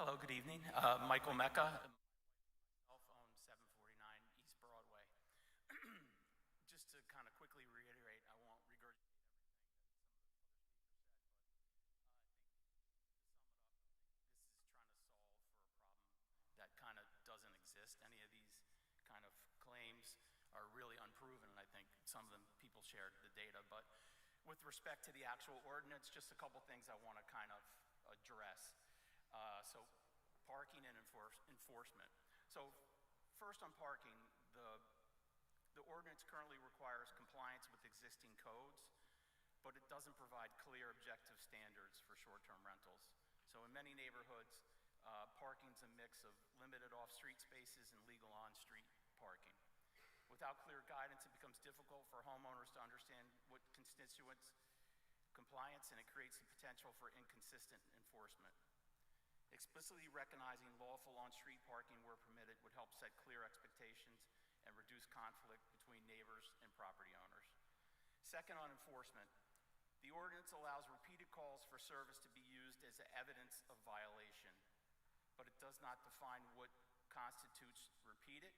Hello, good evening. Michael Mecca. Myself own 749 East Broadway. Just to kind of quickly reiterate, I won't regurgitate everything that some of the other speakers said, but I think to sum it up, I think this is trying to solve for a problem that kind of doesn't exist. Any of these kind of claims are really unproven, and I think some of them people shared the data. But with respect to the actual ordinance, just a couple things I want to kind of address. So parking and enforcement. So first on parking, the ordinance currently requires compliance with existing codes, but it doesn't provide clear objective standards for short-term rentals. So in many neighborhoods, parking's a mix of limited off-street spaces and legal on-street parking. Without clear guidance, it becomes difficult for homeowners to understand what constitutes compliance, and it creates the potential for inconsistent enforcement. Explicitly recognizing lawful on-street parking where permitted would help set clear expectations and reduce conflict between neighbors and property owners. Second, on enforcement, the ordinance allows repeated calls for service to be used as evidence of violation, but it does not define what constitutes repeated,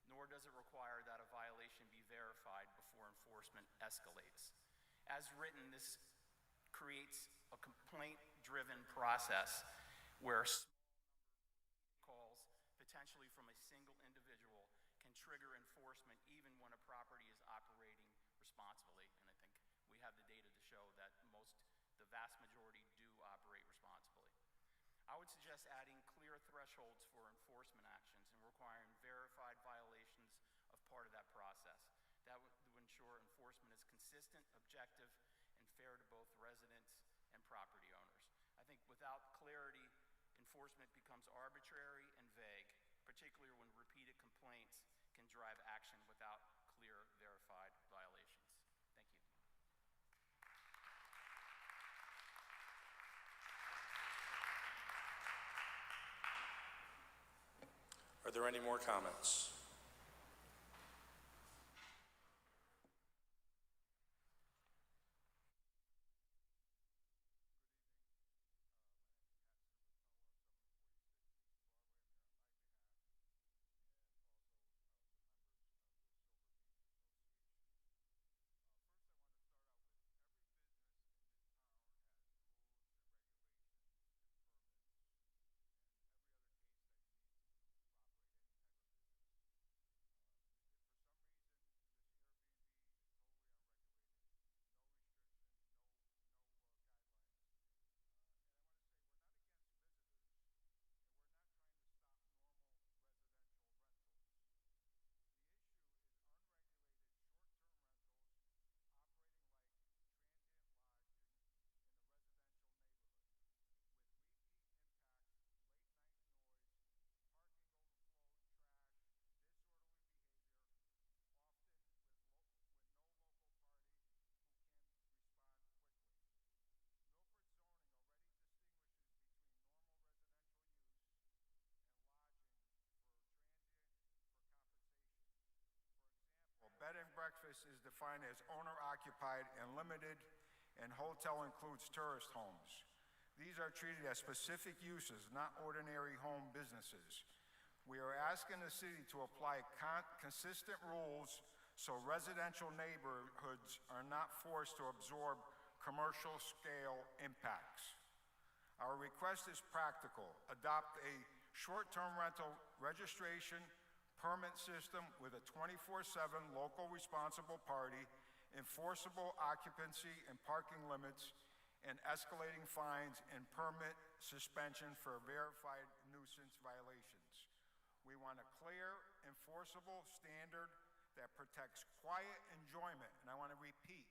nor does it require that a violation be verified before enforcement escalates. As written, this creates a complaint-driven process where small calls, potentially from a single individual, can trigger enforcement even when a property is operating responsibly. And I think we have the data to show that the vast majority do operate responsibly. I would suggest adding clear thresholds for enforcement actions and requiring verified violations of part of that process. That would ensure enforcement is consistent, objective, and fair to both residents and property owners. I think without clarity, enforcement becomes arbitrary and vague, particularly when repeated complaints can drive action without clear, verified violations. Thank you. Are there any more comments? Bed and breakfast is defined as owner-occupied and limited, and hotel includes tourist homes. These are treated as specific uses, not ordinary home businesses. We are asking the city to apply consistent rules so residential neighborhoods are not forced to absorb commercial scale impacts. Our request is practical. Adopt a short-term rental registration permit system with a 24/7 local responsible party, enforceable occupancy and parking limits, and escalating fines and permit suspension for verified nuisance violations. We want a clear, enforceable standard that protects quiet enjoyment, and I want to repeat,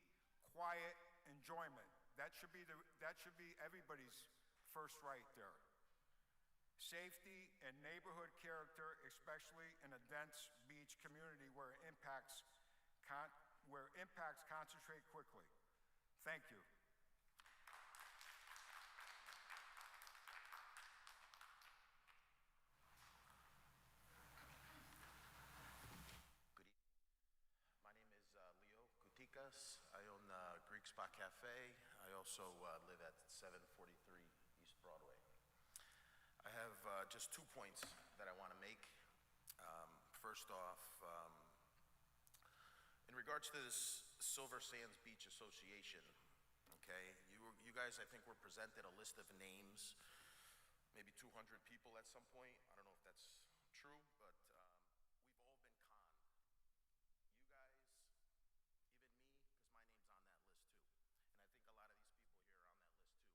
quiet enjoyment. That should be everybody's first right there. Safety and neighborhood character, especially in a dense beach community where impacts concentrate quickly. Thank you. Good evening. My name is Leo Koutikas. I own Greek Spot Cafe. I also live at 743 East Broadway. I have just 2 points that I want to make. First off, in regards to this Silver Sands Beach Association, okay, you guys, I think, were presented a list of names, maybe 200 people at some point. I don't know if that's true, but we've all been conned. You guys, even me, because my name's on that list too. And I think a lot of these people here are on that list too.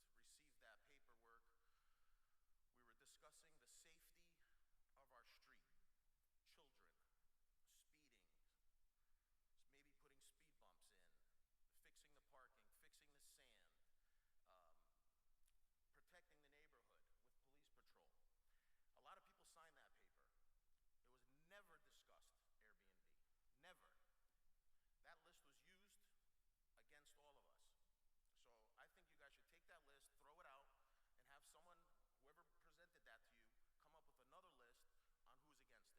I believe that that list was created for a different, for something different. When we first received that paperwork, we were discussing the safety of our street, children, speeding, maybe putting speed bumps in, fixing the parking, fixing the sand, protecting the neighborhood with police patrol. A lot of people signed that paper. It was never discussed, Airbnb. Never. That list was used against all of us. So I think you guys should take that list, throw it out, and have someone, whoever presented that to you, come up with another list on who's against it.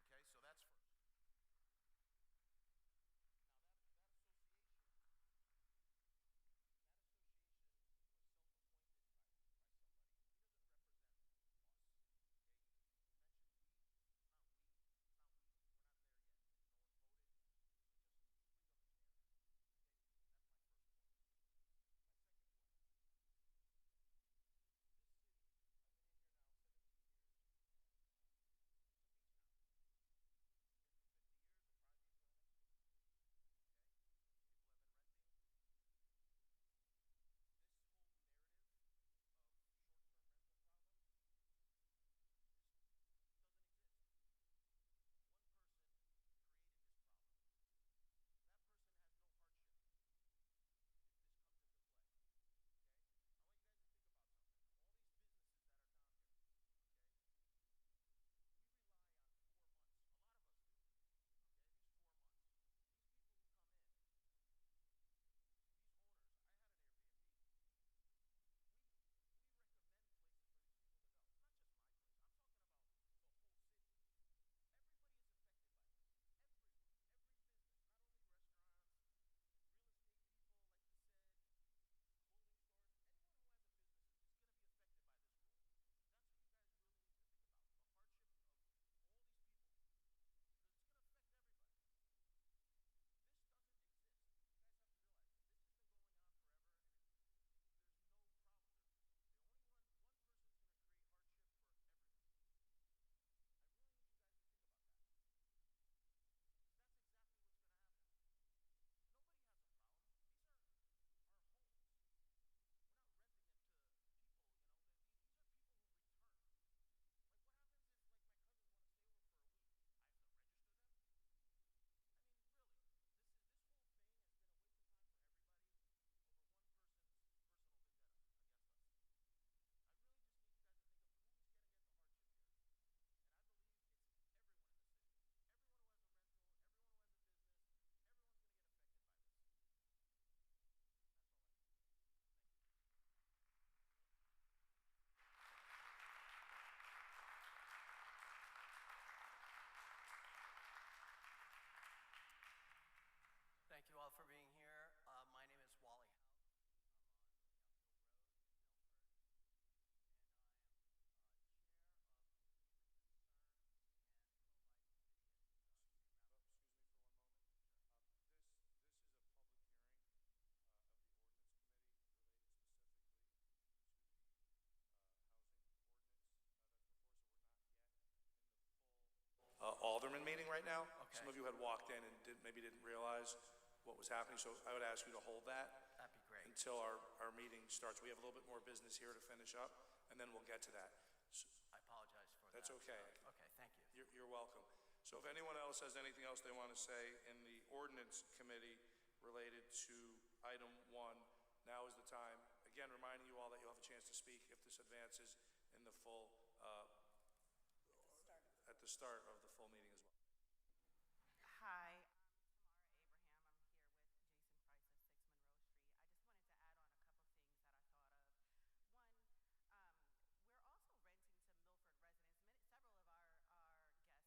Okay, so that's first. Now that association was self-appointed by somebody. He doesn't represent us. Okay, he mentioned we. It's not we. It's not we. We're not there yet. No one's voted. So just please understand that. Okay, that's my first point. My second point. This city, I've been in here now 17 years. It's a beach town. Been for 50 years. It'll probably be for the next 50 years. Okay, people have been renting. This whole narrative of short-term rental problems, this doesn't exist. One person created this problem. That person has no hardship if this comes into play. Okay? I want you guys to think about something. All these businesses that are down here, okay? We rely on 4 months. A lot of us do. Okay? These 4 months. These people who come in, these owners, I had an Airbnb. We recommend places for these people to go. It's not just my place. I'm talking about the whole city. Everybody is affected by this. Everyone, every business, not only restaurants, real estate people, like you said, clothing stores, anyone who has a business is going to be affected by this rule. That's what you guys really need to think about. The hardship of all these people. It's going to affect everybody. This doesn't exist. You guys have to realize this has been going on forever, and there's no problem. The only one person's going to create hardship for everyone. I really need you guys to think about that. Because that's exactly what's going to happen. Nobody has a problem. These are our homes. We're not renting it to people, you know. These are people who return. Like, what happens if, like, my cousins want to stay over for a week? I have to register them? I mean, really, this whole thing has been a waste of time for everybody over one person's personal vendetta against us. I really just need you guys to think of who's going to get the hardship here. And I believe it's everyone in the city. Everyone who has a rental, everyone who has a business, everyone's going to get affected by this. That's all I have to say. Thank you. Thank you all for being here. My name is Wally House. I'm on Young Hill Road in Milford, and I am chair of the Community Concern and Pro-Life Committee at City Council. Excuse me for one moment. This is a public hearing of the ordinance committee related specifically to the housing ordinance that's before, so we're not yet in the full Alderman meeting right now. Okay. Some of you had walked in and maybe didn't realize what was happening, so I would ask you to hold that That'd be great. until our meeting starts. We have a little bit more business here to finish up, and then we'll get to that. I apologize for that. That's okay. Okay, thank you. You're welcome. So if anyone else has anything else they want to say in the ordinance committee related to item 1, now is the time. Again, reminding you all that you'll have a chance to speak if this advances in the full, at the start of the full meeting as well. Hi, Tamara Abraham. I'm here with Jason Price of 6 Monroe Street. I just wanted to add on a couple things that I thought of. One, we're also renting to Milford residents. Several of our guests have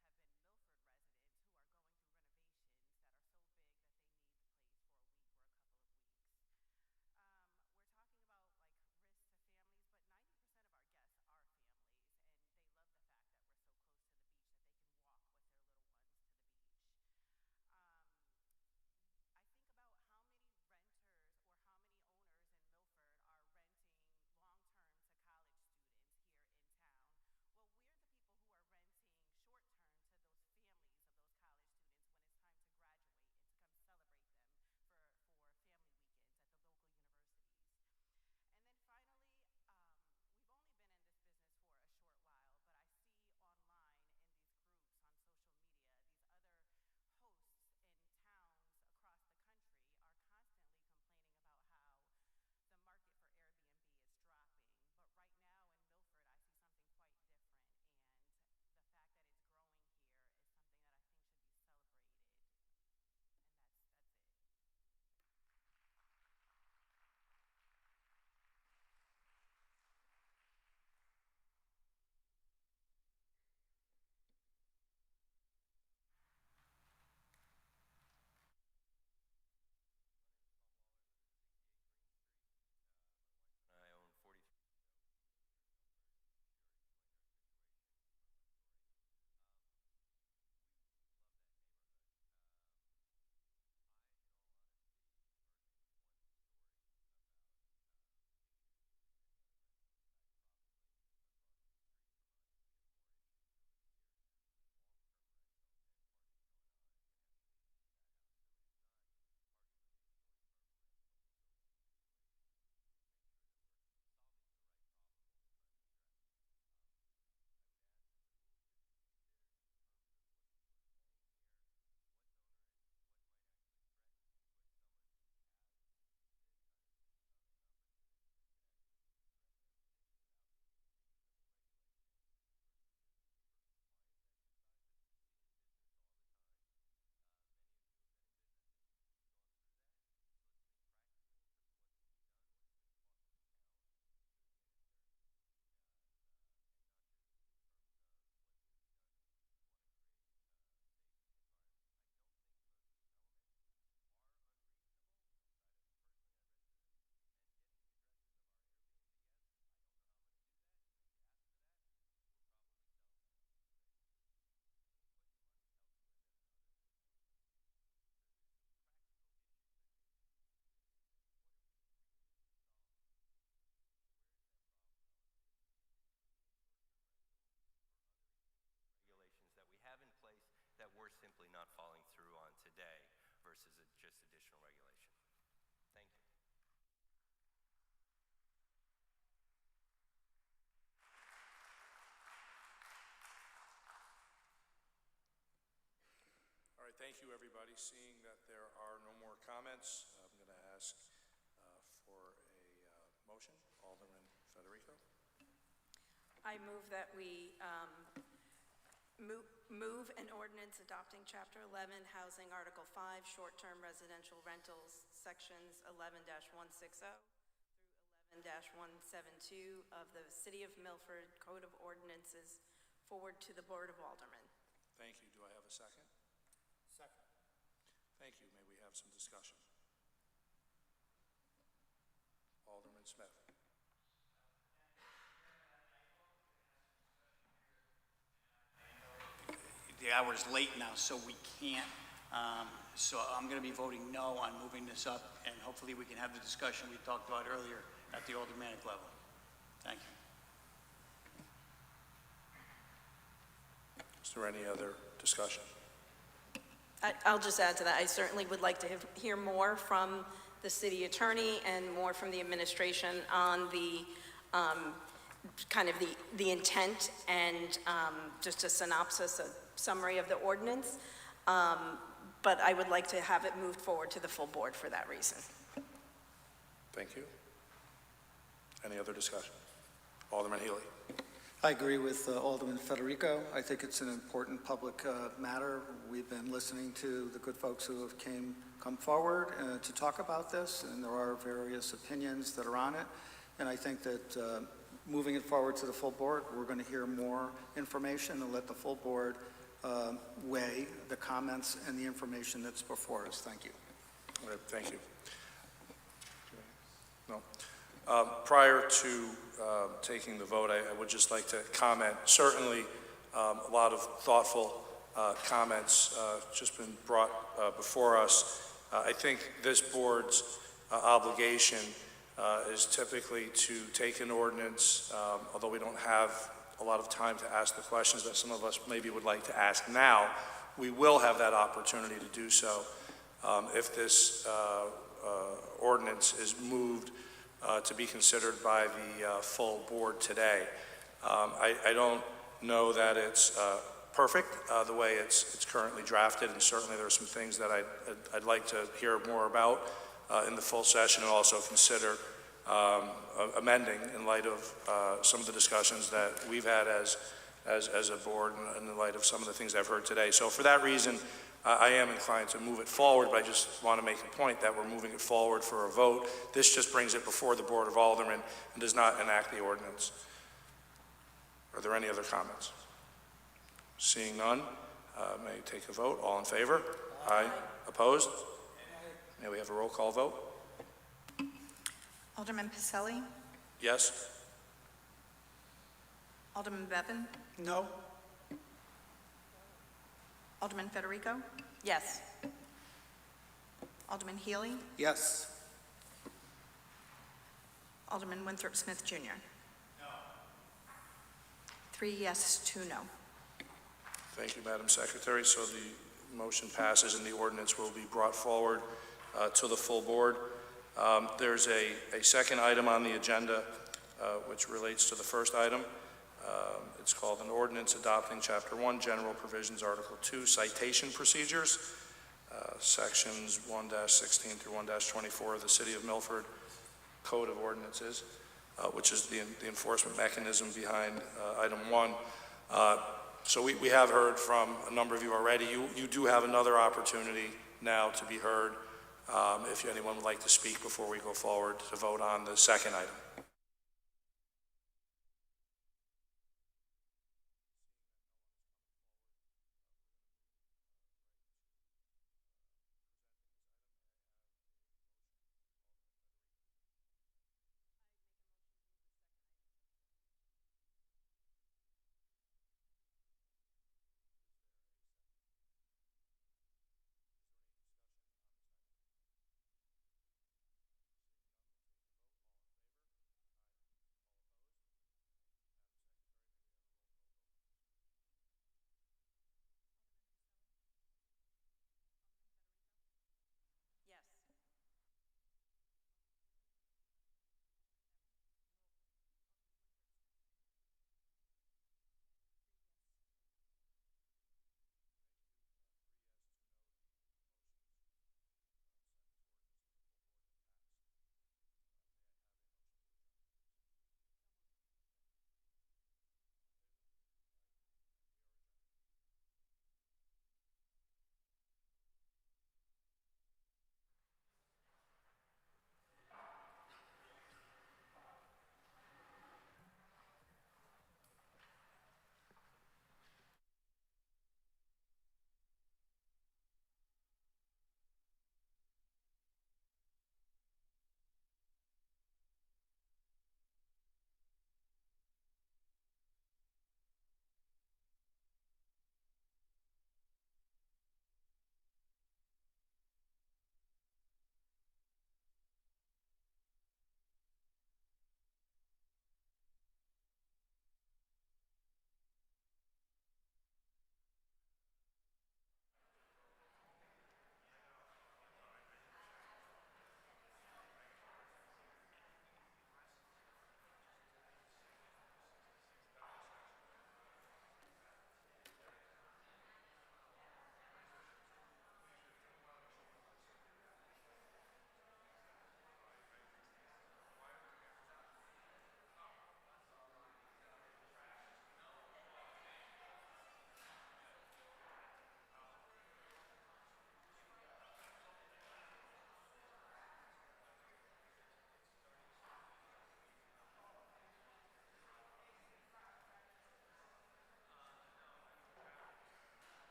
been Milford residents who are going through renovations that are so big that they versus just additional regulation. Thank you. All right, thank you, everybody. Seeing that there are no more comments, I'm going to ask for a motion. Alderman Federico. I move that we move an ordinance adopting Chapter 11, Housing, Article 5, Short-Term Residential Rentals, Sections 11-160 through 11-172 of the City of Milford Code of Ordinances forward to the Board of Aldermen. Thank you. Do I have a second? Second. Thank you. May we have some discussion? Alderman Smith. The hour's late now, so we can't. So I'm going to be voting no on moving this up, and hopefully we can have the discussion we talked about earlier at the aldermanic level. Thank you. Is there any other discussion? I'll just add to that. I certainly would like to hear more from the city attorney and more from the administration on the kind of the intent and just a synopsis, a summary of the ordinance. But I would like to have it moved forward to the full board for that reason. Thank you. Any other discussion? Alderman Healy. I agree with Alderman Federico. I think it's an important public matter. We've been listening to the good folks who have come forward to talk about this, and there are various opinions that are on it. And I think that moving it forward to the full board, we're going to hear more information and let the full board weigh the comments and the information that's before us. Thank you. All right, thank you. No. Prior to taking the vote, I would just like to comment. Certainly, a lot of thoughtful comments just been brought before us. I think this board's obligation is typically to take an ordinance, although we don't have a lot of time to ask the questions that some of us maybe would like to ask now. We will have that opportunity to do so if this ordinance is moved to be considered by the full board today. I don't know that it's perfect the way it's currently drafted, and certainly there are some things that I'd like to hear more about in the full session, and also consider amending in light of some of the discussions that we've had as a board, and in light of some of the things I've heard today. So for that reason, I am inclined to move it forward, but I just want to make a point that we're moving it forward for a vote. This just brings it before the Board of Aldermen and does not enact the ordinance. Are there any other comments? Seeing none, may I take a vote? All in favor? Aye. Opposed? May we have a roll call vote? Alderman Pacelli? Yes? Alderman Bevan? No. Alderman Federico? Yes. Alderman Healy? Yes. Alderman Winthrop Smith Jr.? No. 3 yes, 2 no. Thank you, Madam Secretary. So the motion passes and the ordinance will be brought forward to the full board. There's a second item on the agenda which relates to the first item. It's called an ordinance adopting Chapter 1, General Provisions, Article 2, Citation Procedures, Sections 1-16 through 1-24 of the City of Milford Code of Ordinances, which is the enforcement mechanism behind item 1. So we have heard from a number of you already. You do have another opportunity now to be heard if anyone would like to speak before we go forward to vote on the second item.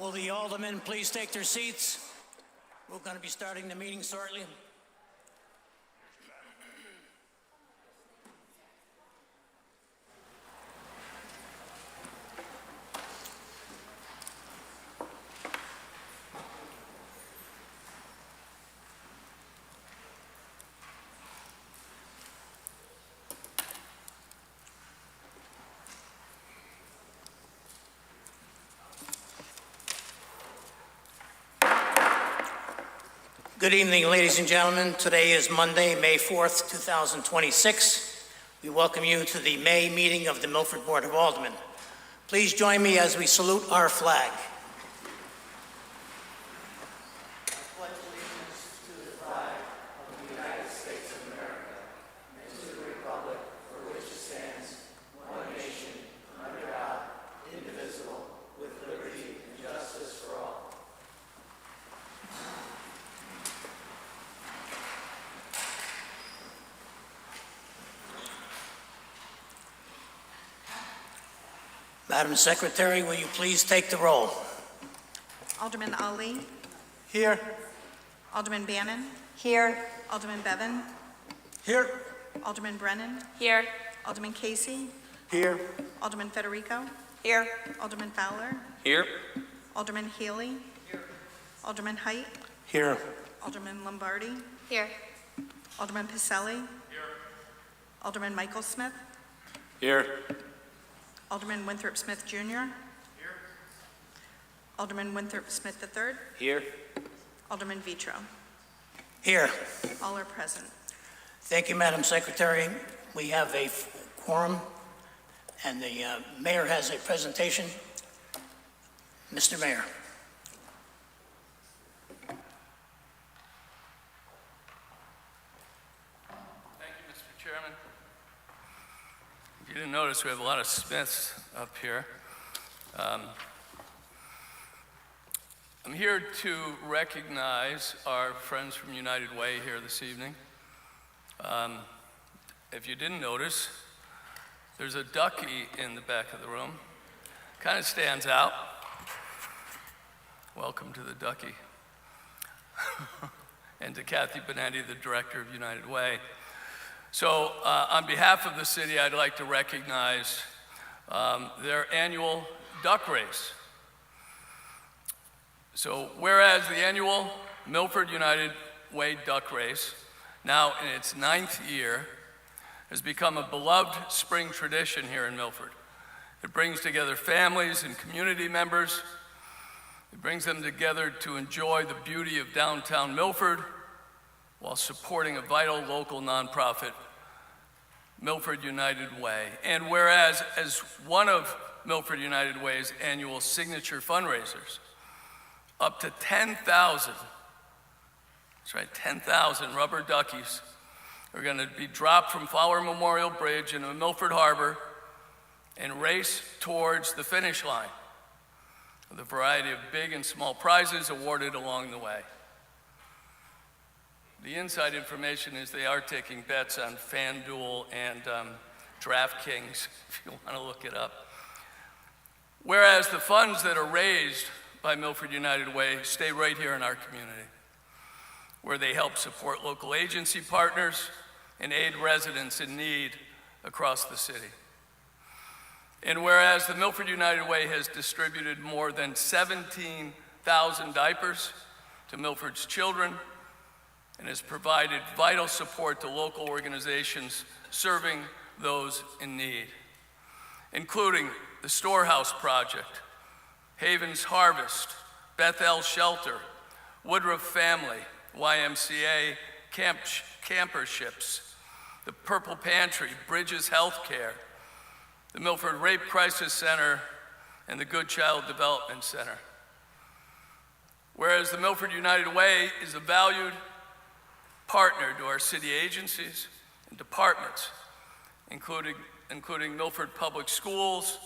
Will the aldermen please take their seats? We're going to be starting the meeting shortly. Good evening, ladies and gentlemen. Today is Monday, May 4th, 2026. We welcome you to the May meeting of the Milford Board of Aldermen. Please join me as we salute our flag. Madam Secretary, will you please take the roll? Alderman Ali. Here. Alderman Bannon. Here. Alderman Bevan. Here. Alderman Brennan. Here. Alderman Casey. Here. Alderman Federico. Here. Alderman Fowler. Here. Alderman Haley. Alderman Height. Here. Alderman Lombardi. Here. Alderman Pacelli. Alderman Michael Smith. Here. Alderman Winthrop Smith Jr. Alderman Winthrop Smith III. Here. Alderman Vitro. Here. All are present. Thank you, Madam Secretary. We have a quorum, and the mayor has a presentation. Mr. Mayor. Thank you, Mr. Chairman. If you didn't notice, we have a lot of Smiths up here. I'm here to recognize our friends from United Way here this evening. If you didn't notice, there's a ducky in the back of the room. Kind of stands out. Welcome to the ducky. And to Kathy Benetti, the director of United Way. So on behalf of the city, I'd like to recognize their annual duck race. So whereas the annual Milford United Way duck race, now in its 9th year, has become a beloved spring tradition here in Milford. It brings together families and community members. It brings them together to enjoy the beauty of downtown Milford while supporting a vital local nonprofit, Milford United Way. And whereas, as one of Milford United Way's annual signature fundraisers, up to 10,000, that's right, 10,000 rubber duckies are going to be dropped from Flower Memorial Bridge into Milford Harbor and race towards the finish line with a variety of big and small prizes awarded along the way. The inside information is they are taking bets on FanDuel and DraftKings, if you want to look it up. Whereas the funds that are raised by Milford United Way stay right here in our community, where they help support local agency partners and aid residents in need across the city. And whereas the Milford United Way has distributed more than 17,000 diapers to Milford's children and has provided vital support to local organizations serving those in need, including the Storehouse Project, Havens Harvest, Bethel Shelter, Woodruff Family, YMCA Camperships, the Purple Pantry, Bridges Healthcare, the Milford Rape Crisis Center, and the Good Child Development Center. Whereas the Milford United Way is a valued partner to our city agencies and departments, including Milford Public Schools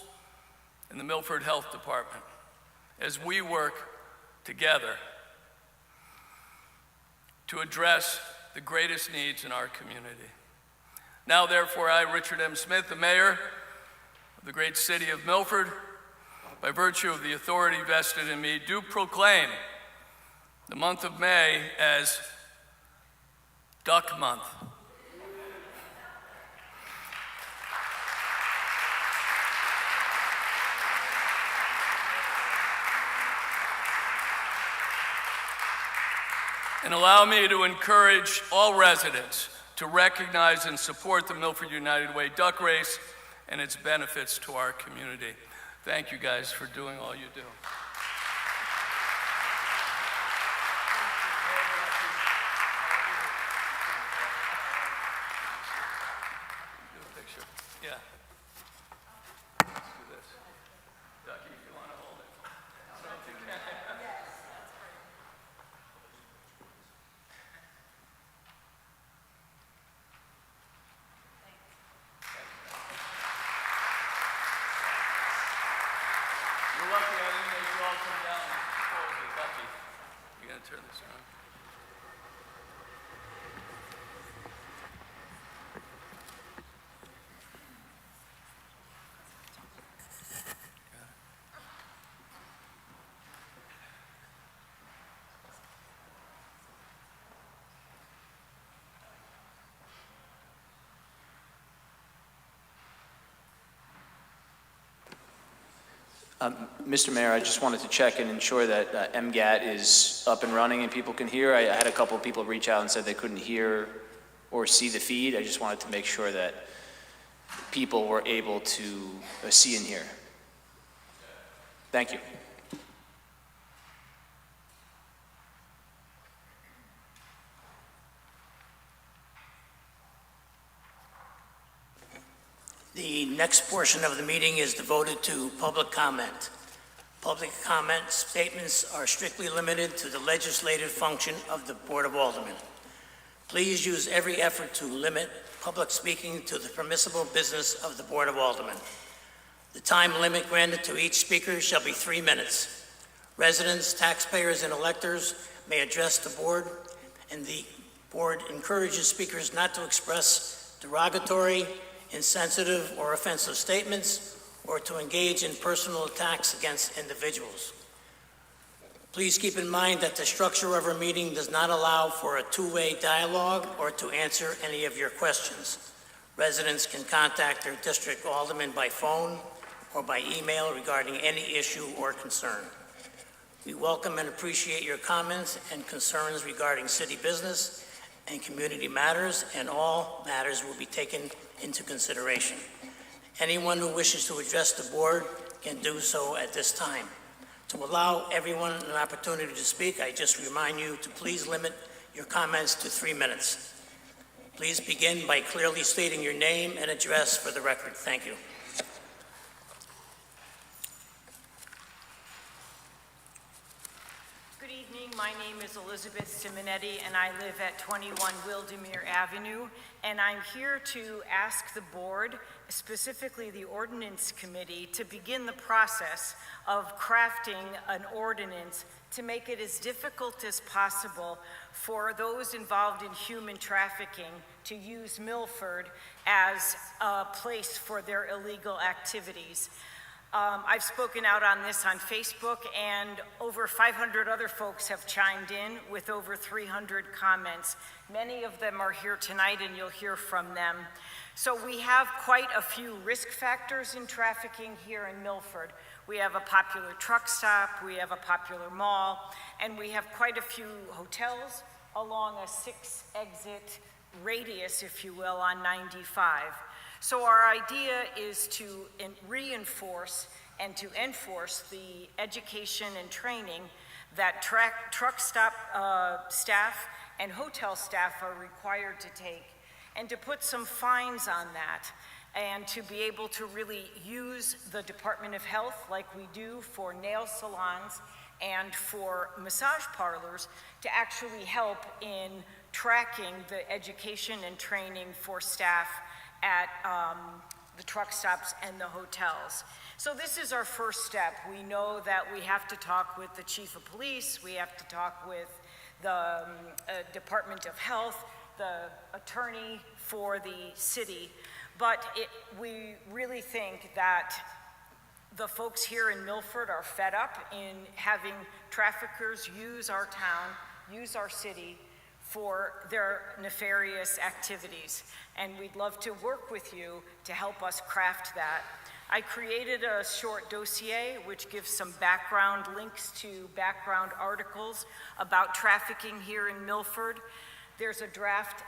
and the Milford Health Department, as we work together to address the greatest needs in our community. Now, therefore, I, Richard M. Smith, the mayor of the great city of Milford, by virtue of the authority vested in me, do proclaim the month of May as Duck Month. And allow me to encourage all residents to recognize and support the Milford United Way Duck Race and its benefits to our community. Thank you guys for doing all you do. Do a picture. Yeah. Let's do this. Ducky, if you want to hold it. I don't know if you can. You're lucky I didn't make you all come down and pose with Ducky. You gonna turn this around? Mr. Mayor, I just wanted to check and ensure that MGAT is up and running and people can hear. I had a couple of people reach out and said they couldn't hear or see the feed. I just wanted to make sure that people were able to see and hear. Thank you. The next portion of the meeting is devoted to public comment. Public comment statements are strictly limited to the legislative function of the Board of Aldermen. Please use every effort to limit public speaking to the permissible business of the Board of Aldermen. The time limit granted to each speaker shall be 3 minutes. Residents, taxpayers, and electors may address the board, and the board encourages speakers not to express derogatory, insensitive, or offensive statements, or to engage in personal attacks against individuals. Please keep in mind that the structure of our meeting does not allow for a two-way dialogue or to answer any of your questions. Residents can contact their district alderman by phone or by email regarding any issue or concern. We welcome and appreciate your comments and concerns regarding city business and community matters, and all matters will be taken into consideration. Anyone who wishes to address the board can do so at this time. To allow everyone an opportunity to speak, I just remind you to please limit your comments to 3 minutes. Please begin by clearly stating your name and address for the record. Thank you. Good evening. My name is Elizabeth Simonetti, and I live at 21 Wildermere Avenue. And I'm here to ask the board, specifically the Ordinance Committee, to begin the process of crafting an ordinance to make it as difficult as possible for those involved in human trafficking to use Milford as a place for their illegal activities. I've spoken out on this on Facebook, and over 500 other folks have chimed in with over 300 comments. Many of them are here tonight, and you'll hear from them. So we have quite a few risk factors in trafficking here in Milford. We have a popular truck stop, we have a popular mall, and we have quite a few hotels along a 6-exit radius, if you will, on 95. So our idea is to reinforce and to enforce the education and training that truck stop staff and hotel staff are required to take, and to put some fines on that, and to be able to really use the Department of Health like we do for nail salons and for massage parlors to actually help in tracking the education and training for staff at the truck stops and the hotels. So this is our first step. We know that we have to talk with the chief of police, we have to talk with the Department of Health, the attorney for the city, but we really think that the folks here in Milford are fed up in having traffickers use our town, use our city for their nefarious activities. And we'd love to work with you to help us craft that. I created a short dossier which gives some background links to background articles about trafficking here in Milford. There's a draft,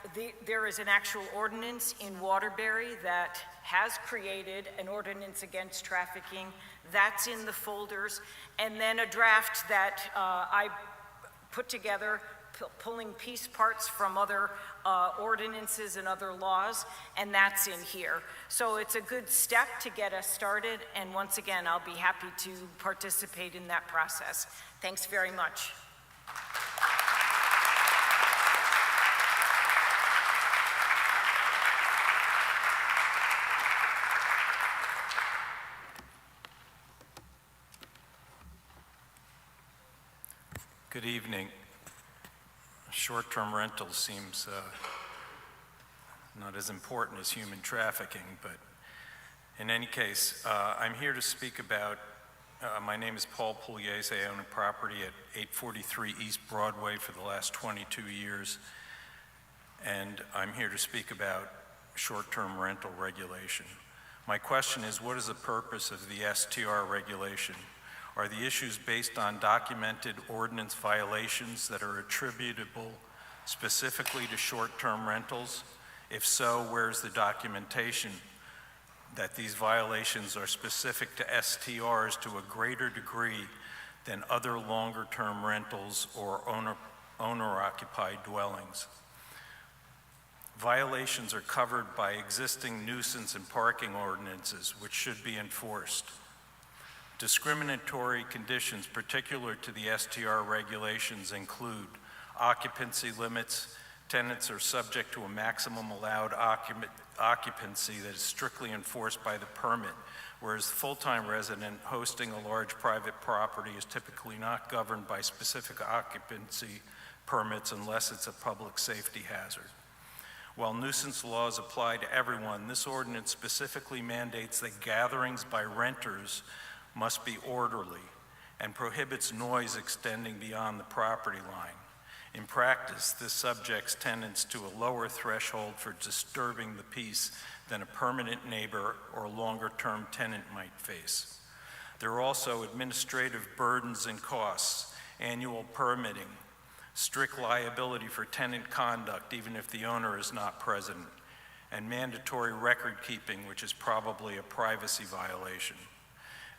there is an actual ordinance in Waterbury that has created an ordinance against trafficking. That's in the folders. And then a draft that I put together, pulling piece parts from other ordinances and other laws, and that's in here. So it's a good step to get us started, and once again, I'll be happy to participate in that process. Thanks very much. Good evening. Short-term rental seems not as important as human trafficking, but in any case, I'm here to speak about, my name is Paul Pugliese. I own a property at 843 East Broadway for the last 22 years, and I'm here to speak about short-term rental regulation. My question is, what is the purpose of the STR regulation? Are the issues based on documented ordinance violations that are attributable specifically to short-term rentals? If so, where's the documentation that these violations are specific to STRs to a greater degree than other longer-term rentals or owner-occupied dwellings? Violations are covered by existing nuisance and parking ordinances, which should be enforced. Discriminatory conditions particular to the STR regulations include occupancy limits. Tenants are subject to a maximum allowed occupancy that is strictly enforced by the permit, whereas the full-time resident hosting a large private property is typically not governed by specific occupancy permits unless it's a public safety hazard. While nuisance laws apply to everyone, this ordinance specifically mandates that gatherings by renters must be orderly and prohibits noise extending beyond the property line. In practice, this subjects tenants to a lower threshold for disturbing the peace than a permanent neighbor or longer-term tenant might face. There are also administrative burdens and costs, annual permitting, strict liability for tenant conduct even if the owner is not present, and mandatory record keeping, which is probably a privacy violation.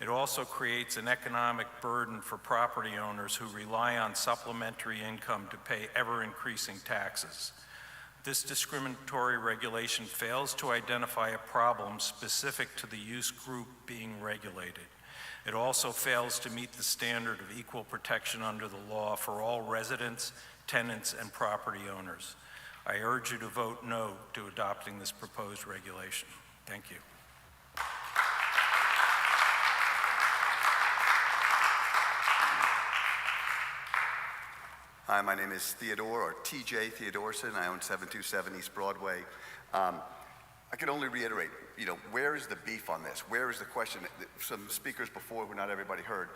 It also creates an economic burden for property owners who rely on supplementary income to pay ever-increasing taxes. This discriminatory regulation fails to identify a problem specific to the use group being regulated. It also fails to meet the standard of equal protection under the law for all residents, tenants, and property owners. I urge you to vote no to adopting this proposed regulation. Thank you. Hi, my name is Theodore, or TJ Theodorson. I own 727 East Broadway. I can only reiterate, where is the beef on this? Where is the question? Some speakers before who not everybody heard,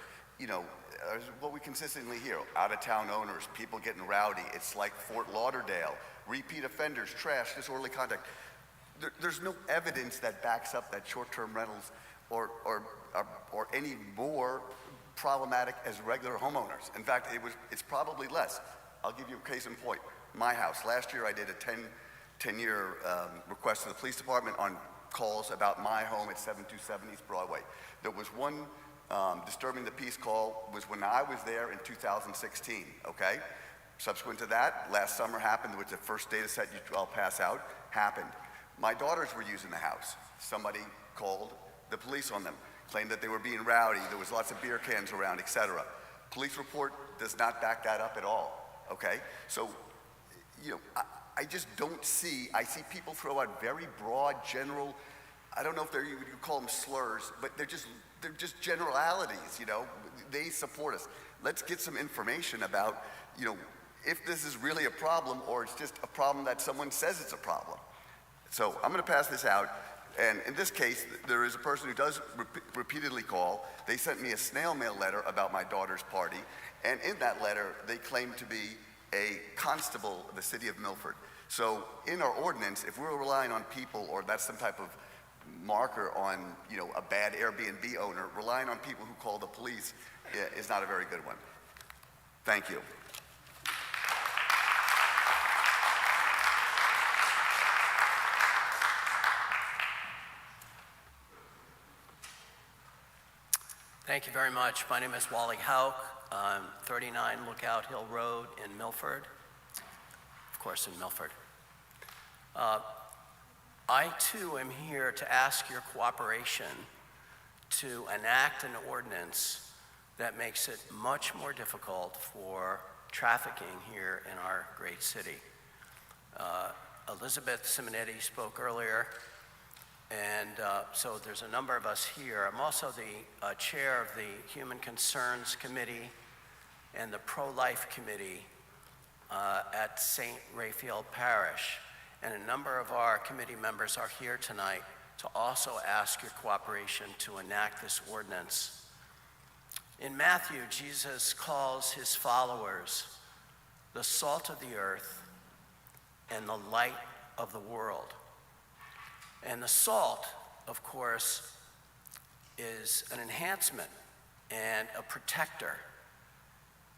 what we consistently hear, out-of-town owners, people getting rowdy. It's like Fort Lauderdale, repeat offenders, trash, disorderly conduct. There's no evidence that backs up that short-term rentals or any more problematic as regular homeowners. In fact, it's probably less. I'll give you a case in point. My house, last year I did a 10-year request to the police department on calls about my home at 727 East Broadway. There was one disturbing the peace call was when I was there in 2016, okay? Subsequent to that, last summer happened, which the first data set I'll pass out, happened. My daughters were using the house. Somebody called the police on them, claimed that they were being rowdy, there was lots of beer cans around, etc. Police report does not back that up at all, okay? So, I just don't see, I see people throw out very broad, general, I don't know if you call them slurs, but they're just generalities, they support us. Let's get some information about, if this is really a problem or it's just a problem that someone says it's a problem. So I'm gonna pass this out. And in this case, there is a person who does repeatedly call. They sent me a snail mail letter about my daughter's party, and in that letter, they claim to be a constable of the city of Milford. So in our ordinance, if we're relying on people, or that's some type of marker on, a bad Airbnb owner, relying on people who call the police is not a very good one. Thank you. Thank you very much. My name is Wally Hauk. I'm 39 Lookout Hill Road in Milford. Of course, in Milford. I too am here to ask your cooperation to enact an ordinance that makes it much more difficult for trafficking here in our great city. Elizabeth Simonetti spoke earlier, and so there's a number of us here. I'm also the chair of the Human Concerns Committee and the Pro-Life Committee at St. Raphael Parish. And a number of our committee members are here tonight to also ask your cooperation to enact this ordinance. In Matthew, Jesus calls his followers the salt of the earth and the light of the world. And the salt, of course, is an enhancement and a protector.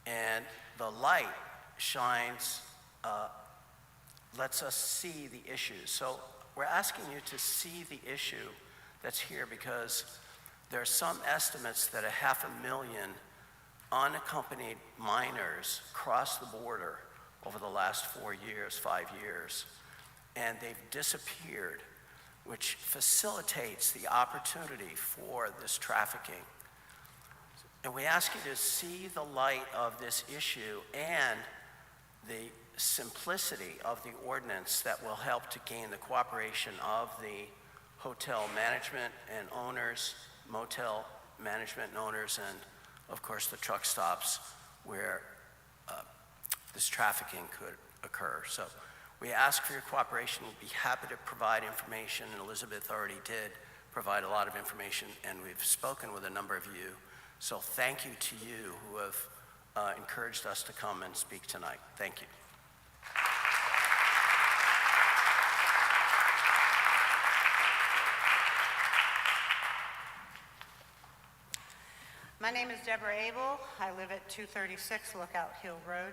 And the light shines, lets us see the issues. So we're asking you to see the issue that's here, because there are some estimates that 500,000 unaccompanied minors crossed the border over the last 5 years, and they've disappeared, which facilitates the opportunity for this trafficking. And we ask you to see the light of this issue and the simplicity of the ordinance that will help to gain the cooperation of the hotel management and owners, motel management and owners, and of course the truck stops where this trafficking could occur. So we ask for your cooperation. We'd be happy to provide information, and Elizabeth already did provide a lot of information, and we've spoken with a number of you. So thank you to you who have encouraged us to come and speak tonight. Thank you. My name is Deborah Abel. I live at 236 Lookout Hill Road.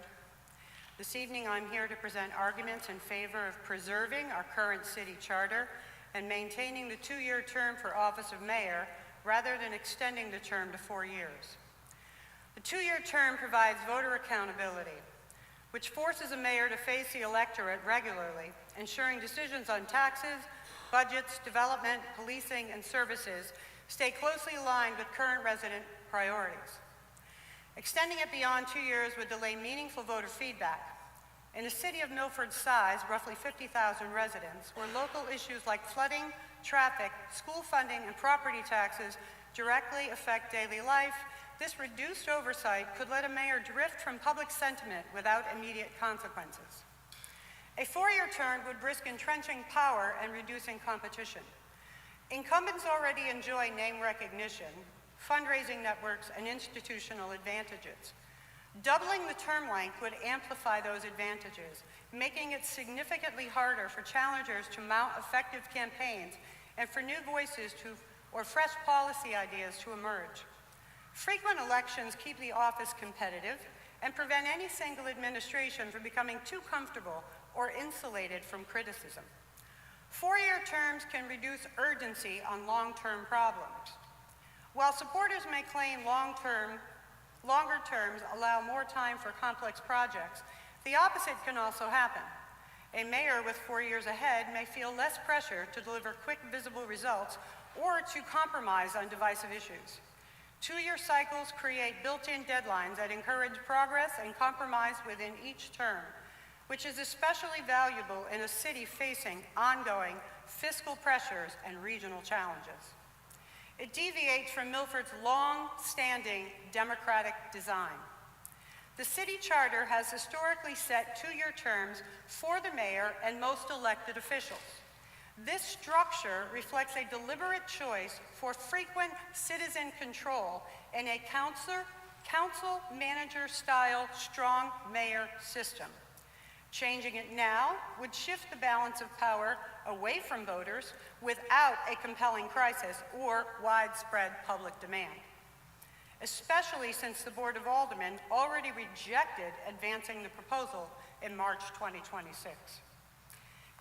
This evening I'm here to present arguments in favor of preserving our current city charter and maintaining the 2-year term for office of mayor rather than extending the term to 4 years. The 2-year term provides voter accountability, which forces a mayor to face the electorate regularly, ensuring decisions on taxes, budgets, development, policing, and services stay closely aligned with current resident priorities. Extending it beyond 2 years would delay meaningful voter feedback. In a city of Milford's size, roughly 50,000 residents, where local issues like flooding, traffic, school funding, and property taxes directly affect daily life, this reduced oversight could let a mayor drift from public sentiment without immediate consequences. A 4-year term would risk entrenching power and reducing competition. Incumbents already enjoy name recognition, fundraising networks, and institutional advantages. Doubling the term length would amplify those advantages, making it significantly harder for challengers to mount effective campaigns and for new voices or fresh policy ideas to emerge. Frequent elections keep the office competitive and prevent any single administration from becoming too comfortable or insulated from criticism. 4-year terms can reduce urgency on long-term problems. While supporters may claim longer terms allow more time for complex projects, the opposite can also happen. A mayor with 4 years ahead may feel less pressure to deliver quick, visible results or to compromise on divisive issues. 2-year cycles create built-in deadlines that encourage progress and compromise within each term, which is especially valuable in a city facing ongoing fiscal pressures and regional challenges. It deviates from Milford's long-standing democratic design. The city charter has historically set 2-year terms for the mayor and most elected officials. This structure reflects a deliberate choice for frequent citizen control in a council-manager-style strong mayor system. Changing it now would shift the balance of power away from voters without a compelling crisis or widespread public demand, especially since the Board of Aldermen already rejected advancing the proposal in March 2026.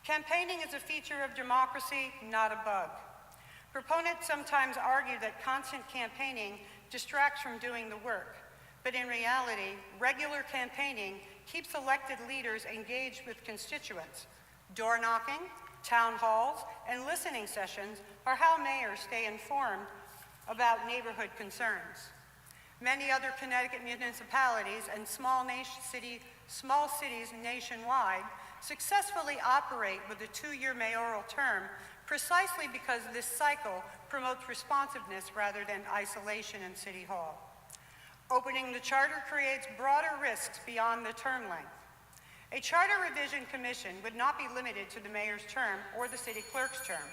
Campaigning is a feature of democracy, not a bug. Proponents sometimes argue that constant campaigning distracts from doing the work, but in reality, regular campaigning keeps elected leaders engaged with constituents. Door knocking, town halls, and listening sessions are how mayors stay informed about neighborhood concerns. Many other Connecticut municipalities and small cities nationwide successfully operate with a 2-year mayoral term precisely because this cycle promotes responsiveness rather than isolation in City Hall. Opening the charter creates broader risks beyond the term length. A charter revision commission would not be limited to the mayor's term or the city clerk's term.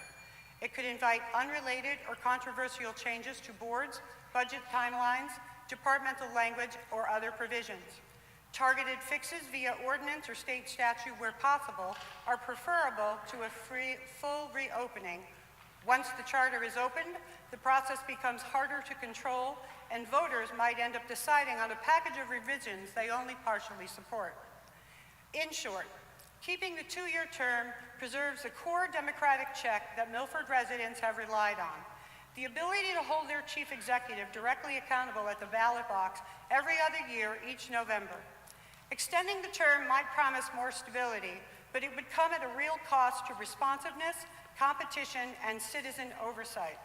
It could invite unrelated or controversial changes to boards, budget timelines, departmental language, or other provisions. Targeted fixes via ordinance or state statute where possible are preferable to a full reopening. Once the charter is opened, the process becomes harder to control, and voters might end up deciding on a package of revisions they only partially support. In short, keeping the 2-year term preserves the core democratic check that Milford residents have relied on: the ability to hold their chief executive directly accountable at the ballot box every other year each November. Extending the term might promise more stability, but it would come at a real cost to responsiveness, competition, and citizen oversight.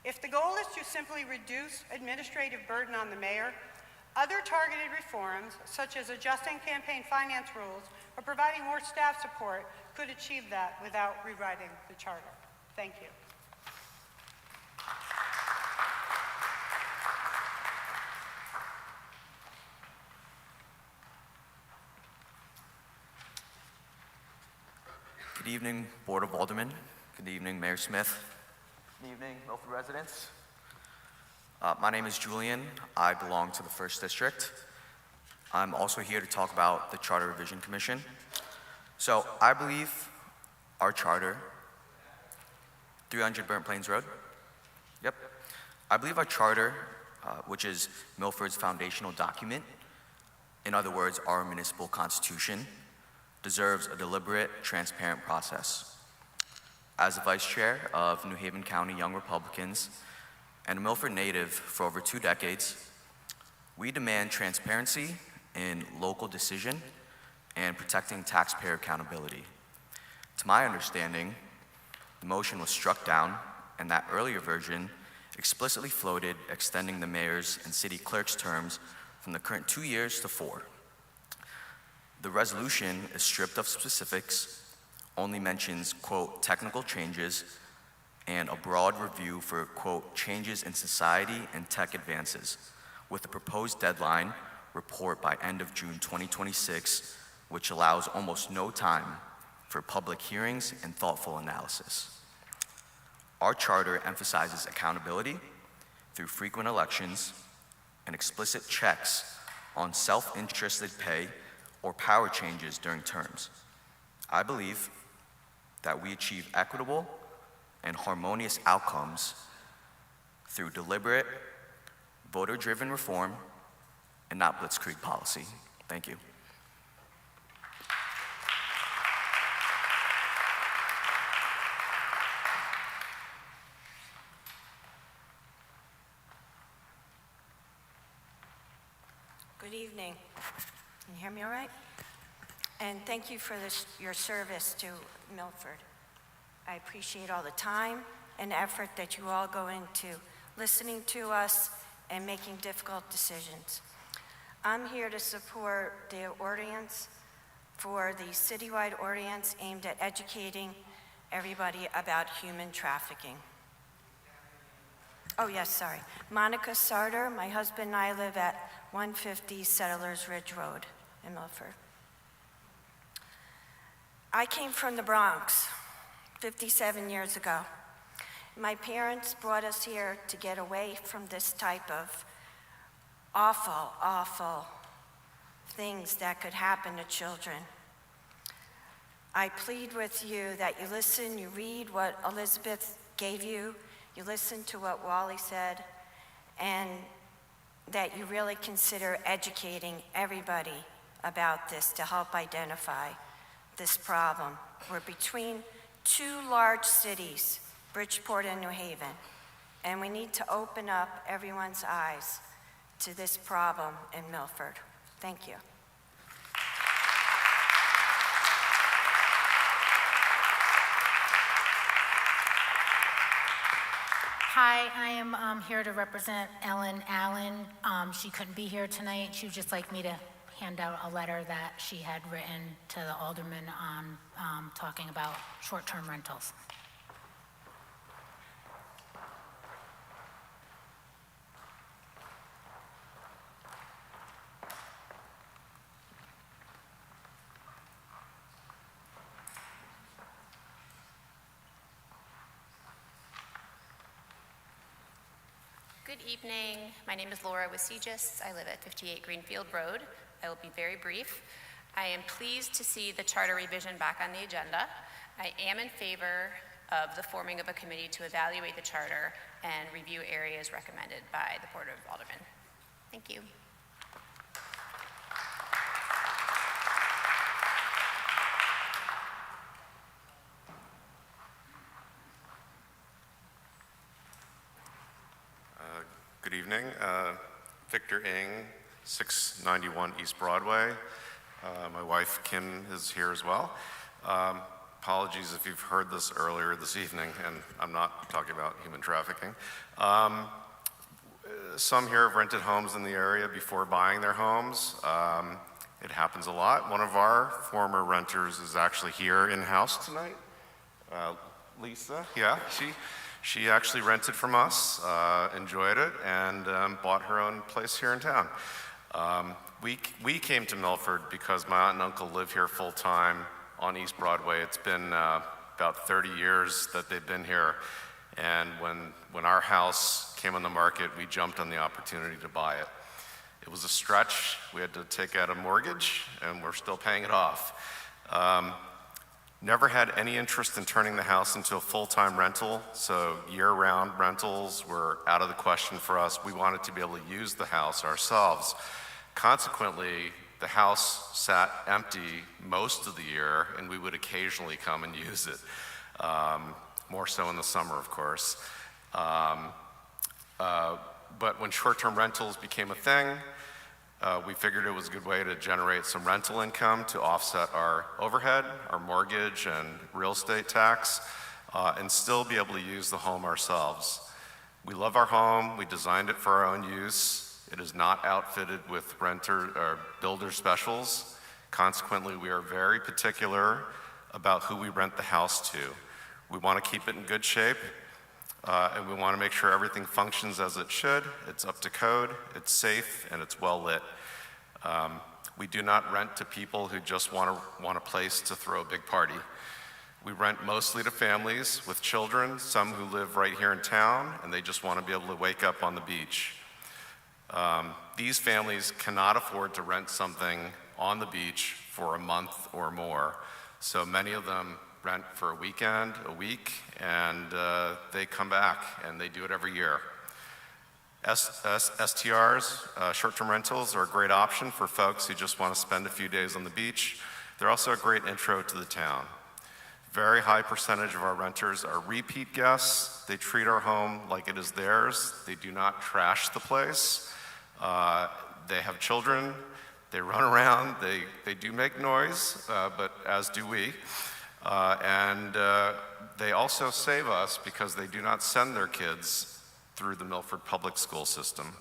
If the goal is to simply reduce administrative burden on the mayor, other targeted reforms, such as adjusting campaign finance rules or providing more staff support, could achieve that without rewriting the charter. Thank you. Good evening, Board of Aldermen. Good evening, Mayor Smith. Good evening, Milford residents. My name is Julian. I belong to the 1st District. I'm also here to talk about the Charter Revision Commission. So I believe our charter, 300 Burnt Plains Road. Yep. I believe our charter, which is Milford's foundational document, in other words, our municipal constitution, deserves a deliberate, transparent process. As the Vice Chair of New Haven County Young Republicans and a Milford native for over 2 decades, we demand transparency in local decision and protecting taxpayer accountability. To my understanding, the motion was struck down, and that earlier version explicitly floated extending the mayor's and city clerk's terms from the current 2 years to 4. The resolution is stripped of specifics, only mentions, quote, technical changes, and a broad review for, quote, changes in society and tech advances, with the proposed deadline report by end of June 2026, which allows almost no time for public hearings and thoughtful analysis. Our charter emphasizes accountability through frequent elections and explicit checks on self-interested pay or power changes during terms. I believe that we achieve equitable and harmonious outcomes through deliberate, voter-driven reform and not blitzkrieg policy. Thank you. Good evening. Can you hear me all right? And thank you for your service to Milford. I appreciate all the time and effort that you all go into listening to us and making difficult decisions. I'm here to support the ordinance for the citywide ordinance aimed at educating everybody about human trafficking. Oh yes, sorry. Monica Sarter, my husband and I live at 150 Settlers Ridge Road in Milford. I came from the Bronx, 57 years ago. My parents brought us here to get away from this type of awful, awful things that could happen to children. I plead with you that you listen, you read what Elizabeth gave you, you listen to what Wally said, and that you really consider educating everybody about this to help identify this problem. We're between two large cities, Bridgeport and New Haven, and we need to open up everyone's eyes to this problem in Milford. Thank you. Hi, I am here to represent Ellen Allen. She couldn't be here tonight. She would just like me to hand out a letter that she had written to the aldermen on talking about short-term rentals. Good evening. My name is Laura Wasigis. I live at 58 Greenfield Road. I will be very brief. I am pleased to see the charter revision back on the agenda. I am in favor of the forming of a committee to evaluate the charter and review areas recommended by the Board of Aldermen. Thank you. Good evening. Victor Ng, 691 East Broadway. My wife Kim is here as well. Apologies if you've heard this earlier this evening, and I'm not talking about human trafficking. Some here have rented homes in the area before buying their homes. It happens a lot. One of our former renters is actually here in-house tonight. Lisa, yeah, she actually rented from us, enjoyed it, and bought her own place here in town. We came to Milford because my aunt and uncle live here full-time on East Broadway. It's been about 30 years that they've been here, and when our house came on the market, we jumped on the opportunity to buy it. It was a stretch. We had to take out a mortgage, and we're still paying it off. Never had any interest in turning the house into a full-time rental, so year-round rentals were out of the question for us. We wanted to be able to use the house ourselves. Consequently, the house sat empty most of the year, and we would occasionally come and use it, more so in the summer, of course. But when short-term rentals became a thing, we figured it was a good way to generate some rental income to offset our overhead, our mortgage, and real estate tax, and still be able to use the home ourselves. We love our home. We designed it for our own use. It is not outfitted with renter or builder specials. Consequently, we are very particular about who we rent the house to. We want to keep it in good shape, and we want to make sure everything functions as it should. It's up to code, it's safe, and it's well lit. We do not rent to people who just want a place to throw a big party. We rent mostly to families with children, some who live right here in town, and they just want to be able to wake up on the beach. These families cannot afford to rent something on the beach for a month or more, so many of them rent for a weekend, a week, and they come back, and they do it every year. STRs, short-term rentals, are a great option for folks who just want to spend a few days on the beach. They're also a great intro to the town. Very high percentage of our renters are repeat guests. They treat our home like it is theirs. They do not trash the place. They have children. They run around. They do make noise, but as do we. And they also save us because they do not send their kids through the Milford public school system.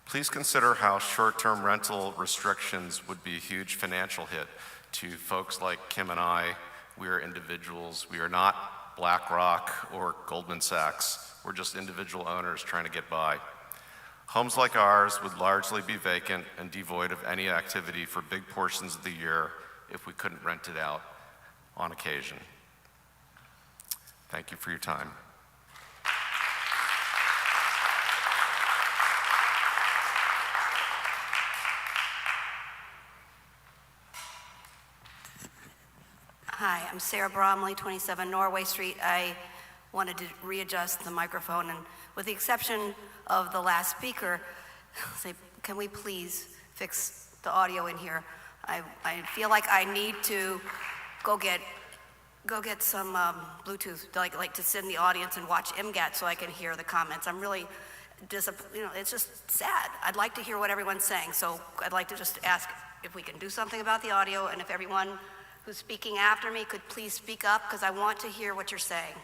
Please consider how short-term rental restrictions would be a huge financial hit to folks like Kim and I. We are individuals. We are not BlackRock or Goldman Sachs. We're just individual owners trying to get by. Homes like ours would largely be vacant and devoid of any activity for big portions of the year if we couldn't rent it out on occasion. Thank you for your time. Hi, I'm Sarah Bromley, 27 Norway Street. I wanted to readjust the microphone, and with the exception of the last speaker, say, can we please fix the audio in here? I feel like I need to go get some Bluetooth, like to sit in the audience and watch MGAT so I can hear the comments. I'm really it's just sad. I'd like to hear what everyone's saying, so I'd like to just ask if we can do something about the audio, and if everyone who's speaking after me could please speak up, because I want to hear what you're saying.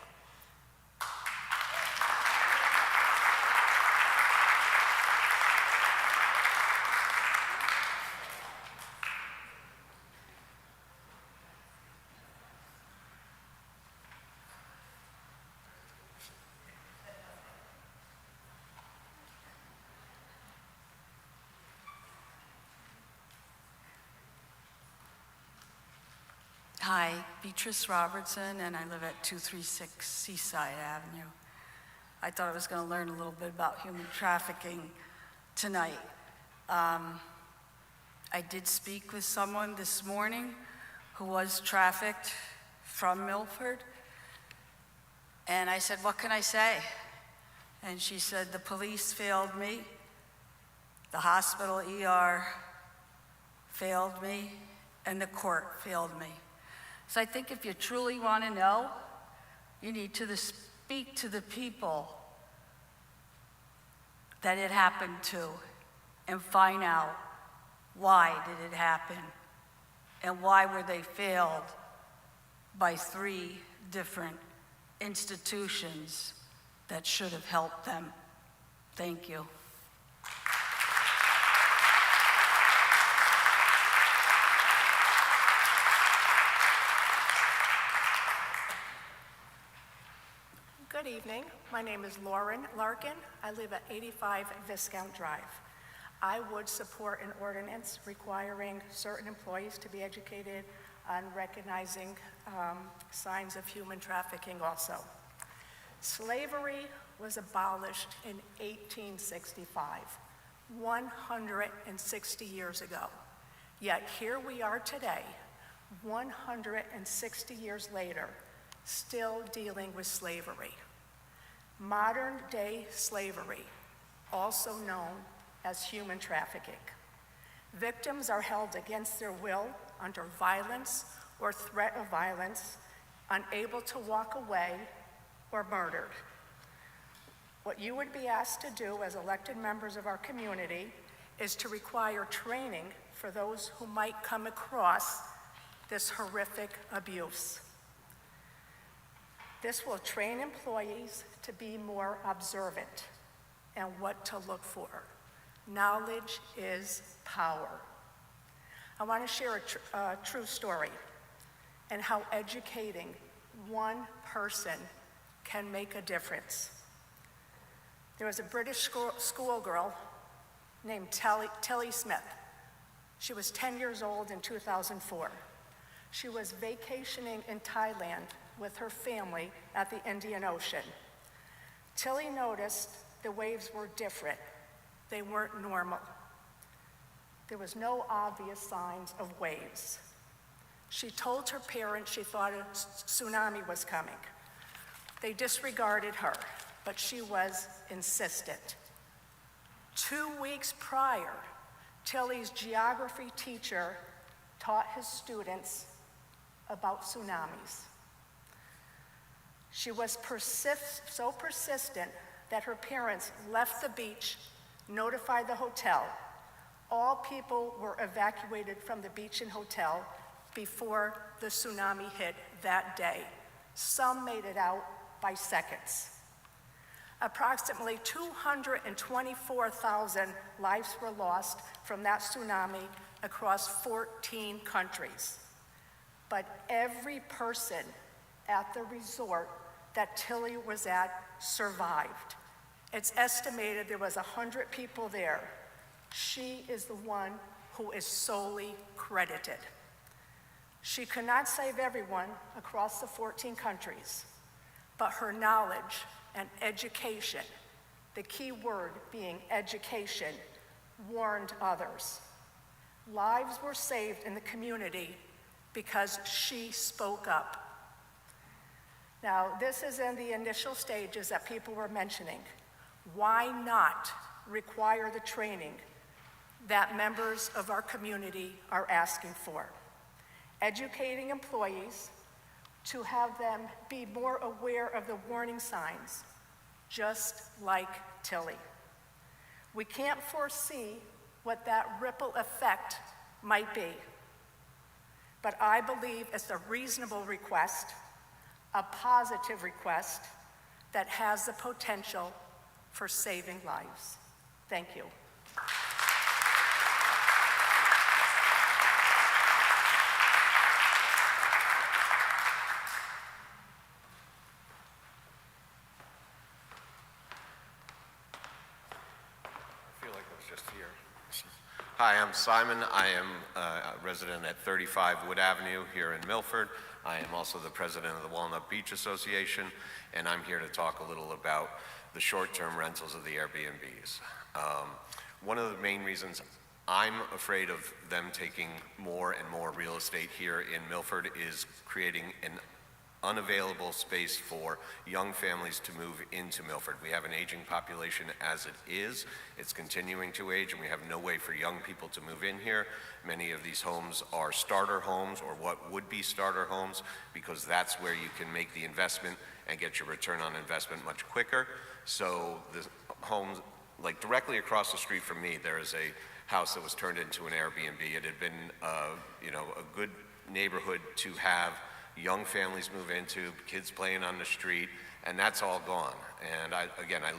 Hi, Beatrice Robertson, and I live at 236 Seaside Avenue. I thought I was going to learn a little bit about human trafficking tonight. I did speak with someone this morning who was trafficked from Milford, and I said, what can I say? And she said, the police failed me, the hospital ER failed me, and the court failed me. So I think if you truly want to know, you need to speak to the people that it happened to and find out why did it happen and why were they failed by 3 different institutions that should have helped them. Thank you. Good evening. My name is Lauren Larkin. I live at 85 Viscount Drive. I would support an ordinance requiring certain employees to be educated on recognizing signs of human trafficking also. Slavery was abolished in 1865, 160 years ago. Yet here we are today, 160 years later, still dealing with slavery. Modern day slavery, also known as human trafficking. Victims are held against their will under violence or threat of violence, unable to walk away, or murdered. What you would be asked to do as elected members of our community is to require training for those who might come across this horrific abuse. This will train employees to be more observant and what to look for. Knowledge is power. I want to share a true story and how educating one person can make a difference. There was a British schoolgirl named Tilly Smith. She was 10 years old in 2004. She was vacationing in Thailand with her family at the Indian Ocean. Tilly noticed the waves were different. They weren't normal. There was no obvious signs of waves. She told her parents she thought a tsunami was coming. They disregarded her, but she was insistent. 2 weeks prior, Tilly's geography teacher taught his students about tsunamis. She was so persistent that her parents left the beach, notified the hotel. All people were evacuated from the beach and hotel before the tsunami hit that day. Some made it out by seconds. Approximately 224,000 lives were lost from that tsunami across 14 countries. But every person at the resort that Tilly was at survived. It's estimated there was 100 people there. She is the one who is solely credited. She could not save everyone across the 14 countries, but her knowledge and education, the key word being education, warned others. Lives were saved in the community because she spoke up. Now, this is in the initial stages that people were mentioning. Why not require the training that members of our community are asking for? Educating employees to have them be more aware of the warning signs, just like Tilly. We can't foresee what that ripple effect might be, but I believe it's a reasonable request, a positive request that has the potential for saving lives. Thank you. Hi, I'm Simon. I am a resident at 35 Wood Avenue here in Milford. I am also the president of the Walnut Beach Association, and I'm here to talk a little about the short-term rentals of the Airbnbs. One of the main reasons I'm afraid of them taking more and more real estate here in Milford is creating an unavailable space for young families to move into Milford. We have an aging population as it is. It's continuing to age, and we have no way for young people to move in here. Many of these homes are starter homes, or what would be starter homes, because that's where you can make the investment and get your return on investment much quicker. So the homes, like directly across the street from me, there is a house that was turned into an Airbnb. It had been, a good neighborhood to have young families move into, kids playing on the street, and that's all gone. And I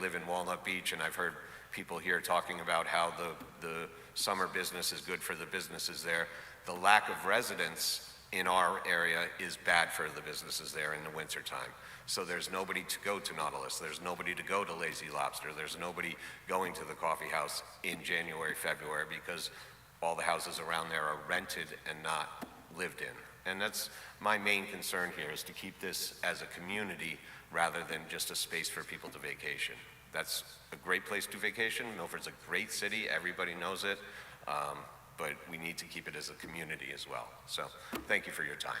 live in Walnut Beach, and I've heard people here talking about how the summer business is good for the businesses there. The lack of residents in our area is bad for the businesses there in the wintertime. So there's nobody to go to Nautilus, there's nobody to go to Lazy Lobster, there's nobody going to the coffee house in January, February, because all the houses around there are rented and not lived in. And that's my main concern here, is to keep this as a community rather than just a space for people to vacation. That's a great place to vacation. Milford's a great city, everybody knows it, but we need to keep it as a community as well. So thank you for your time.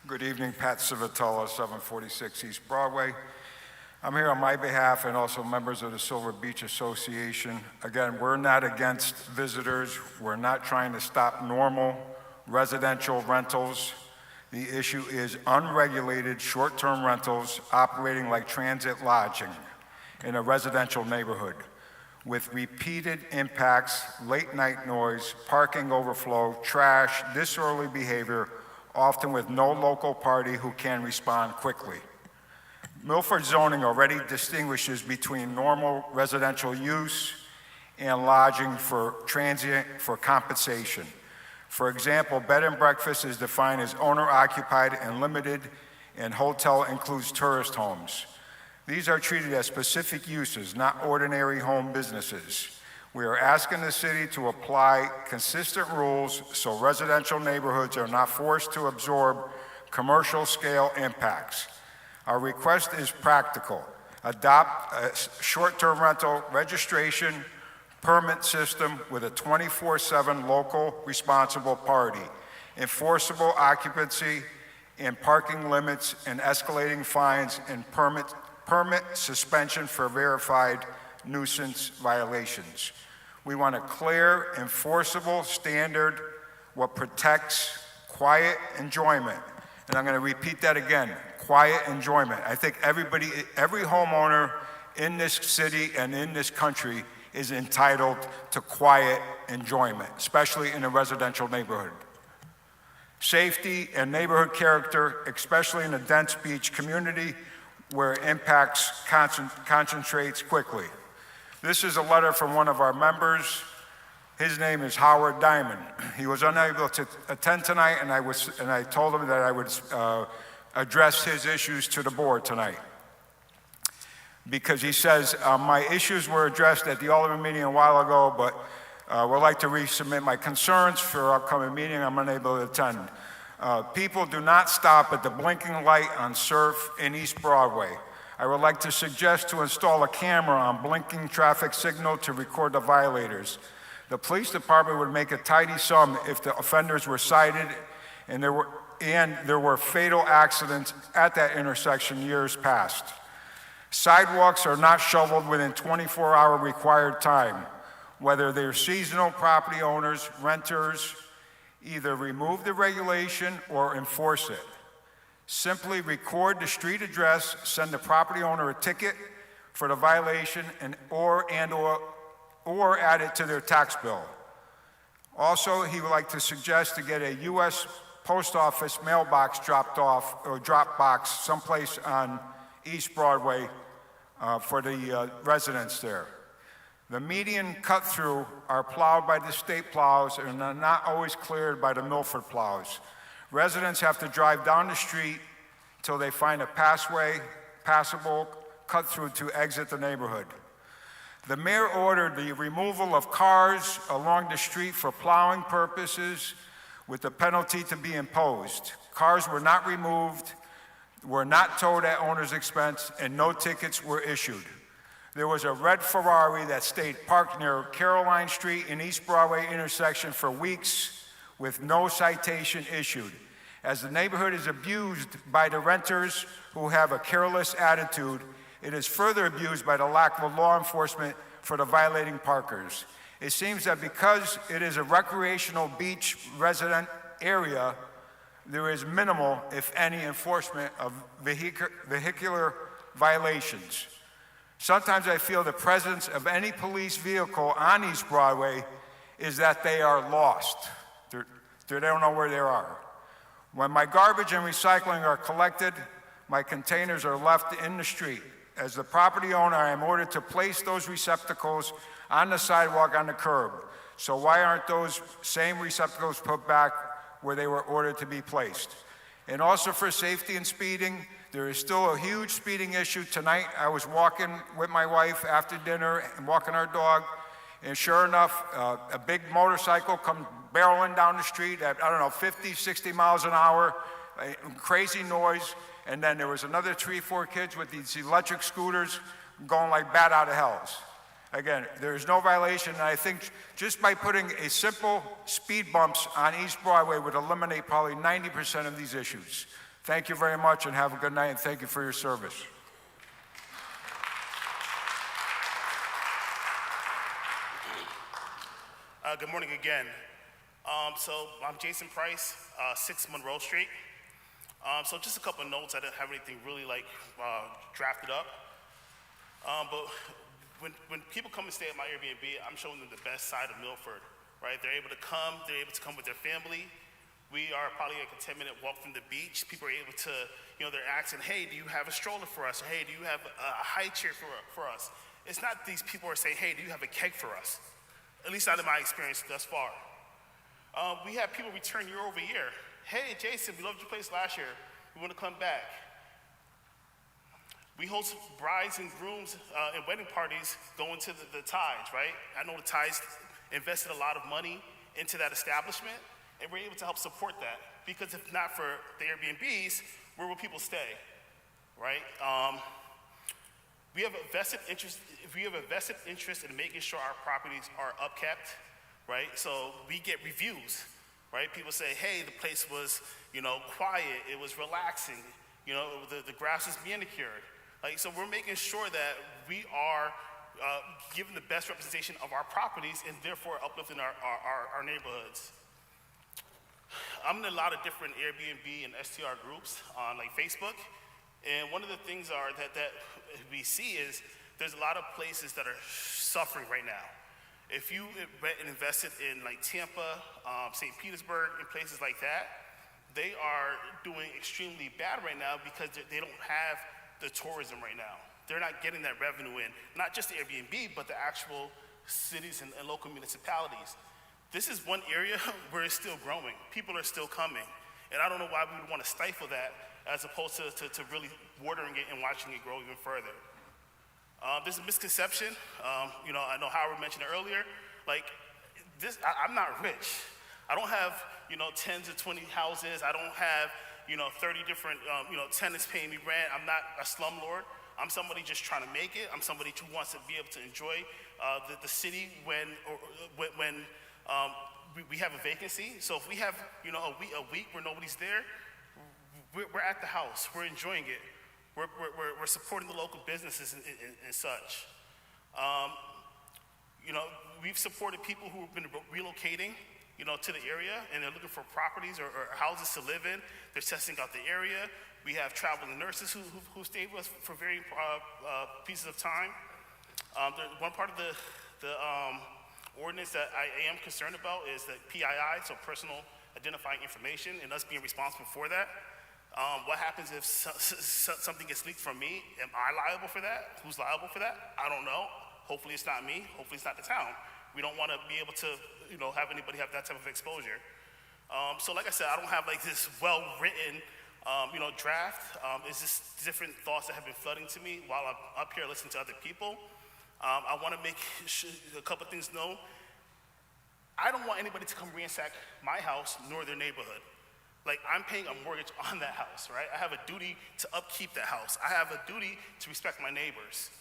Good evening, Pat Civitella, 746 East Broadway. I'm here on my behalf and also members of the Silver Beach Association. Again, we're not against visitors. We're not trying to stop normal residential rentals. The issue is unregulated short-term rentals operating like transit lodging in a residential neighborhood with repeated impacts, late night noise, parking overflow, trash, disorderly behavior, often with no local party who can respond quickly. Milford zoning already distinguishes between normal residential use and lodging for transient for compensation. For example, bed and breakfast is defined as owner-occupied and limited, and hotel includes tourist homes. These are treated as specific uses, not ordinary home businesses. We are asking the city to apply consistent rules so residential neighborhoods are not forced to absorb commercial scale impacts. Our request is practical. Adopt a short-term rental registration permit system with a 24/7 local responsible party, enforceable occupancy and parking limits and escalating fines and permit suspension for verified nuisance violations. We want a clear, enforceable standard what protects quiet enjoyment. And I'm going to repeat that again, quiet enjoyment. I think every homeowner in this city and in this country is entitled to quiet enjoyment, especially in a residential neighborhood. Safety and neighborhood character, especially in a dense beach community where impacts concentrates quickly. This is a letter from one of our members. His name is Howard Diamond. He was unable to attend tonight, and I told him that I would address his issues to the board tonight. because he says, my issues were addressed at the Alderman meeting a while ago, but would like to resubmit my concerns for our upcoming meeting. I'm unable to attend. People do not stop at the blinking light on Surf in East Broadway. I would like to suggest to install a camera on blinking traffic signal to record the violators. The police department would make a tidy sum if the offenders were cited, and there were fatal accidents at that intersection years past. Sidewalks are not shoveled within 24-hour required time. Whether they're seasonal property owners, renters, either remove the regulation or enforce it. Simply record the street address, send the property owner a ticket for the violation, or add it to their tax bill. Also, he would like to suggest to get a U.S. Post Office mailbox dropped off, or drop box someplace on East Broadway for the residents there. The median cut-through are plowed by the state plows and are not always cleared by the Milford plows. Residents have to drive down the street till they find a passable cut-through to exit the neighborhood. The mayor ordered the removal of cars along the street for plowing purposes with the penalty to be imposed. Cars were not removed, were not towed at owner's expense, and no tickets were issued. There was a red Ferrari that stayed parked near Caroline Street and East Broadway intersection for weeks with no citation issued. As the neighborhood is abused by the renters who have a careless attitude, it is further abused by the lack of law enforcement for the violating parkers. It seems that because it is a recreational beach resident area, there is minimal, if any, enforcement of vehicular violations. Sometimes I feel the presence of any police vehicle on East Broadway is that they are lost. They don't know where they are. When my garbage and recycling are collected, my containers are left in the street. As the property owner, I am ordered to place those receptacles on the sidewalk on the curb. So why aren't those same receptacles put back where they were ordered to be placed? And also for safety and speeding, there is still a huge speeding issue. Tonight, I was walking with my wife after dinner and walking our dog, and sure enough, a big motorcycle comes barreling down the street at, 50, 60 miles an hour, crazy noise, and then there was another 3 or 4 kids with these electric scooters going like bat out of hell. Again, there is no violation, and I think just by putting a simple speed bumps on East Broadway would eliminate probably 90% of these issues. Thank you very much, and have a good night, and thank you for your service. Good morning again. So I'm Jason Price, 6 Monroe Street. So just a couple of notes. I didn't have anything really drafted up. But when people come and stay at my Airbnb, I'm showing them the best side of Milford, right? They're able to come with their family. We are probably like a 10-minute walk from the beach. People are able to, they're asking, hey, do you have a stroller for us? Or, hey, do you have a high chair for us? It's not these people are saying, hey, do you have a keg for us? At least out of my experience thus far. We have people return year over year. Hey, Jason, we loved your place last year. We want to come back. We host brides and grooms and wedding parties going to the Tides, right? I know the Tides invested a lot of money into that establishment, and we're able to help support that. Because if not for the Airbnbs, where will people stay, right? We have a vested interest in making sure our properties are upkept, right? So we get reviews, right? People say, hey, the place was, quiet, it was relaxing, the grass was manicured. So we're making sure that we are giving the best representation of our properties and therefore uplifting our neighborhoods. I'm in a lot of different Airbnb and STR groups on Facebook, and one of the things that we see is there's a lot of places that are suffering right now. If you invested in Tampa, St. Petersburg, and places like that, they are doing extremely bad right now because they don't have the tourism right now. They're not getting that revenue in, not just the Airbnb, but the actual cities and local municipalities. This is one area where it's still growing. People are still coming. And I don't know why we would want to stifle that as opposed to really watering it and watching it grow even further. There's a misconception. You know, I know Howard mentioned it earlier. Like, I'm not rich. I don't have, you know, 10 to 20 houses. I don't have, you know, 30 different, you know, tenants paying me rent. I'm not a slumlord. I'm somebody just trying to make it. I'm somebody who wants to be able to enjoy the city when we have a vacancy. So if we have, you know, a week where nobody's there, we're at the house. We're enjoying it. We're supporting the local businesses and such. You know, we've supported people who have been relocating, you know, to the area, and they're looking for properties or houses to live in. They're testing out the area. We have traveling nurses who stayed with us for varying pieces of time. One part of the ordinance that I am concerned about is the PII, so personal identifying information, and us being responsible for that. What happens if something gets leaked from me? Am I liable for that? Who's liable for that? I don't know. Hopefully it's not me. Hopefully it's not the town. We don't want to be able to, you know, have anybody have that type of exposure. So like I said, I don't have like this well-written, you know, draft. It's just different thoughts that have been flooding to me while I'm up here listening to other people. I want to make a couple things known. I don't want anybody to come ransack my house nor their neighborhood. Like, I'm paying a mortgage on that house, right? I have a duty to upkeep that house. I have a duty to respect my neighbors.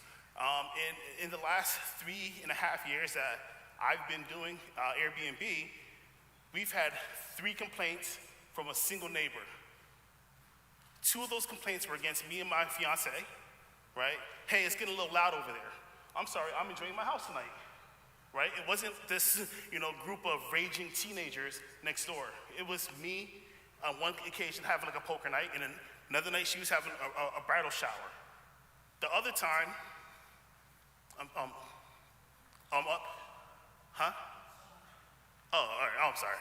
In the last 3.5 years that I've been doing Airbnb, we've had 3 complaints from a single neighbor. 2 of those complaints were against me and my fiance, right? Hey, it's getting a little loud over there. I'm sorry, I'm enjoying my house tonight, right? It wasn't this, you know, group of raging teenagers next door. It was me on one occasion having like a poker night, and then another night she was having a bridal shower. The other time, I'm up, huh? Oh, all right, oh, I'm sorry.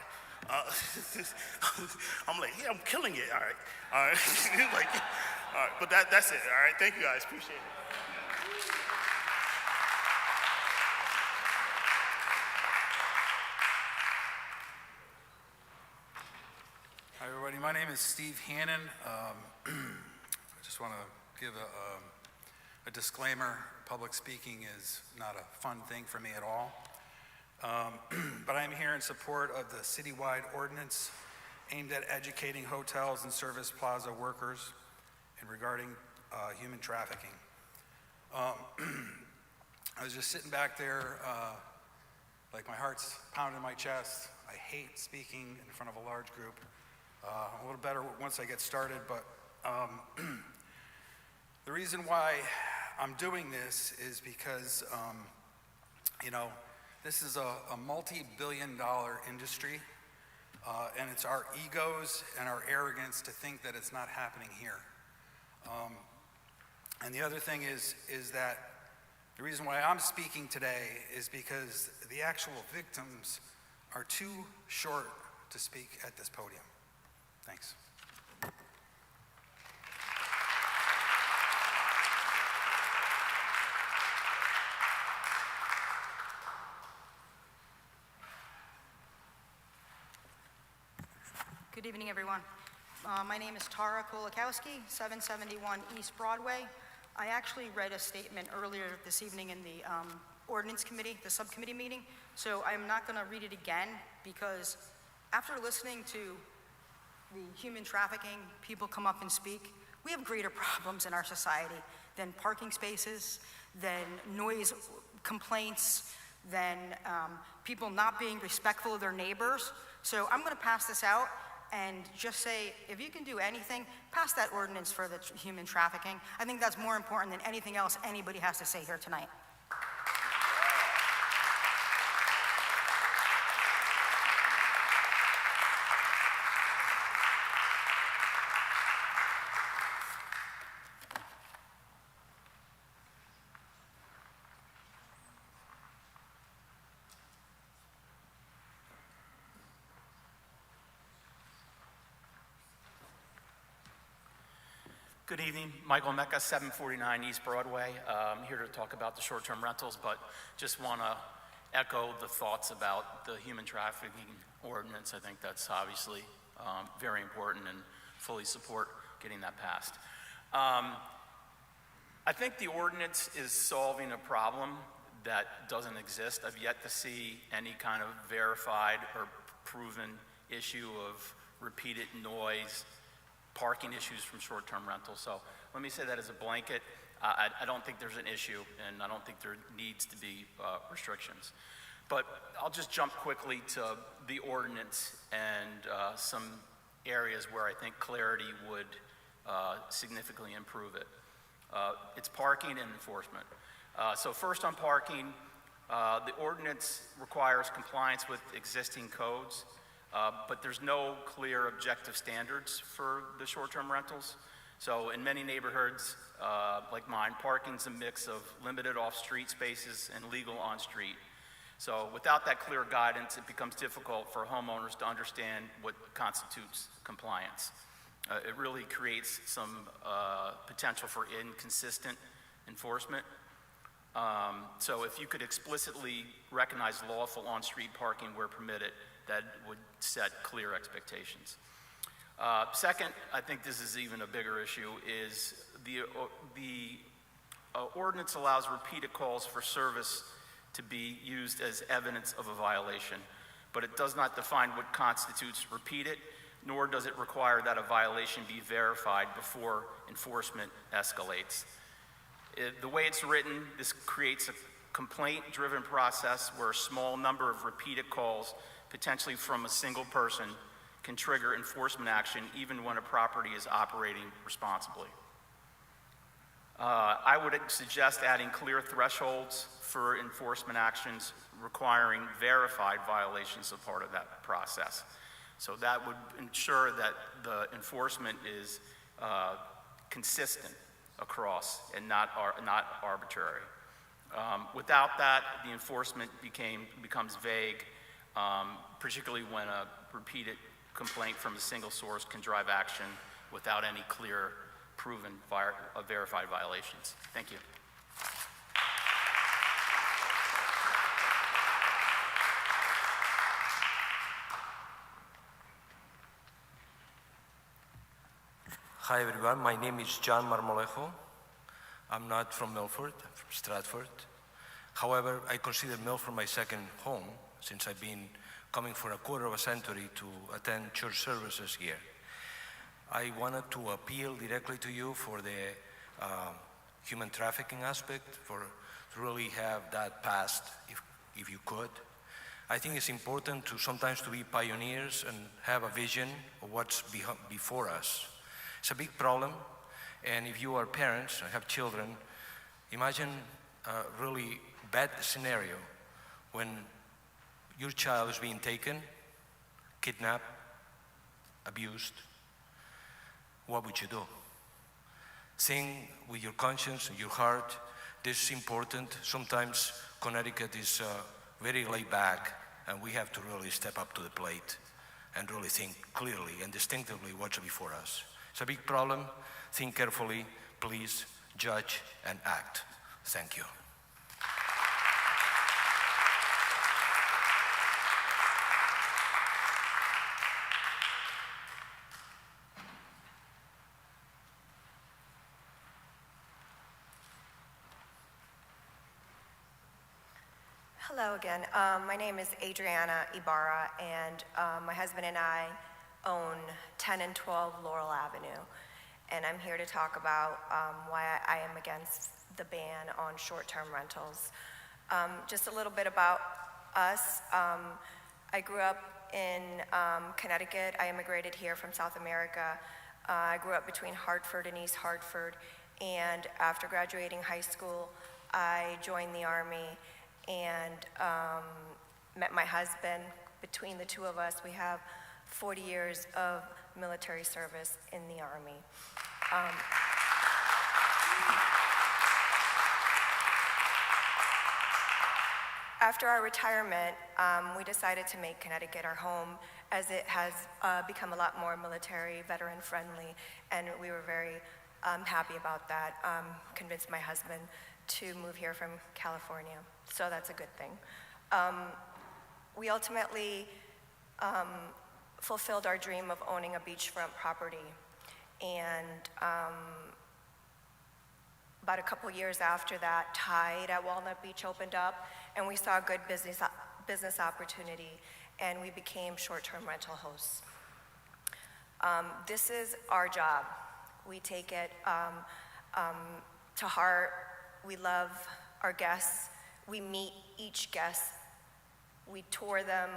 I'm like, yeah, I'm killing it, all right. Like, all right, but that's it, all right? Thank you guys, appreciate it. Hi, everybody. My name is Steve Hannon. I just want to give a disclaimer. Public speaking is not a fun thing for me at all. But I'm here in support of the citywide ordinance aimed at educating hotels and service plaza workers and regarding human trafficking. I was just sitting back there, like my heart's pounding my chest. I hate speaking in front of a large group. A little better once I get started, but the reason why I'm doing this is because, you know, this is a multi-billion-dollar industry, and it's our egos and our arrogance to think that it's not happening here. And the other thing is that the reason why I'm speaking today is because the actual victims are too short to speak at this podium. Thanks. Good evening, everyone. My name is Tara Kolakowski, 771 East Broadway. I actually read a statement earlier this evening in the ordinance committee, the subcommittee meeting, so I'm not going to read it again because after listening to the human trafficking, people come up and speak. We have greater problems in our society than parking spaces, than noise complaints, than people not being respectful of their neighbors. So I'm going to pass this out and just say, if you can do anything, pass that ordinance for the human trafficking. I think that's more important than anything else anybody has to say here tonight. Good evening, Michael Mecca, 749 East Broadway. I'm here to talk about the short-term rentals, but just want to echo the thoughts about the human trafficking ordinance. I think that's obviously very important and fully support getting that passed. I think the ordinance is solving a problem that doesn't exist. I've yet to see any kind of verified or proven issue of repeated noise, parking issues from short-term rentals. So let me say that as a blanket. I don't think there's an issue, and I don't think there needs to be restrictions. But I'll just jump quickly to the ordinance and some areas where I think clarity would significantly improve it. It's parking and enforcement. So first on parking, the ordinance requires compliance with existing codes, but there's no clear objective standards for the short-term rentals. So in many neighborhoods, like mine, parking's a mix of limited off-street spaces and legal on-street. So without that clear guidance, it becomes difficult for homeowners to understand what constitutes compliance. It really creates some potential for inconsistent enforcement. So if you could explicitly recognize lawful on-street parking where permitted, that would set clear expectations. Second, I think this is even a bigger issue, is the ordinance allows repeated calls for service to be used as evidence of a violation, but it does not define what constitutes repeated, nor does it require that a violation be verified before enforcement escalates. The way it's written, this creates a complaint-driven process where a small number of repeated calls, potentially from a single person, can trigger enforcement action even when a property is operating responsibly. I would suggest adding clear thresholds for enforcement actions requiring verified violations as part of that process. So that would ensure that the enforcement is consistent across and not arbitrary. Without that, the enforcement becomes vague, particularly when a repeated complaint from a single source can drive action without any clear, proven, verified violations. Thank you. Hi everyone, my name is John Marmolejo. I'm not from Milford, I'm from Stratford. However, I consider Milford my second home since I've been coming for a quarter of a century to attend church services here. I wanted to appeal directly to you for the human trafficking aspect, to really have that passed if you could. I think it's important to sometimes to be pioneers and have a vision of what's before us. It's a big problem, and if you are parents and have children, imagine a really bad scenario when your child is being taken, kidnapped, abused. What would you do? Think with your conscience and your heart. This is important. Sometimes Connecticut is very laid back, and we have to really step up to the plate and really think clearly and distinctively what's before us. It's a big problem. Think carefully, please judge and act. Thank you. Hello again. My name is Adriana Ibarra, and my husband and I own 10 and 12 Laurel Avenue. And I'm here to talk about why I am against the ban on short-term rentals. Just a little bit about us. I grew up in Connecticut. I immigrated here from South America. I grew up between Hartford and East Hartford. And after graduating high school, I joined the Army and met my husband. Between the two of us, we have 40 years of military service in the Army. After our retirement, we decided to make Connecticut our home, as it has become a lot more military, veteran-friendly, and we were very happy about that. Convinced my husband to move here from California, so that's a good thing. We ultimately fulfilled our dream of owning a beachfront property, and about a couple years after that, Tide at Walnut Beach opened up, and we saw a good business opportunity, and we became short-term rental hosts. This is our job. We take it to heart. We love our guests. We meet each guest. We tour them.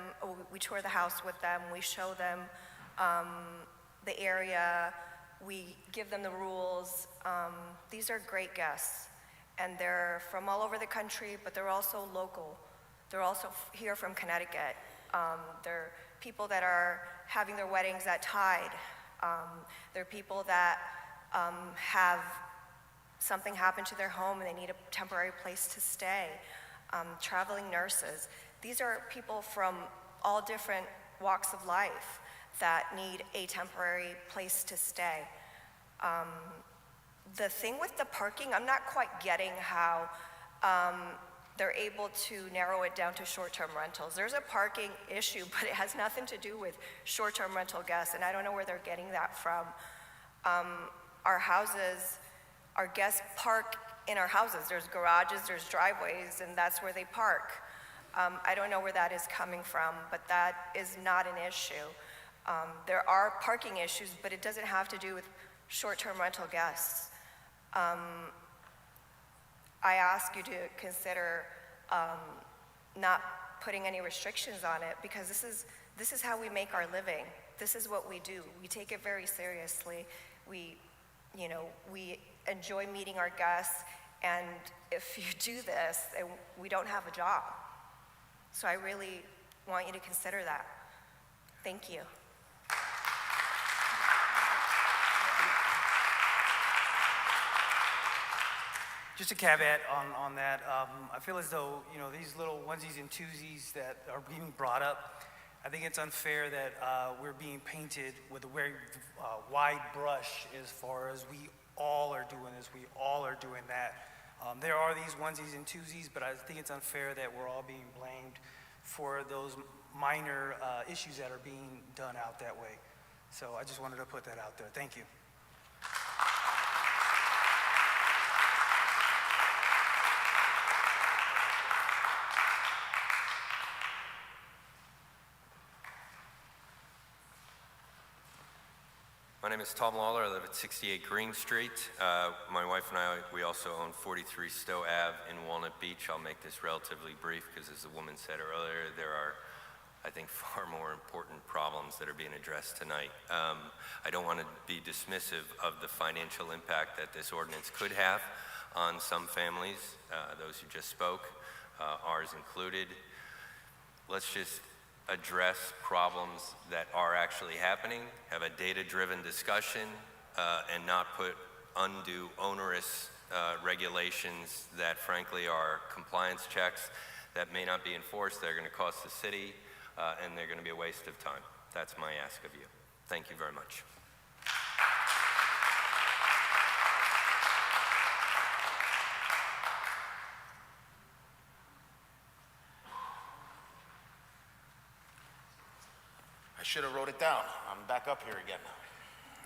We tour the house with them. We show them the area. We give them the rules. These are great guests, and they're from all over the country, but they're also local. They're also here from Connecticut. They're people that are having their weddings at Tide. They're people that have something happen to their home and they need a temporary place to stay. Traveling nurses. These are people from all different walks of life that need a temporary place to stay. The thing with the parking, I'm not quite getting how they're able to narrow it down to short-term rentals. There's a parking issue, but it has nothing to do with short-term rental guests, and I don't know where they're getting that from. Our houses, our guests park in our houses. There's garages, there's driveways, and that's where they park. I don't know where that is coming from, but that is not an issue. There are parking issues, but it doesn't have to do with short-term rental guests. I ask you to consider not putting any restrictions on it, because this is how we make our living. This is what we do. We take it very seriously. We enjoy meeting our guests, and if you do this, we don't have a job. So I really want you to consider that. Thank you. Just a caveat on that. I feel as though, these little onesies and twosies that are being brought up, I think it's unfair that we're being painted with a very wide brush as far as we all are doing this, we all are doing that. There are these onesies and twosies, but I think it's unfair that we're all being blamed for those minor issues that are being done out that way. So I just wanted to put that out there. Thank you. My name is Tom Lawler. I live at 68 Green Street. My wife and I, we also own 43 Stowe Ave in Walnut Beach. I'll make this relatively brief because, as the woman said earlier, there are, I think, far more important problems that are being addressed tonight. I don't want to be dismissive of the financial impact that this ordinance could have on some families, those who just spoke, ours included. Let's just address problems that are actually happening, have a data-driven discussion, and not put undue onerous regulations that frankly are compliance checks that may not be enforced. They're going to cost the city, and they're going to be a waste of time. That's my ask of you. Thank you very much. I should have wrote it down. I'm back up here again.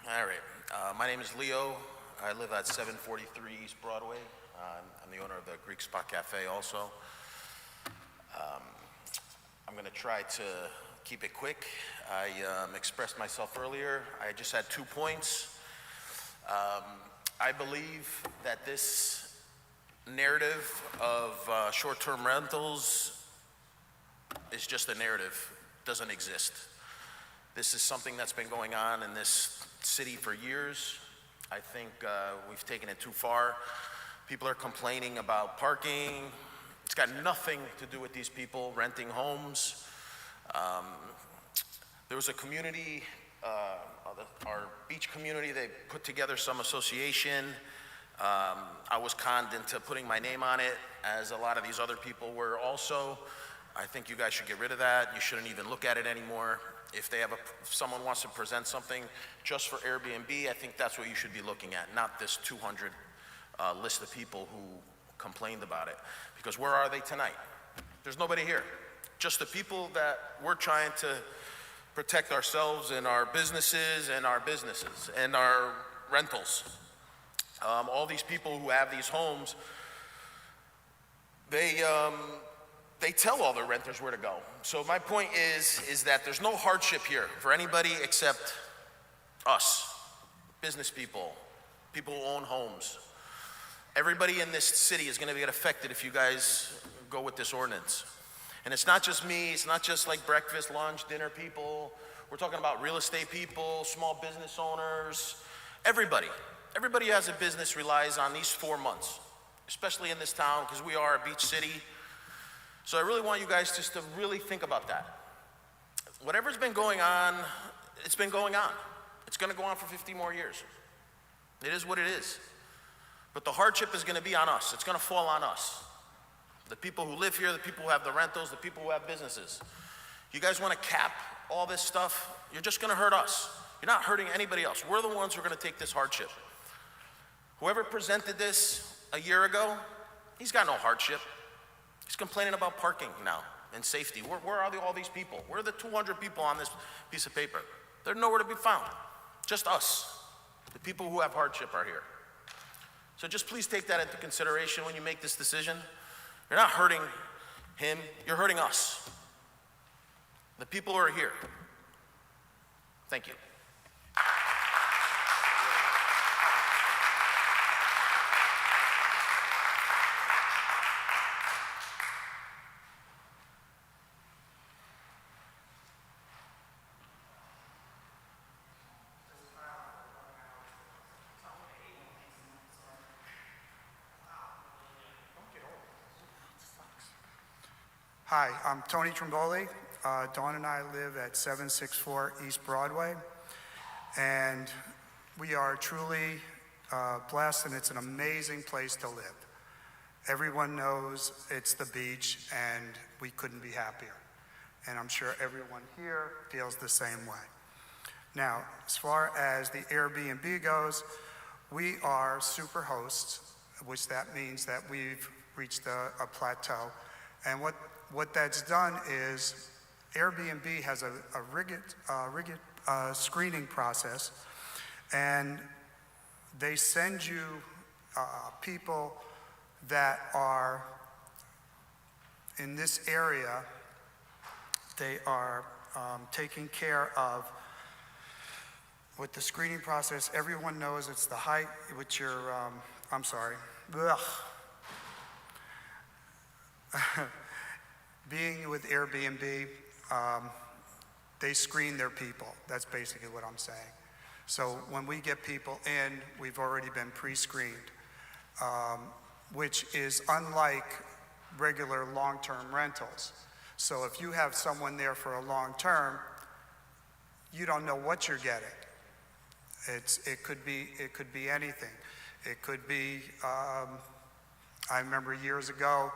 All right. My name is Leo. I live at 743 East Broadway. I'm the owner of the Greek Spot Cafe also. I'm going to try to keep it quick. I expressed myself earlier. I just had 2 points. I believe that this narrative of short-term rentals is just a narrative. It doesn't exist. This is something that's been going on in this city for years. I think we've taken it too far. People are complaining about parking. It's got nothing to do with these people renting homes. There was a community, our beach community, they put together some association. I was conned into putting my name on it, as a lot of these other people were also. I think you guys should get rid of that. You shouldn't even look at it anymore. If if someone wants to present something just for Airbnb, I think that's what you should be looking at, not this 200 list of people who complained about it. Because where are they tonight? There's nobody here. Just the people that we're trying to protect ourselves and our businesses and our rentals. All these people who have these homes, they tell all their renters where to go. So my point is that there's no hardship here for anybody except us, business people, people who own homes. Everybody in this city is going to get affected if you guys go with this ordinance. And it's not just me, it's not just like breakfast, lunch, dinner people. We're talking about real estate people, small business owners, everybody. Everybody who has a business relies on these 4 months, especially in this town because we are a beach city. So I really want you guys just to really think about that. Whatever's been going on, it's been going on. It's going to go on for 50 more years. It is what it is. But the hardship is going to be on us. It's going to fall on us. The people who live here, the people who have the rentals, the people who have businesses. You guys want to cap all this stuff? You're just going to hurt us. You're not hurting anybody else. We're the ones who are going to take this hardship. Whoever presented this a year ago, he's got no hardship. He's complaining about parking now and safety. Where are all these people? Where are the 200 people on this piece of paper? They're nowhere to be found. Just us. The people who have hardship are here. So just please take that into consideration when you make this decision. You're not hurting him, you're hurting us. The people who are here. Thank you. Hi, I'm Tony Trimboli. Dawn and I live at 764 East Broadway, and we are truly blessed, and it's an amazing place to live. Everyone knows it's the beach, and we couldn't be happier. And I'm sure everyone here feels the same way. Now, as far as the Airbnb goes, we are super hosts, which that means that we've reached a plateau. And what that's done is Airbnb has a rigid screening process, and they send you people that are in this area. They are taking care of, with the screening process, everyone knows it's the height, which you're, I'm sorry. Ugh. Being with Airbnb, they screen their people. That's basically what I'm saying. So when we get people in, we've already been pre-screened, which is unlike regular long-term rentals. So if you have someone there for a long term, you don't know what you're getting. It could be anything. It could be, I remember years ago,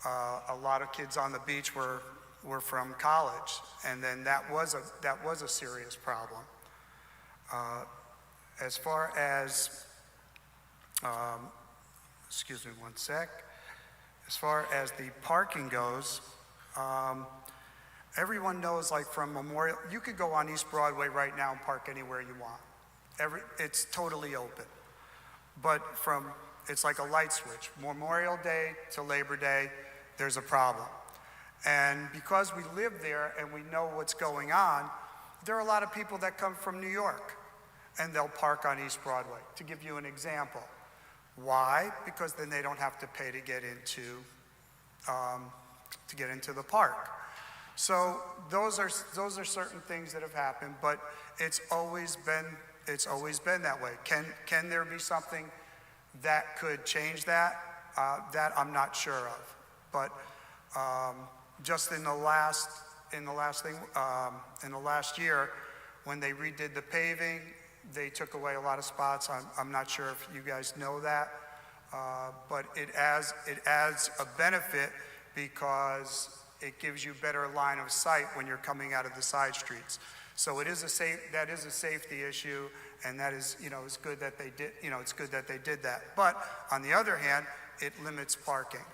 a lot of kids on the beach were from college, and then that was a serious problem. As far as, excuse me one sec, as far as the parking goes, everyone knows, like from Memorial, you could go on East Broadway right now and park anywhere you want. It's totally open. But it's like a light switch. Memorial Day to Labor Day, there's a problem. And because we live there and we know what's going on, there are a lot of people that come from New York and they'll park on East Broadway, to give you an example. Why? Because then they don't have to pay to get into the park. So those are certain things that have happened, but it's always been that way. Can there be something that could change that? That I'm not sure of. But just in the last year, when they redid the paving, they took away a lot of spots. I'm not sure if you guys know that, but it adds a benefit because it gives you better line of sight when you're coming out of the side streets. So that is a safety issue, and that is, it's good that they did, it's good that they did that. But on the other hand, it limits parking.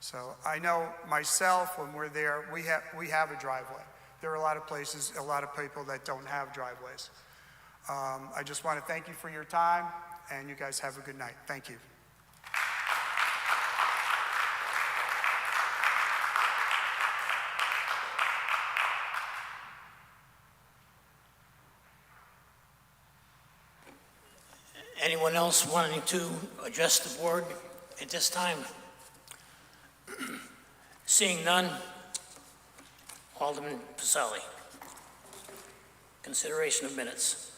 So I know myself, when we're there, we have a driveway. There are a lot of places, a lot of people that don't have driveways. I just want to thank you for your time, and you guys have a good night. Thank you. Anyone else wanting to address the board at this time? Seeing none, Alderman Pacelli. Consideration of minutes.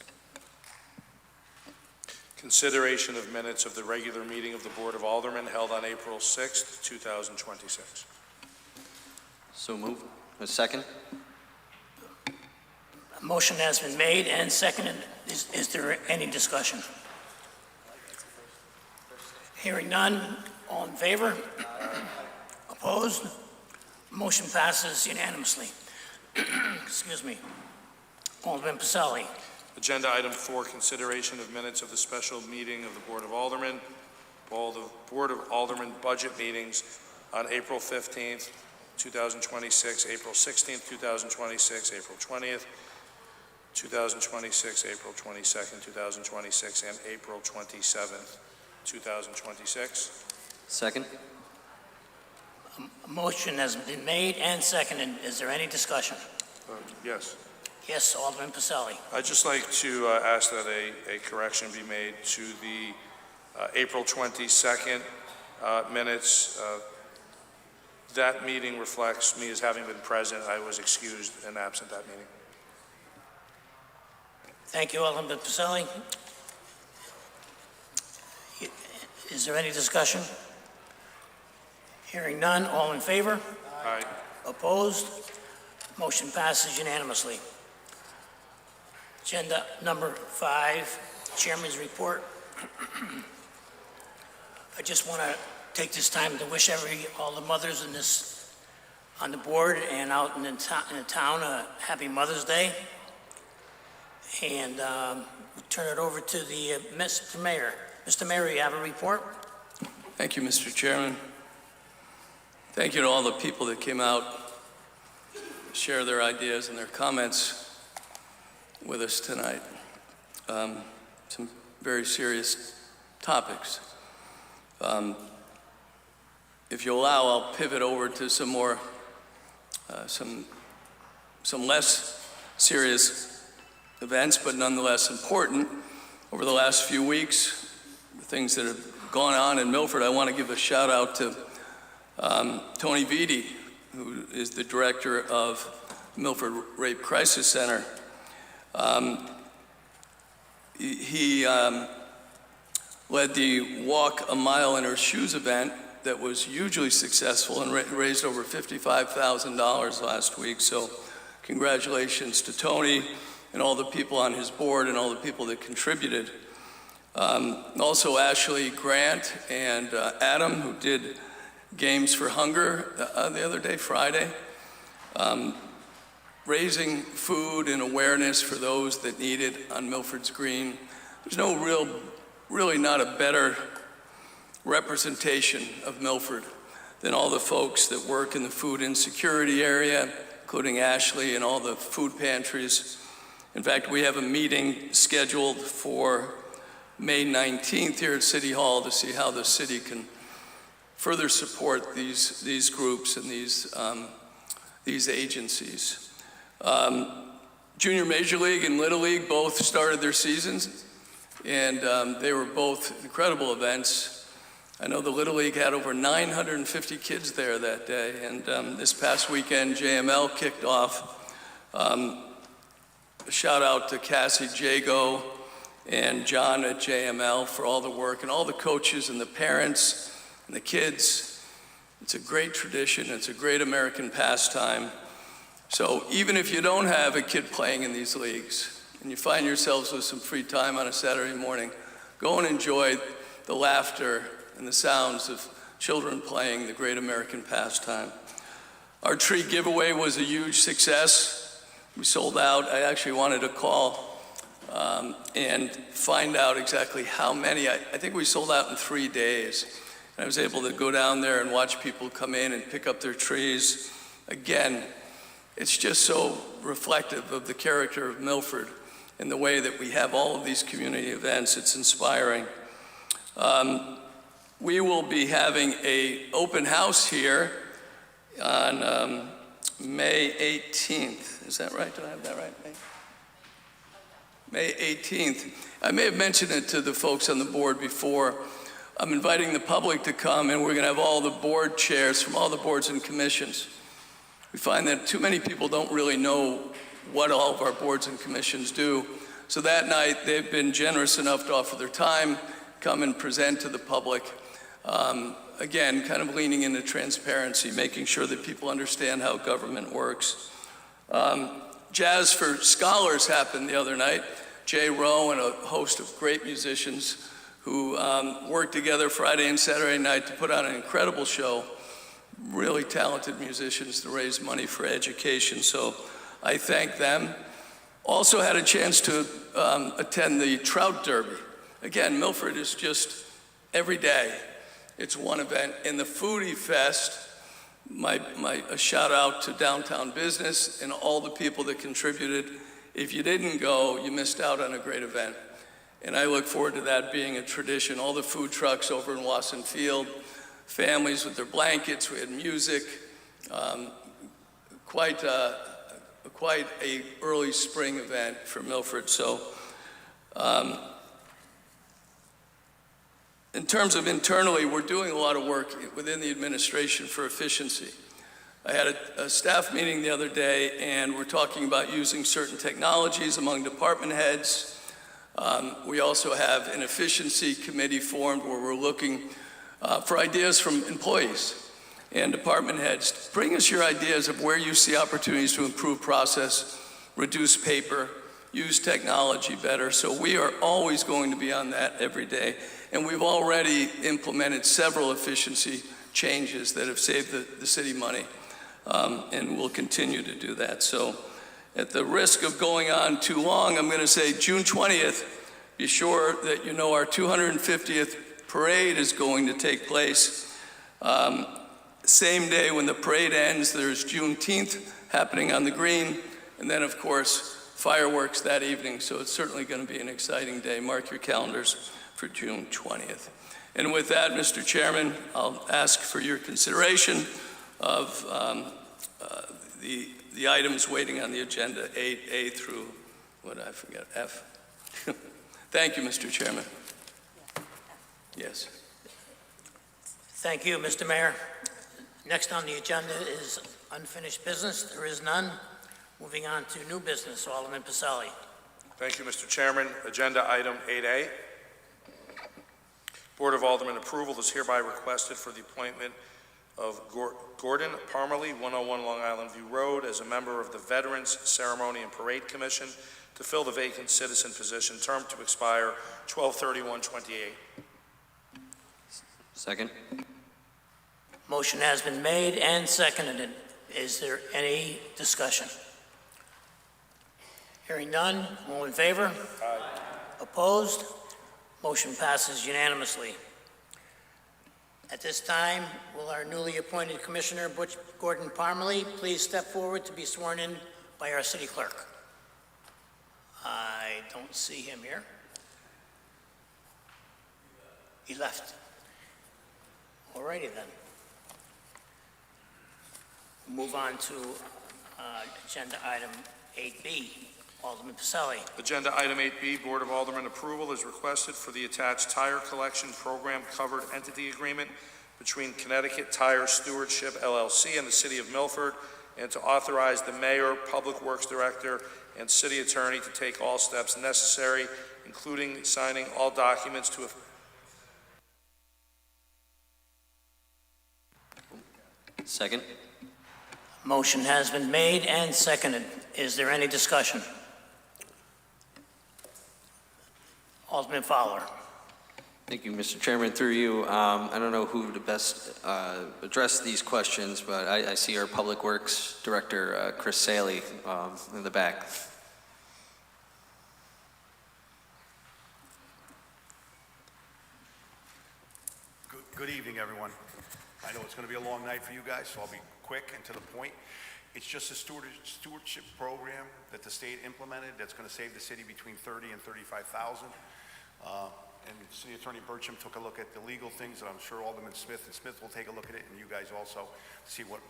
Consideration of minutes of the regular meeting of the Board of Aldermen held on April 6th, 2026. So moved. A second? A motion has been made and seconded. Is there any discussion? Hearing none, all in favor? Opposed? Motion passes unanimously. Excuse me. Alderman Pacelli. Agenda item 4, consideration of minutes of the special meeting of the Board of Aldermen. All the Board of Aldermen budget meetings on April 15th, 2026, April 16th, 2026, April 20th, 2026, April 22nd, 2026, and April 27th, 2026. Second? A motion has been made and seconded. Is there any discussion? Yes. Yes, Alderman Pacelli. I'd just like to ask that a correction be made to the April 22nd minutes. That meeting reflects me as having been present. I was excused and absent that meeting. Thank you, Alderman Pacelli. Is there any discussion? Hearing none, all in favor? Aye. Opposed? Motion passes unanimously. Agenda number 5, Chairman's report. I just want to take this time to wish all the mothers on the board and out in the town a happy Mother's Day. And we'll turn it over to the Mr. Mayor. Mr. Mayor, you have a report? Thank you, Mr. Chairman. Thank you to all the people that came out to share their ideas and their comments with us tonight. Some very serious topics. If you allow, I'll pivot over to some more, some less serious events, but nonetheless important. Over the last few weeks, the things that have gone on in Milford, I want to give a shout out to Tony Vitti, who is the director of Milford Rape Crisis Center. He led the Walk a Mile in Her Shoes event that was hugely successful and raised over $55,000 last week. So congratulations to Tony and all the people on his board and all the people that contributed. Also Ashley Grant and Adam, who did Games for Hunger the other day, Friday. Raising food and awareness for those that need it on Milford's Green. There's really not a better representation of Milford than all the folks that work in the food insecurity area, including Ashley and all the food pantries. In fact, we have a meeting scheduled for May 19th here at City Hall to see how the city can further support these groups and these agencies. Junior Major League and Little League both started their seasons, and they were both incredible events. I know the Little League had over 950 kids there that day, and this past weekend, JML kicked off. A shout out to Cassie Jago and John at JML for all the work, and all the coaches and the parents and the kids. It's a great tradition. It's a great American pastime. So even if you don't have a kid playing in these leagues and you find yourselves with some free time on a Saturday morning, go and enjoy the laughter and the sounds of children playing the great American pastime. Our tree giveaway was a huge success. We sold out. I actually wanted to call and find out exactly how many. I think we sold out in 3 days. And I was able to go down there and watch people come in and pick up their trees. Again, it's just so reflective of the character of Milford and the way that we have all of these community events. It's inspiring. We will be having a open house here on May 18th. Is that right? Do I have that right? May 18th. I may have mentioned it to the folks on the board before. I'm inviting the public to come, and we're going to have all the board chairs from all the boards and commissions. We find that too many people don't really know what all of our boards and commissions do. So that night, they've been generous enough to offer their time, come and present to the public. Again, kind of leaning into transparency, making sure that people understand how government works. Jazz for Scholars happened the other night. Jay Rowe and a host of great musicians who worked together Friday and Saturday night to put on an incredible show. Really talented musicians to raise money for education, so I thank them. Also had a chance to attend the Trout Derby. Again, Milford is just every day. It's one event. In the Foodie Fest, a shout out to Downtown Business and all the people that contributed. If you didn't go, you missed out on a great event. And I look forward to that being a tradition. All the food trucks over in Wasson Field, families with their blankets, we had music, quite a early spring event for Milford. So in terms of internally, we're doing a lot of work within the administration for efficiency. I had a staff meeting the other day, and we're talking about using certain technologies among department heads. We also have an efficiency committee formed where we're looking for ideas from employees and department heads. Bring us your ideas of where you see opportunities to improve process, reduce paper, use technology better. So we are always going to be on that every day. And we've already implemented several efficiency changes that have saved the city money, and we'll continue to do that. So at the risk of going on too long, I'm going to say June 20th, be sure that you know our 250th parade is going to take place. Same day when the parade ends, there's Juneteenth happening on the green, and then of course fireworks that evening. So it's certainly going to be an exciting day. Mark your calendars for June 20th. And with that, Mr. Chairman, I'll ask for your consideration of the items waiting on the agenda, 8A through, what did I forget, F. Thank you, Mr. Chairman. Yes. Thank you, Mr. Mayor. Next on the agenda is unfinished business. There is none. Moving on to new business, Alderman Pacelli. Thank you, Mr. Chairman. Agenda item 8A. Board of Aldermen approval is hereby requested for the appointment of Gordon Parmalee, 101 Long Island View Road, as a member of the Veterans Ceremony and Parade Commission to fill the vacant citizen position, term to expire 12/31/28. Second. Motion has been made and seconded. Is there any discussion? Hearing none, all in favor? Aye. Opposed? Motion passes unanimously. At this time, will our newly appointed Commissioner, Butch Gordon Parmalee, please step forward to be sworn in by our city clerk? I don't see him here. He left. All righty then. Move on to agenda item 8B. Alderman Pacelli. Agenda item 8B, Board of Aldermen approval is requested for the attached tire collection program covered entity agreement between Connecticut Tire Stewardship LLC and the City of Milford, and to authorize the Mayor, Public Works Director, and City Attorney to take all steps necessary, including signing all documents to Second. Motion has been made and seconded. Is there any discussion? Alderman Fowler. Thank you, Mr. Chairman. Through you, I don't know who to best address these questions, but I see our Public Works Director, Chris Saley, in the back. Good evening, everyone. I know it's going to be a long night for you guys, so I'll be quick and to the point. It's just a stewardship program that the state implemented that's going to save the city between $30,000 and $35,000. And City Attorney Burcham took a look at the legal things, and I'm sure Alderman Smith and Smith will take a look at it, and you guys also see what,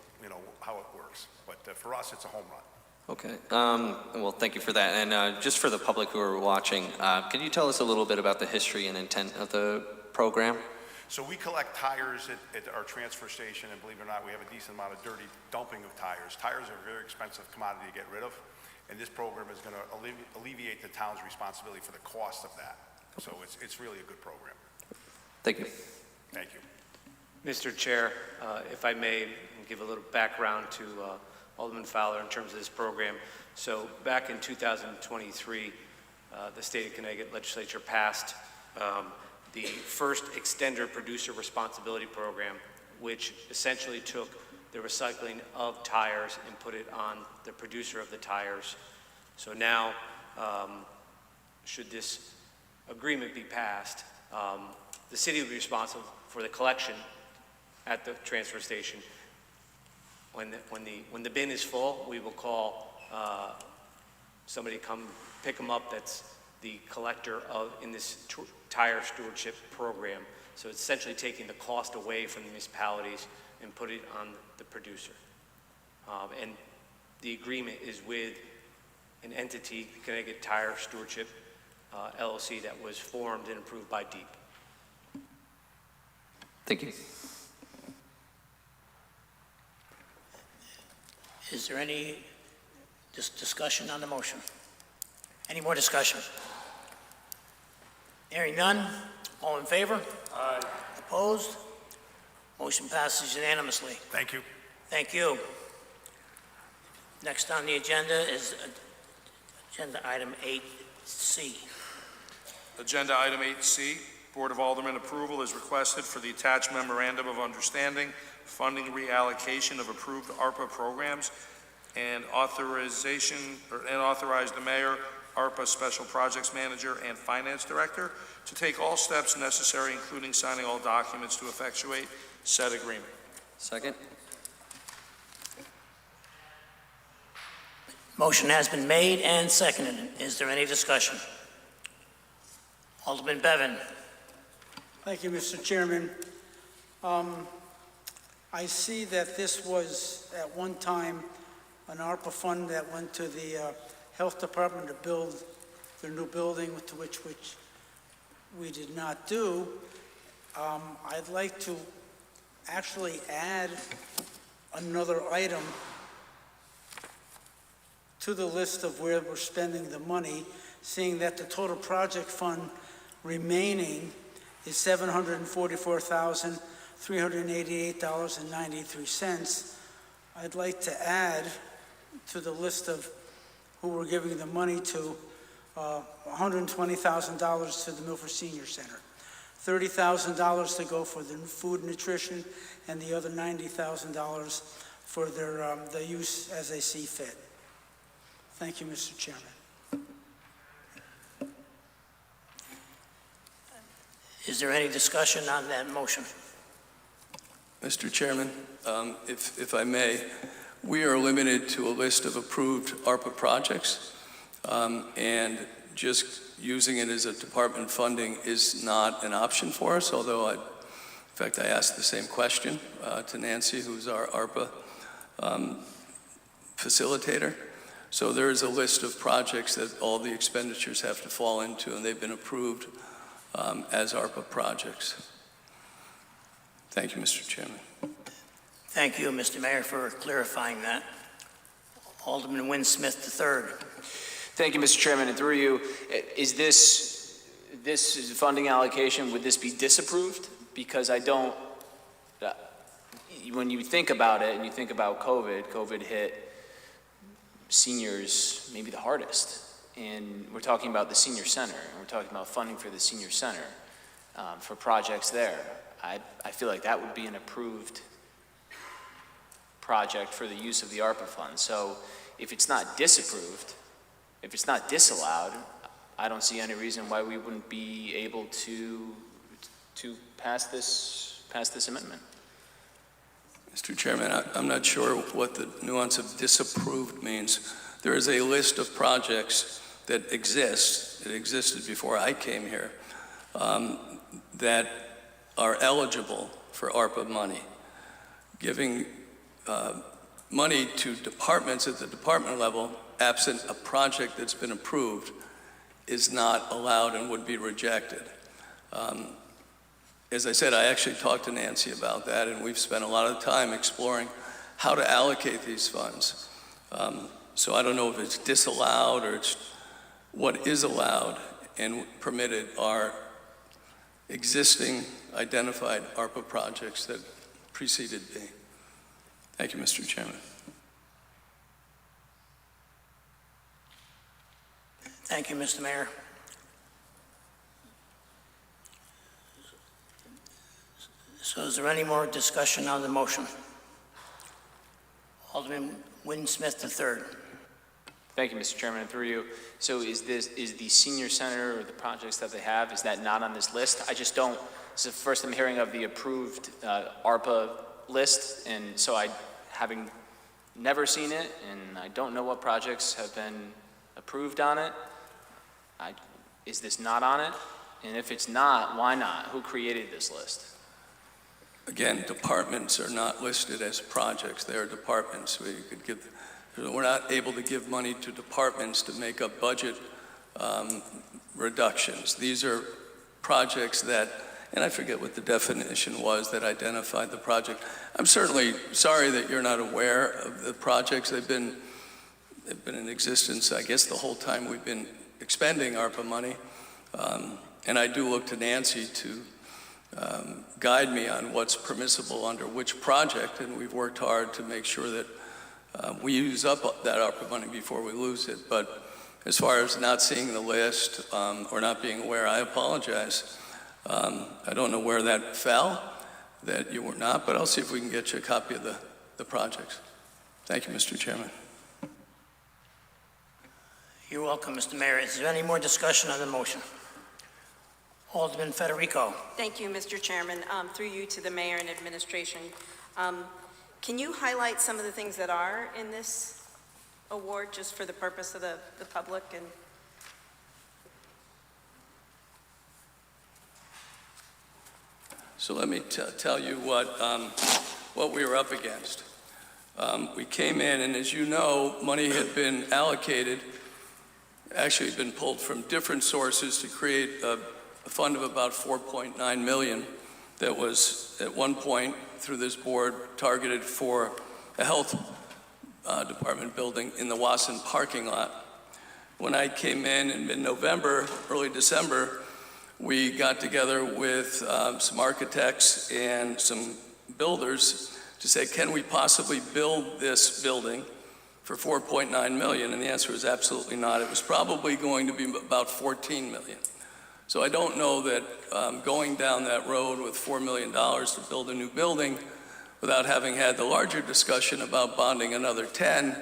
how it works. But for us, it's a home run. Okay. Well, thank you for that. And just for the public who are watching, can you tell us a little bit about the history and intent of the program? So we collect tires at our transfer station, and believe it or not, we have a decent amount of dirty dumping of tires. Tires are a very expensive commodity to get rid of, and this program is going to alleviate the town's responsibility for the cost of that. So it's really a good program. Thank you. Thank you. Mr. Chair, if I may give a little background to Alderman Fowler in terms of this program. So back in 2023, the state of Connecticut legislature passed the first extender producer responsibility program, which essentially took the recycling of tires and put it on the producer of the tires. So now, should this agreement be passed, the city will be responsible for the collection at the transfer station. When the bin is full, we will call somebody to come pick them up. That's the collector in this tire stewardship program. So it's essentially taking the cost away from the municipalities and put it on the producer. And the agreement is with an entity, Connecticut Tire Stewardship LLC, that was formed and approved by DEEP. Thank you. Is there any discussion on the motion? Any more discussion? Hearing none, all in favor? Aye. Opposed? Motion passes unanimously. Thank you. Thank you. Next on the agenda is agenda item 8C. Agenda item 8C, Board of Aldermen approval is requested for the attached memorandum of understanding, funding reallocation of approved ARPA programs, and authorize the mayor, ARPA Special Projects Manager, and Finance Director to take all steps necessary, including signing all documents to effectuate said agreement. Second. Motion has been made and seconded. Is there any discussion? Alderman Bevan. Thank you, Mr. Chairman. I see that this was at one time an ARPA fund that went to the Health Department to build their new building, to which we did not do. I'd like to actually add another item to the list of where we're spending the money, seeing that the total project fund remaining is $744,388.93. I'd like to add to the list of who we're giving the money to $120,000 to the Milford Senior Center, $30,000 to go for the food and nutrition, and the other $90,000 for their use as they see fit. Thank you, Mr. Chairman. Is there any discussion on that motion? Mr. Chairman, if I may, we are limited to a list of approved ARPA projects, and just using it as a department funding is not an option for us, although in fact, I asked the same question to Nancy, who's our ARPA facilitator. So there is a list of projects that all the expenditures have to fall into, and they've been approved as ARPA projects. Thank you, Mr. Chairman. Thank you, Mr. Mayor, for clarifying that. Alderman Wynne Smith III. Thank you, Mr. Chairman, and through you, is this funding allocation, would this be disapproved? Because I don't, when you think about it and you think about COVID hit seniors maybe the hardest. And we're talking about the senior center, and we're talking about funding for the senior center for projects there. I feel like that would be an approved project for the use of the ARPA fund. So if it's not disapproved, if it's not disallowed, I don't see any reason why we wouldn't be able to pass this amendment. Mr. Chairman, I'm not sure what the nuance of disapproved means. There is a list of projects that exist. It existed before I came here, that are eligible for ARPA money. Giving money to departments at the department level, absent a project that's been approved, is not allowed and would be rejected. As I said, I actually talked to Nancy about that, and we've spent a lot of time exploring how to allocate these funds. So I don't know if it's disallowed or it's what is allowed and permitted are existing identified ARPA projects that preceded me. Thank you, Mr. Chairman. Thank you, Mr. Mayor. So is there any more discussion on the motion? Alderman Winsmith III. Thank you, Mr. Chairman, and through you. So is the senior center or the projects that they have, is that not on this list? I just don't, this is the first I'm hearing of the approved ARPA list, and so having never seen it, and I don't know what projects have been approved on it. Is this not on it? And if it's not, why not? Who created this list? Again, departments are not listed as projects. They are departments. We're not able to give money to departments to make up budget reductions. These are projects that, and I forget what the definition was that identified the project. I'm certainly sorry that you're not aware of the projects. They've been in existence, I guess, the whole time we've been expending ARPA money. And I do look to Nancy to guide me on what's permissible under which project, and we've worked hard to make sure that we use up that ARPA money before we lose it. But as far as not seeing the list or not being aware, I apologize. I don't know where that fell, that you were not, but I'll see if we can get you a copy of the projects. Thank you, Mr. Chairman. You're welcome, Mr. Mayor. Is there any more discussion on the motion? Alderman Federico. Thank you, Mr. Chairman. Through you to the mayor and administration. Can you highlight some of the things that are in this award, just for the purpose of the public? And So let me tell you what we were up against. We came in, and as you know, money had been allocated, actually been pulled from different sources to create a fund of about $4.9 million that was at one point through this board targeted for a health department building in the Wasson parking lot. When I came in mid-November, early December, we got together with some architects and some builders to say, can we possibly build this building for $4.9 million? And the answer is absolutely not. It was probably going to be about $14 million. So I don't know that going down that road with $4 million to build a new building without having had the larger discussion about bonding another 10.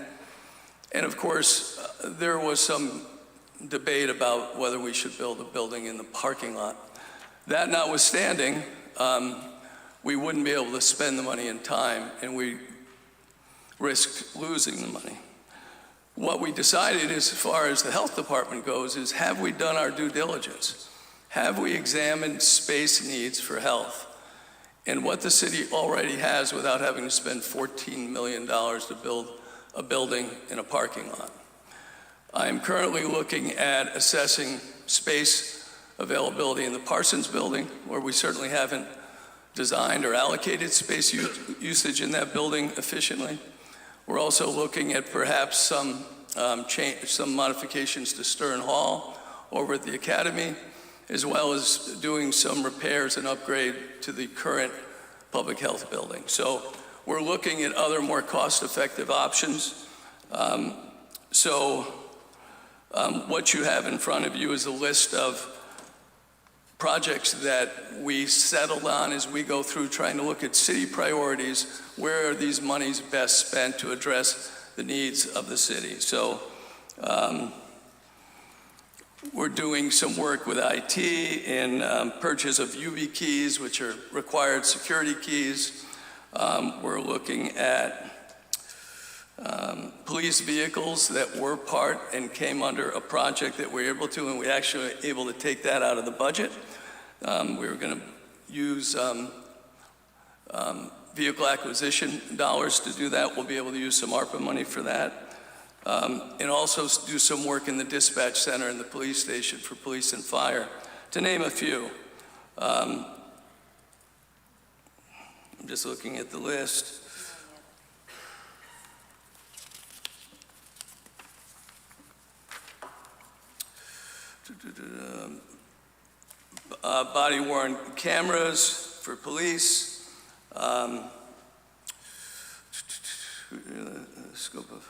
And of course, there was some debate about whether we should build a building in the parking lot. That notwithstanding, we wouldn't be able to spend the money in time, and we risked losing the money. What we decided as far as the health department goes is, have we done our due diligence? Have we examined space needs for health and what the city already has without having to spend $14 million to build a building in a parking lot? I am currently looking at assessing space availability in the Parsons building, where we certainly haven't designed or allocated space usage in that building efficiently. We're also looking at perhaps some modifications to Stern Hall over at the Academy, as well as doing some repairs and upgrade to the current public health building. So we're looking at other more cost-effective options. What you have in front of you is a list of projects that we settled on as we go through trying to look at city priorities. Where are these monies best spent to address the needs of the city? So we're doing some work with IT in purchase of UV keys, which are required security keys. We're looking at police vehicles that were part and came under a project that we were able to, and we actually were able to take that out of the budget. We were going to use vehicle acquisition dollars to do that. We'll be able to use some ARPA money for that. And also do some work in the dispatch center and the police station for police and fire, to name a few. I'm just looking at the list. Body-worn cameras for police. Scope of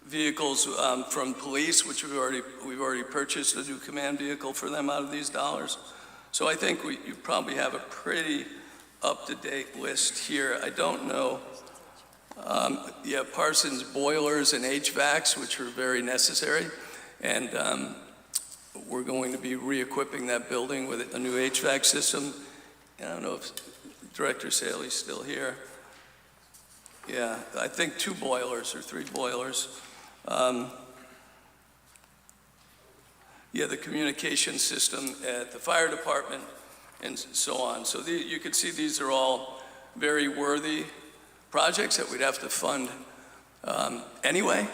vehicles from police, which we've already purchased a new command vehicle for them out of these dollars. So I think you probably have a pretty up-to-date list here. I don't know. You have Parsons boilers and HVACs, which are very necessary, and we're going to be re-equipping that building with a new HVAC system. I don't know if Director Saley's still here. Yeah, I think 2 boilers or 3 boilers. Yeah, the communication system at the fire department and so on. So you can see these are all very worthy projects that we'd have to fund anyway.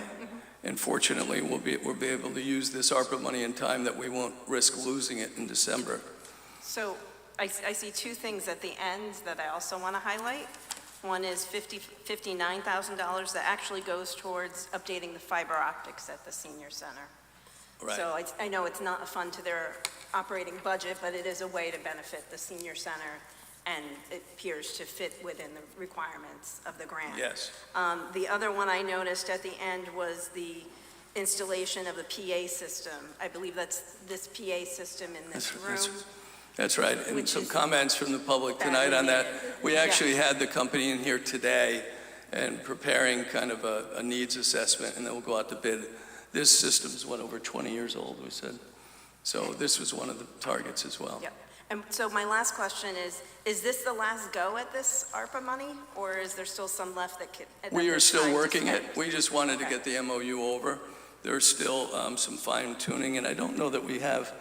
And fortunately, we'll be able to use this ARPA money in time that we won't risk losing it in December. So I see 2 things at the end that I also want to highlight. One is $59,000 that actually goes towards updating the fiber optics at the senior center. Right. So I know it's not a fund to their operating budget, but it is a way to benefit the senior center, and it appears to fit within the requirements of the grant. Yes. The other one I noticed at the end was the installation of the PA system. I believe that's this PA system in this room. That's right, and some comments from the public tonight on that. We actually had the company in here today and preparing kind of a needs assessment, and then we'll go out to bid. This system is, over 20 years old, we said. So this was one of the targets as well. Yep. And so my last question is this the last go at this ARPA money, or is there still some left that could? We are still working it. We just wanted to get the MOU over. There's still some fine tuning, and I don't know that we have,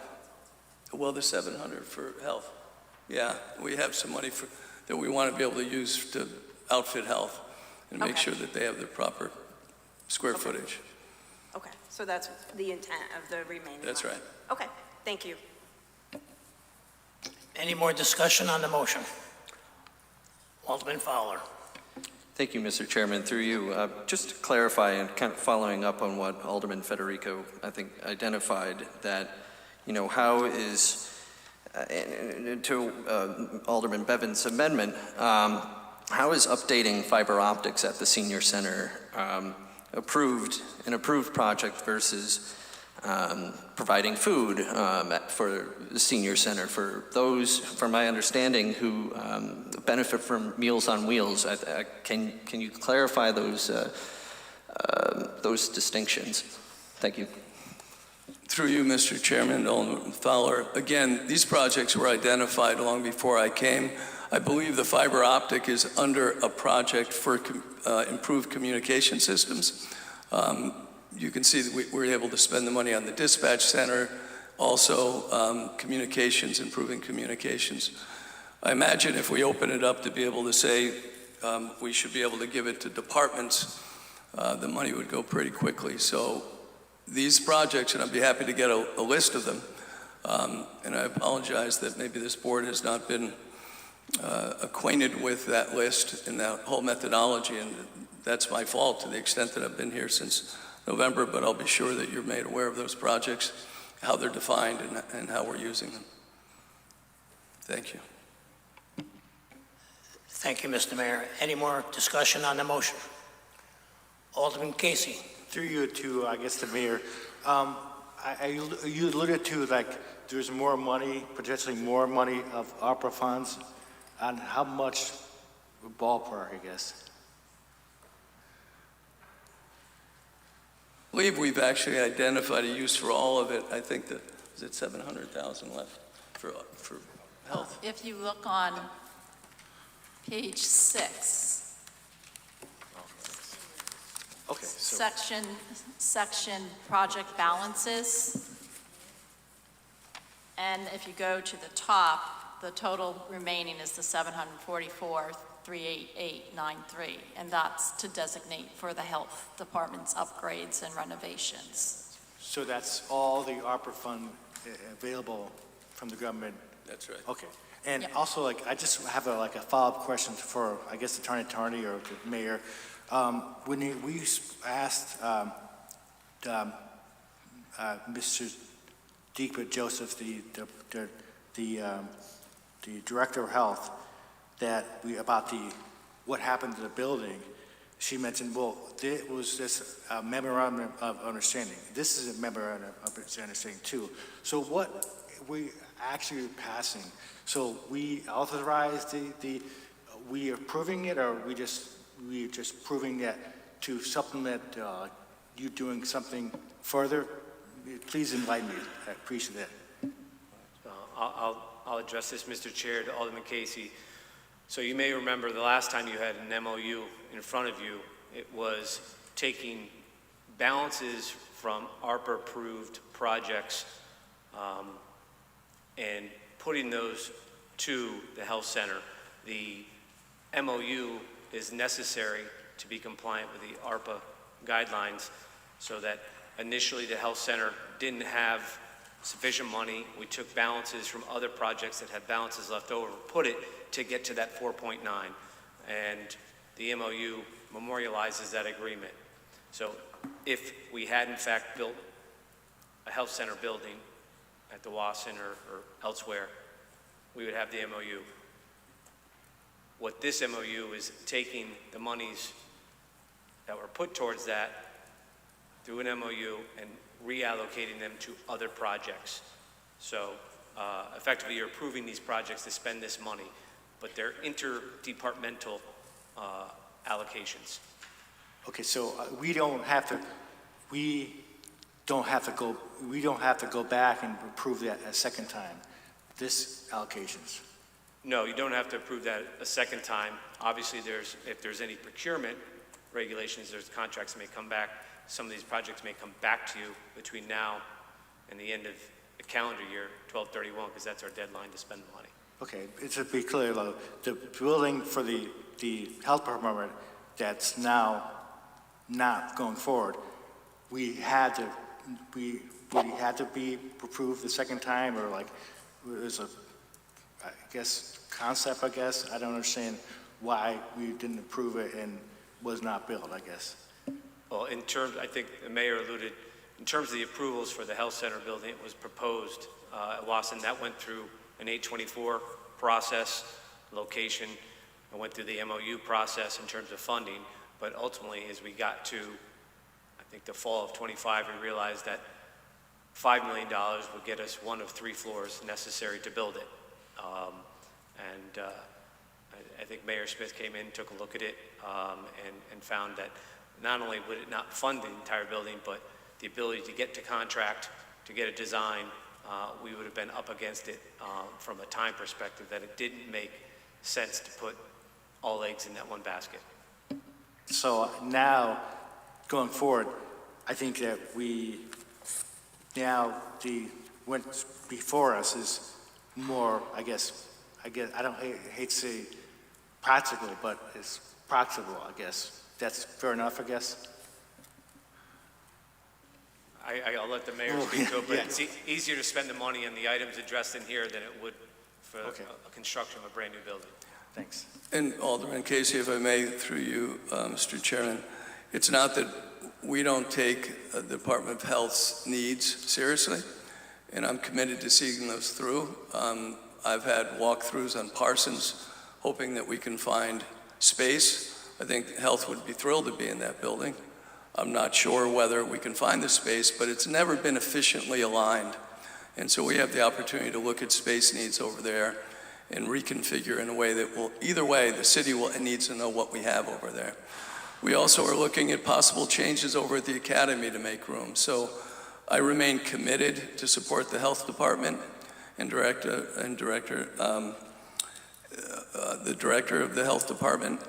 well, the 700 for health. Yeah, we have some money that we want to be able to use to outfit health and make sure that they have the proper square footage. Okay, so that's the intent of the remaining That's money. right. Okay, thank you. Any more discussion on the motion? Alderman Fowler. Thank you, Mr. Chairman. Through you, just to clarify and kind of following up on what Alderman Federico, I think, identified, that, how is, to Alderman Bevan's amendment, how is updating fiber optics at the senior center an approved project versus providing food for the senior center for those, from my understanding, who benefit from Meals on Wheels? Can you clarify those distinctions? Thank you. Through you, Mr. Chairman, Alderman Fowler. Again, these projects were identified long before I came. I believe the fiber optic is under a project for improved communication systems. You can see that we were able to spend the money on the dispatch center, also communications, improving communications. I imagine if we open it up to be able to say we should be able to give it to departments, the money would go pretty quickly. So these projects, and I'd be happy to get a list of them, and I apologize that maybe this board has not been acquainted with that list and that whole methodology, and that's my fault to the extent that I've been here since November, but I'll be sure that you're made aware of those projects, how they're defined, and how we're using them. Thank you. Thank you, Mr. Mayor. Any more discussion on the motion? Alderman Casey. Through you to, I guess, the mayor. You alluded to, there's more money, potentially more money of ARPA funds. On how much ballpark, I guess? I believe we've actually identified a use for all of it. I think that, is it 700,000 left for health? If you look on page 6, Okay. So section project balances, And if you go to the top, the total remaining is the 744,38893, and that's to designate for the health department's upgrades and renovations. So that's all the ARPA fund available from the government? That's right. Okay. And Yep. also, like, I just have a follow-up question for, I guess, Attorney or the mayor. When we asked Mr. Deepa Joseph, the director of health, about what happened to the building, she mentioned, well, it was this memorandum of understanding. This is a memorandum of understanding too. So what we actually passing? So we authorize we approving it, or we just proving that to supplement you doing something further? Please enlighten me. I appreciate that. I'll address this, Mr. Chair, to Alderman Casey. So you may remember the last time you had an MOU in front of you, it was taking balances from ARPA-approved projects and putting those to the health center. The MOU is necessary to be compliant with the ARPA guidelines, so that initially the health center didn't have sufficient money. We took balances from other projects that had balances left over, put it to get to that 4.9, and the MOU memorializes that agreement. So if we had in fact built a health center building at the Wasson or elsewhere, we would have the MOU. What this MOU is taking the monies that were put towards that through an MOU and reallocating them to other projects. So effectively you're approving these projects to spend this money, but they're interdepartmental allocations. Okay, so we don't have to go back and approve that a second time, this allocations. No, you don't have to approve that a second time. Obviously, if there's any procurement regulations, there's contracts that may come back. Some of these projects may come back to you between now and the end of the calendar year, 12/31, because that's our deadline to spend the money. Okay, to be clear, though, the building for the health department that's now not going forward, we had to be approved the second time, or like, there's a, I guess, concept, I guess. I don't understand why we didn't approve it and was not built, I guess. Well, in terms, I think the mayor alluded, in terms of the approvals for the health center building, it was proposed at Wasson. That went through an 824 process, location, and went through the MOU process in terms of funding. But ultimately, as we got to, I think, the fall of 25, we realized that $5 million would get us one of 3 floors necessary to build it. I think Mayor Smith came in, took a look at it, and found that not only would it not fund the entire building, but the ability to get to contract, to get a design, we would have been up against it from a time perspective, that it didn't make sense to put all eggs in that one basket. So now, going forward, I think that what's before us is more, I guess, I don't hate to say practical, but it's practical, I guess. That's fair enough, I guess? I'll let the mayor speak to it, but it's easier to spend the money on the items addressed in here than it would for a construction of a brand new building. Thanks. And Alderman Casey, if I may, through you, Mr. Chairman, it's not that we don't take the Department of Health's needs seriously, and I'm committed to seeing those through. I've had walkthroughs on Parsons, hoping that we can find space. I think health would be thrilled to be in that building. I'm not sure whether we can find the space, but it's never been efficiently aligned. And so we have the opportunity to look at space needs over there and reconfigure in a way that will, either way, the city needs to know what we have over there. We also are looking at possible changes over at the academy to make room. So I remain committed to support the health department and the director of the health department.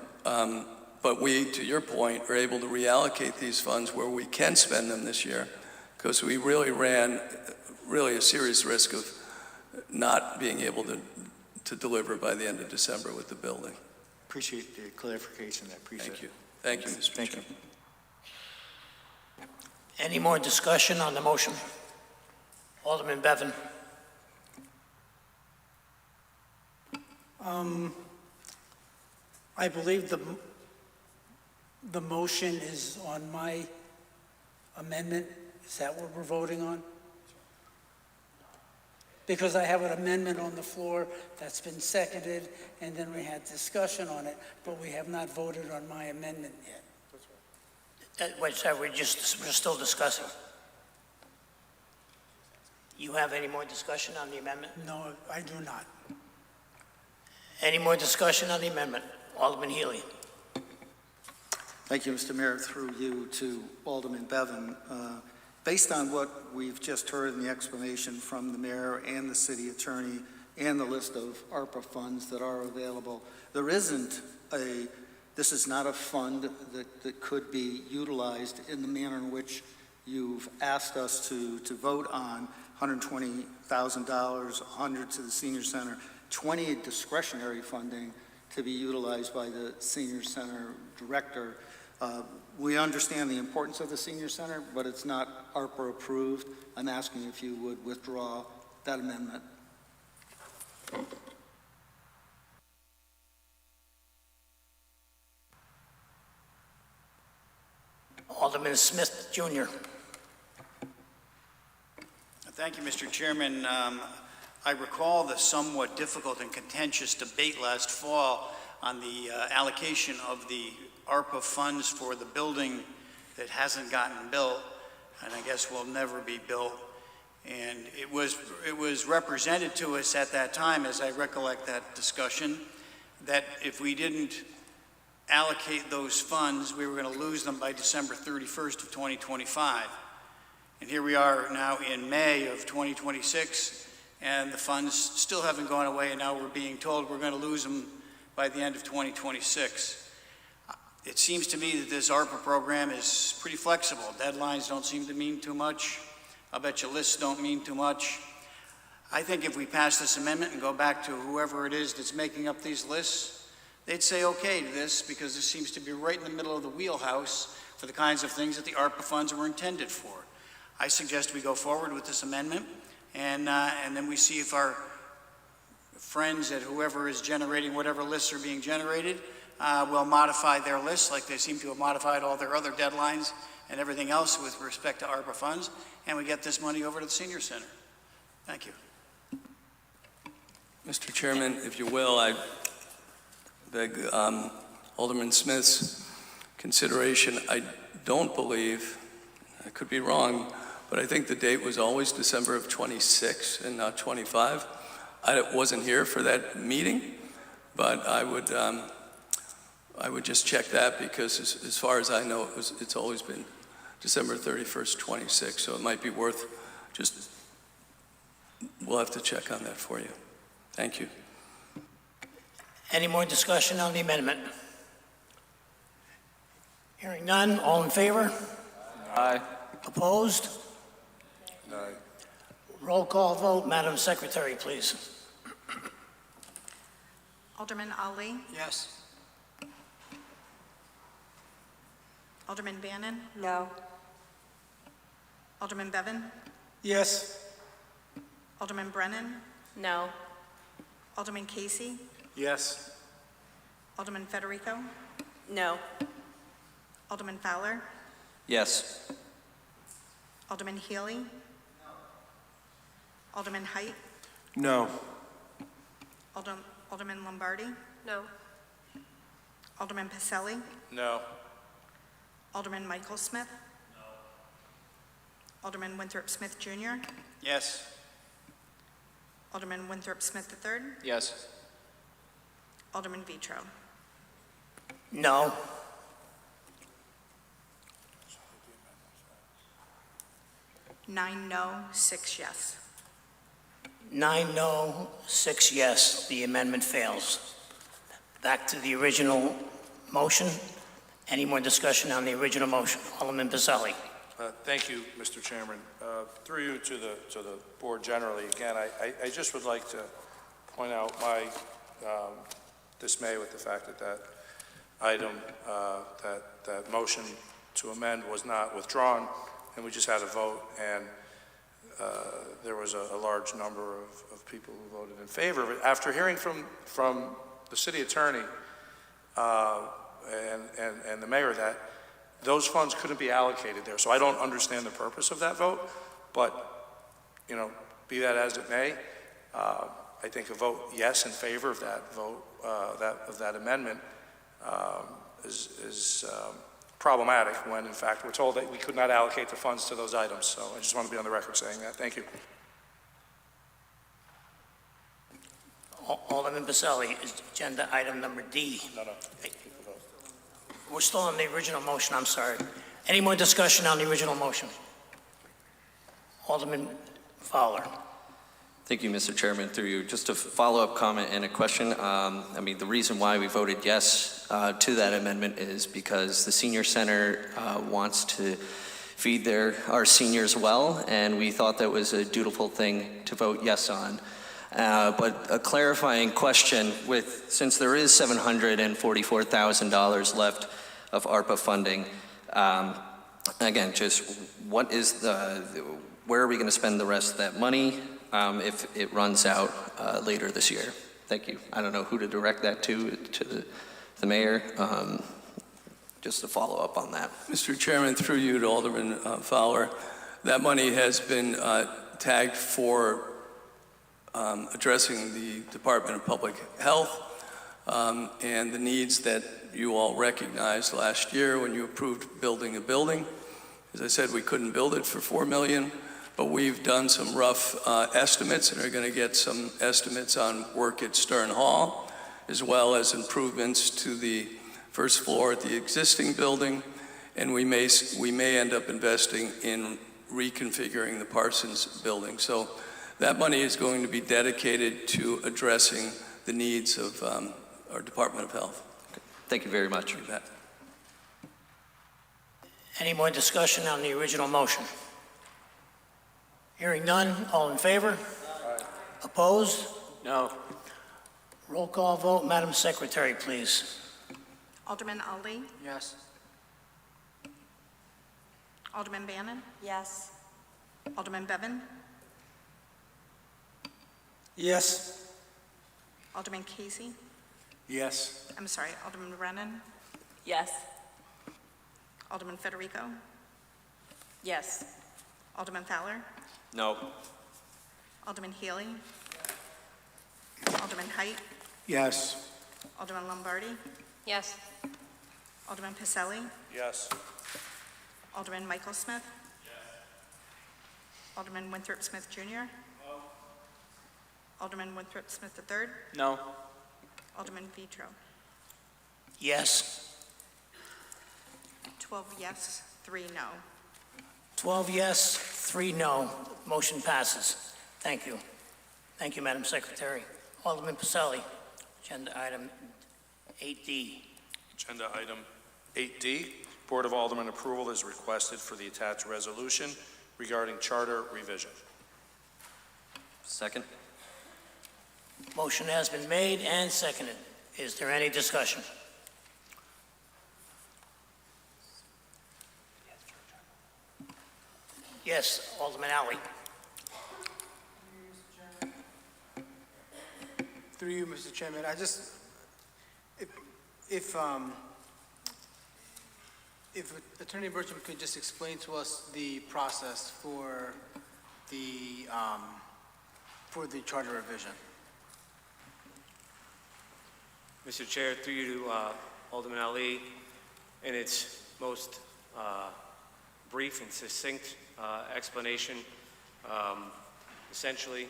But we, to your point, are able to reallocate these funds where we can spend them this year, because we really ran a serious risk of not being able to deliver by the end of December with the building. Appreciate the clarification. I appreciate it. Thank you, Mr. Thank you. Chairman. Any more discussion on the motion? Alderman Bevan. I believe the motion is on my amendment. Is that what we're voting on? Because I have an amendment on the floor that's been seconded, and then we had discussion on it, but we have not voted on my amendment yet. Wait, sorry, we're still discussing. You have any more discussion on the amendment? No, I do not. Any more discussion on the amendment? Alderman Healy. Thank you, Mr. Mayor. Through you to Alderman Bevan. Based on what we've just heard in the explanation from the mayor and the city attorney and the list of ARPA funds that are available, this is not a fund that could be utilized in the manner in which you've asked us to vote on $120,000, $100 to the senior center, 20 discretionary funding to be utilized by the senior center director. We understand the importance of the senior center, but it's not ARPA approved. I'm asking if you would withdraw that amendment. Alderman Smith, Jr. Thank you, Mr. Chairman. I recall the somewhat difficult and contentious debate last fall on the allocation of the ARPA funds for the building that hasn't gotten built, and I guess will never be built. And it was represented to us at that time, as I recollect that discussion, that if we didn't allocate those funds, we were going to lose them by December 31st of 2025. And here we are now in May of 2026, and the funds still haven't gone away, and now we're being told we're going to lose them by the end of 2026. It seems to me that this ARPA program is pretty flexible. Deadlines don't seem to mean too much. I'll bet you lists don't mean too much. I think if we pass this amendment and go back to whoever it is that's making up these lists, they'd say okay to this, because this seems to be right in the middle of the wheelhouse for the kinds of things that the ARPA funds were intended for. I suggest we go forward with this amendment, and then we see if our friends at whoever is generating whatever lists are being generated will modify their lists like they seem to have modified all their other deadlines and everything else with respect to ARPA funds, and we get this money over to the senior center. Thank you. Mr. Chairman, if you will, I beg Alderman Smith's consideration. I don't believe, I could be wrong, but I think the date was always December of 26 and not 25. I wasn't here for that meeting, but I would just check that, because as far as I know, it's always been December 31st, 26, so it might be worth we'll have to check on that for you. Thank you. Any more discussion on the amendment? Hearing none, all in favor? Aye. Opposed? Aye. Roll call vote, Madam Secretary, please. Alderman Ali? Yes. Alderman Bannon? No. Alderman Bevan? Yes. Alderman Brennan? No. Alderman Casey? Yes. Alderman Federico? No. Alderman Fowler? Yes. Alderman Healy? Alderman Height? No. Alderman Lombardi? No. Alderman Pacelli? No. Alderman Michael Smith? No. Alderman Winthrop Smith Jr.? Yes. Alderman Winthrop Smith III? Yes. Alderman Vitro? No. Nine no, 6 yes. 9 no, 6 yes. The amendment fails. Back to the original motion. Any more discussion on the original motion? Alderman Pacelli. Thank you, Mr. Chairman. Through you to the board generally, again, I just would like to point out my dismay with the fact that that item, that motion to amend was not withdrawn, and we just had a vote, and there was a large number of people who voted in favor of it. After hearing from the city attorney and the mayor that those funds couldn't be allocated there. So I don't understand the purpose of that vote, but, you know, be that as it may, I think a vote yes in favor of that vote, of that amendment is problematic when, in fact, we're told that we could not allocate the funds to those items. So I just want to be on the record saying that. Thank you. Alderman Baselli, is agenda item number D. No. We're still on the original motion, I'm sorry. Any more discussion on the original motion? Alderman Fowler. Thank you, Mr. Chairman. Through you, just a follow-up comment and a question. I mean, the reason why we voted yes to that amendment is because the senior center wants to feed our seniors well, and we thought that was a dutiful thing to vote yes on. But a clarifying question since there is $744,000 left of ARPA funding, again, just where are we going to spend the rest of that money if it runs out later this year? Thank you. I don't know who to direct that to the mayor. Just to follow up on that. Mr. Chairman, through you to Alderman Fowler, that money has been tagged for addressing the Department of Public Health and the needs that you all recognized last year when you approved building a building. As I said, we couldn't build it for $4 million, but we've done some rough estimates and are going to get some estimates on work at Stern Hall, as well as improvements to the first floor at the existing building, and we may end up investing in reconfiguring the Parsons building. So that money is going to be dedicated to addressing the needs of our Department of Health. Thank you very much. You bet. Any more discussion on the original motion? Hearing none, all in favor? Aye. Opposed? No. Roll call vote, Madam Secretary, please. Alderman Ali? Yes. Alderman Bannon? Yes. Alderman Bevan? Yes. Alderman Casey? Yes. I'm sorry, Alderman Brennan? Yes. Alderman Federico? Yes. Alderman Fowler? No. Alderman Healy? Alderman Height? Yes. Alderman Lombardi? Yes. Alderman Pacelli? Yes. Alderman Michael Smith? Alderman Winthrop Smith Jr.? Alderman Winthrop Smith III? No. Alderman Vitro? Yes. 12 yes, 3 no. 12 yes, 3 no. Motion passes. Thank you. Thank you, Madam Secretary. Alderman Pacelli, agenda item 8D. Agenda item 8D, Board of Aldermen approval is requested for the attached resolution regarding charter revision. Second. Motion has been made and seconded. Is there any discussion? Yes, Alderman Alley. Through you, Mr. Chairman, if Attorney Bertram could just explain to us the process for the charter revision. Mr. Chair, through you to Alderman Ali, in its most brief and succinct explanation, essentially,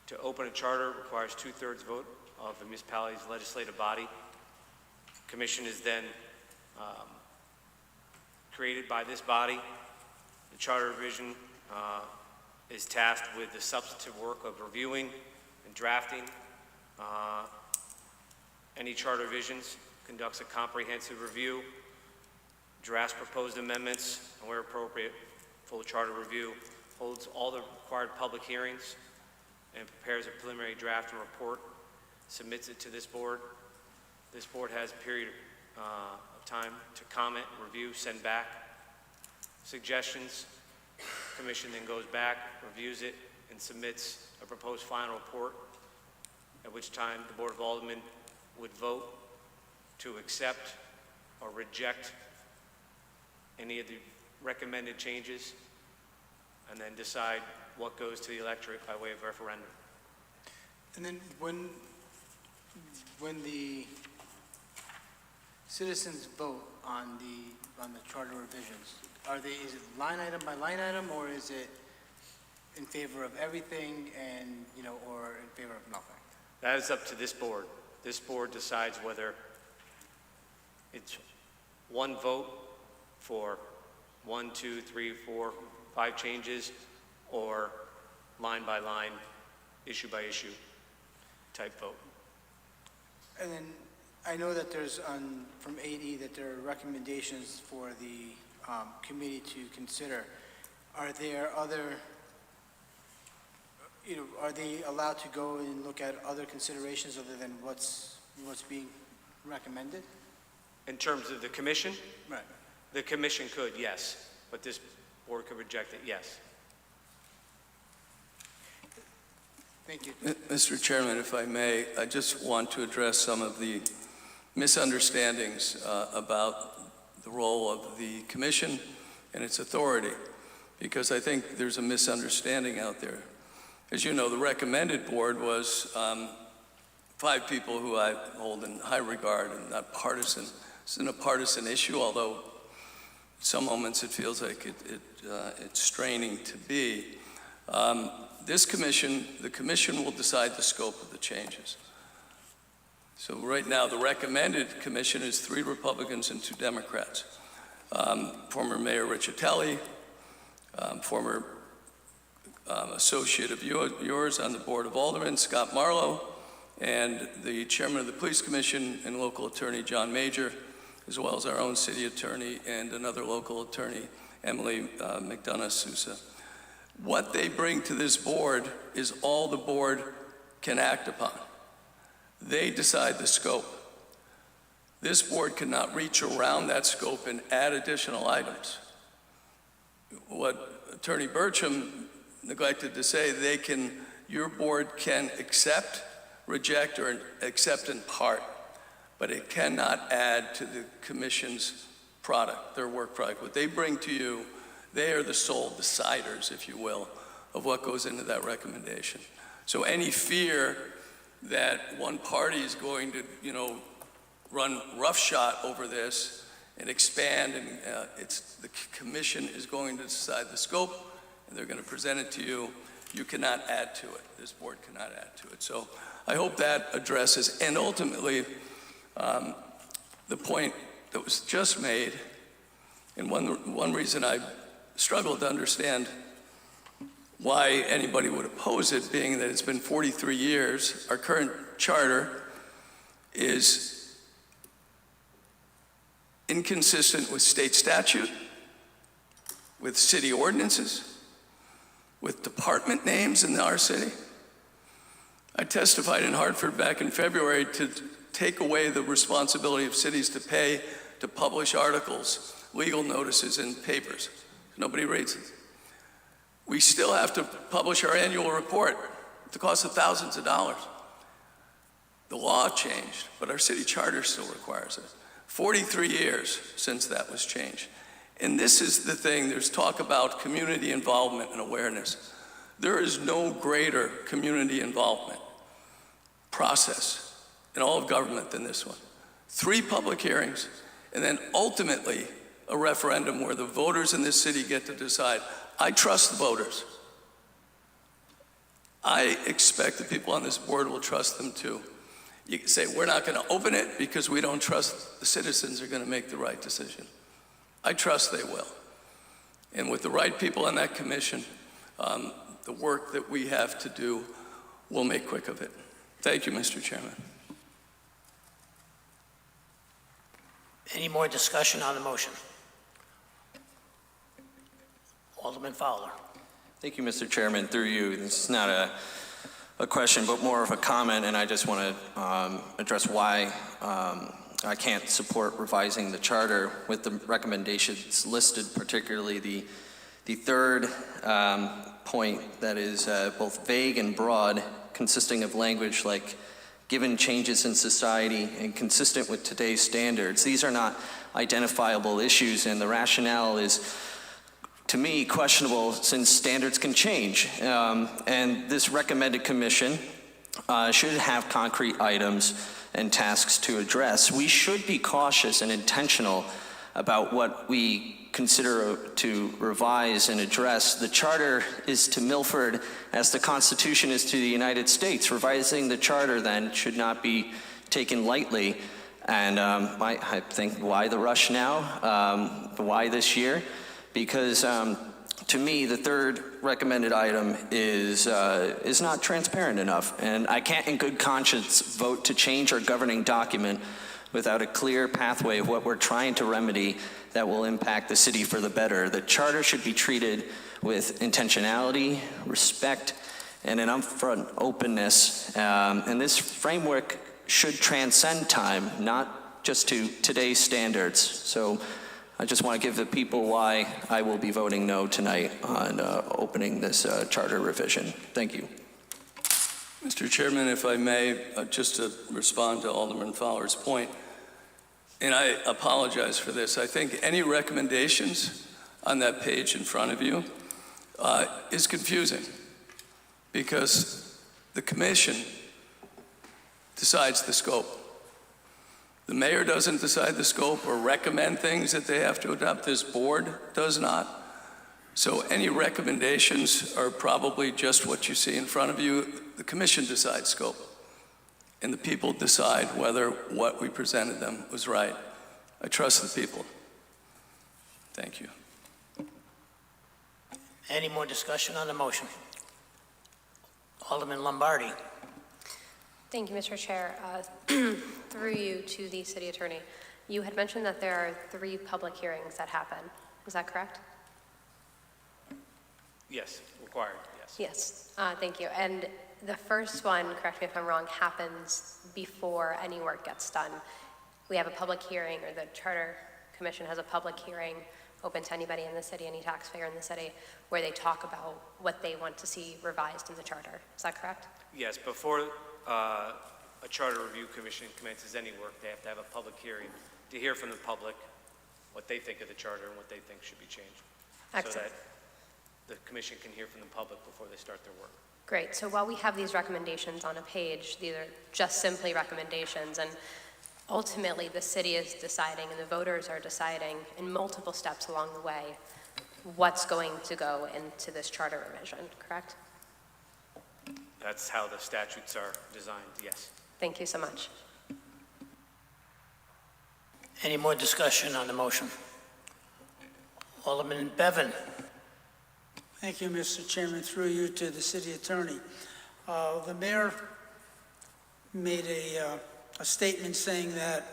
to open a charter requires 2/3 vote of the municipality's legislative body. Commission is then created by this body. The charter revision is tasked with the substantive work of reviewing and drafting any charter revisions, conducts a comprehensive review, drafts proposed amendments, and where appropriate, full charter review, holds all the required public hearings, and prepares a preliminary draft and report, submits it to this board. This board has a period of time to comment, review, send back suggestions. Commission then goes back, reviews it, and submits a proposed final report, at which time the Board of Aldermen would vote to accept or reject any of the recommended changes, and then decide what goes to the electorate by way of referendum. And then when the citizens vote on the charter revisions, is it line item by line item, or is it in favor of everything and, or in favor of nothing? That is up to this board. This board decides whether it's one vote for 1, 2, 3, 4, 5 changes, or line by line, issue by issue type vote. And then I know that there's from 8E that there are recommendations for the committee to consider. Are there other, are they allowed to go and look at other considerations other than what's being recommended? In terms of the commission, Right. the commission could, yes, but this board could reject it, yes. Thank you. Mr. Chairman, if I may, I just want to address some of the misunderstandings about the role of the commission and its authority, because I think there's a misunderstanding out there. As you know, the recommended board was 5 people who I hold in high regard and not partisan. It's not a partisan issue, although in some moments it feels like it's straining to be. This commission, the commission will decide the scope of the changes. So right now, the recommended commission is 3 Republicans and 2 Democrats. Former Mayor Riccitelli, former associate of yours on the Board of Aldermen, Scott Marlowe, and the chairman of the Police Commission and local attorney, John Major, as well as our own city attorney and another local attorney, Emily McDonough Sousa. What they bring to this board is all the board can act upon. They decide the scope. This board cannot reach around that scope and add additional items. What Attorney Burcham neglected to say, your board can accept, reject, or accept in part, but it cannot add to the commission's product, their work product. What they bring to you, they are the sole deciders, if you will, of what goes into that recommendation. So any fear that one party is going to, run roughshod over this and expand, and the commission is going to decide the scope, and they're going to present it to you. You cannot add to it. This board cannot add to it. So I hope that addresses, and ultimately, the point that was just made, and one reason I struggle to understand why anybody would oppose it, being that it's been 43 years. Our current charter is inconsistent with state statute, with city ordinances, with department names in our city. I testified in Hartford back in February to take away the responsibility of cities to pay to publish articles, legal notices in papers. Nobody reads it. We still have to publish our annual report at the cost of thousands of dollars. The law changed, but our city charter still requires it. 43 years since that was changed. And this is the thing, there's talk about community involvement and awareness. There is no greater community involvement process in all of government than this one. 3 public hearings, and then ultimately a referendum where the voters in this city get to decide. I trust the voters. I expect the people on this board will trust them too. You can say, we're not going to open it because we don't trust the citizens are going to make the right decision. I trust they will. And with the right people on that commission, the work that we have to do, we'll make quick of it. Thank you, Mr. Chairman. Any more discussion on the motion? Alderman Fowler. Thank you, Mr. Chairman. Through you, this is not a question, but more of a comment, and I just want to address why I can't support revising the charter with the recommendations listed, particularly the third point that is both vague and broad, consisting of language like given changes in society and consistent with today's standards. These are not identifiable issues, and the rationale is, to me, questionable since standards can change. And this recommended commission should have concrete items and tasks to address. We should be cautious and intentional about what we consider to revise and address. The charter is to Milford as the Constitution is to the United States. Revising the charter then should not be taken lightly. And I think, why the rush now? Why this year? Because to me, the third recommended item is not transparent enough. And I can't in good conscience vote to change our governing document without a clear pathway of what we're trying to remedy that will impact the city for the better. The charter should be treated with intentionality, respect, and an upfront openness. And this framework should transcend time, not just to today's standards. So I just want to give the people why I will be voting no tonight on opening this charter revision. Thank you. Mr. Chairman, if I may, just to respond to Alderman Fowler's point, and I apologize for this, I think any recommendations on that page in front of you is confusing, because the commission decides the scope. The mayor doesn't decide the scope or recommend things that they have to adopt. This board does not. So any recommendations are probably just what you see in front of you. The commission decides scope, and the people decide whether what we presented them was right. I trust the people. Thank you. Any more discussion on the motion? Alderman Lombardi. Thank you, Mr. Chair. Through you to the city attorney, you had mentioned that there are 3 public hearings that happen. Is that correct? Yes, required, yes. Yes, thank you. And the first one, correct me if I'm wrong, happens before any work gets done. We have a public hearing, or the Charter Commission has a public hearing open to anybody in the city, any taxpayer in the city, where they talk about what they want to see revised in the charter. Is that correct? Yes, before a charter review commission commences any work, they have to have a public hearing to hear from the public what they think of the charter and what they think should be changed. Excellent. So that the commission can hear from the public before they start their work. Great. So while we have these recommendations on a page, these are just simply recommendations, and ultimately the city is deciding and the voters are deciding in multiple steps along the way what's going to go into this charter revision, correct? That's how the statutes are designed, yes. Thank you so much. Any more discussion on the motion? Alderman Bevan. Thank you, Mr. Chairman. Through you to the city attorney. The mayor made a statement saying that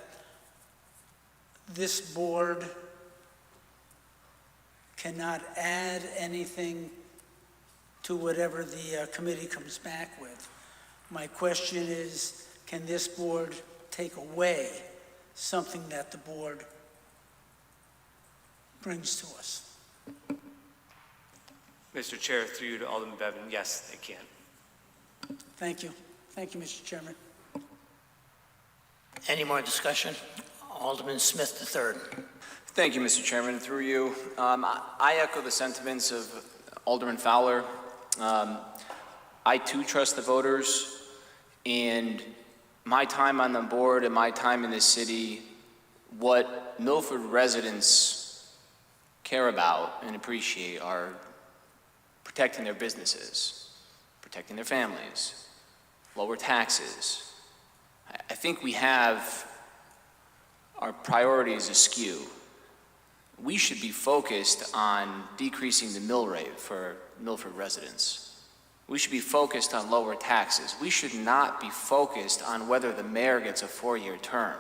this board cannot add anything to whatever the committee comes back with. My question is, can this board take away something that the board brings to us? Mr. Chair, through you to Alderman Bevan, yes, they can. Thank you. Thank you, Mr. Chairman. Any more discussion? Alderman Smith III. Thank you, Mr. Chairman. Through you, I echo the sentiments of Alderman Fowler. I too trust the voters, and my time on the board and my time in this city, what Milford residents care about and appreciate are protecting their businesses, protecting their families, lower taxes. I think we have our priorities askew. We should be focused on decreasing the mill rate for Milford residents. We should be focused on lower taxes. We should not be focused on whether the mayor gets a 4-year term,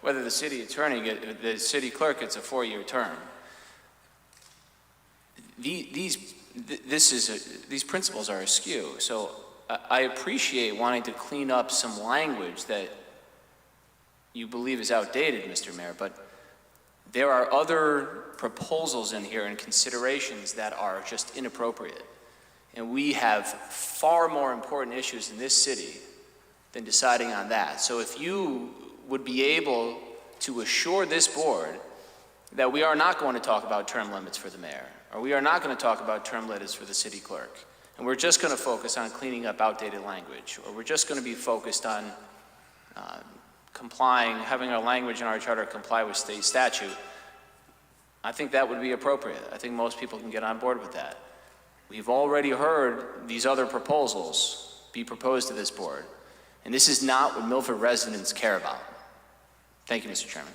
whether the city attorney, the city clerk gets a 4-year term. these principles are askew. So I appreciate wanting to clean up some language that you believe is outdated, Mr. Mayor, but there are other proposals in here and considerations that are just inappropriate. And we have far more important issues in this city than deciding on that. So if you would be able to assure this board that we are not going to talk about term limits for the mayor, or we are not going to talk about term limits for the city clerk, and we're just going to focus on cleaning up outdated language, or we're just going to be focused on complying, having our language in our charter comply with state statute, I think that would be appropriate. I think most people can get on board with that. We've already heard these other proposals be proposed to this board, and this is not what Milford residents care about. Thank you, Mr. Chairman.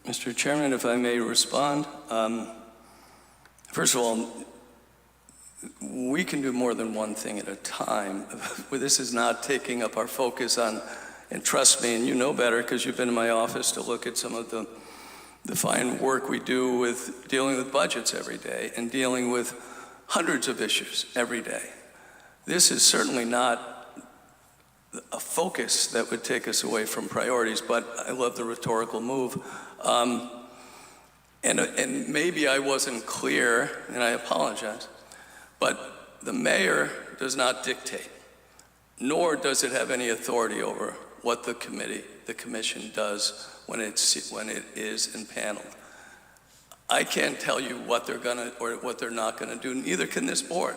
Mr. Chairman, if I may respond. First of all, we can do more than one thing at a time. This is not taking up our focus on, and trust me, and you know better because you've been in my office to look at some of the fine work we do with dealing with budgets every day and dealing with hundreds of issues every day. This is certainly not a focus that would take us away from priorities, but I love the rhetorical move. And maybe I wasn't clear, and I apologize, but the mayor does not dictate, nor does it have any authority over what the commission does when it is impaneled. I can't tell you what they're gonna or what they're not gonna do, neither can this board.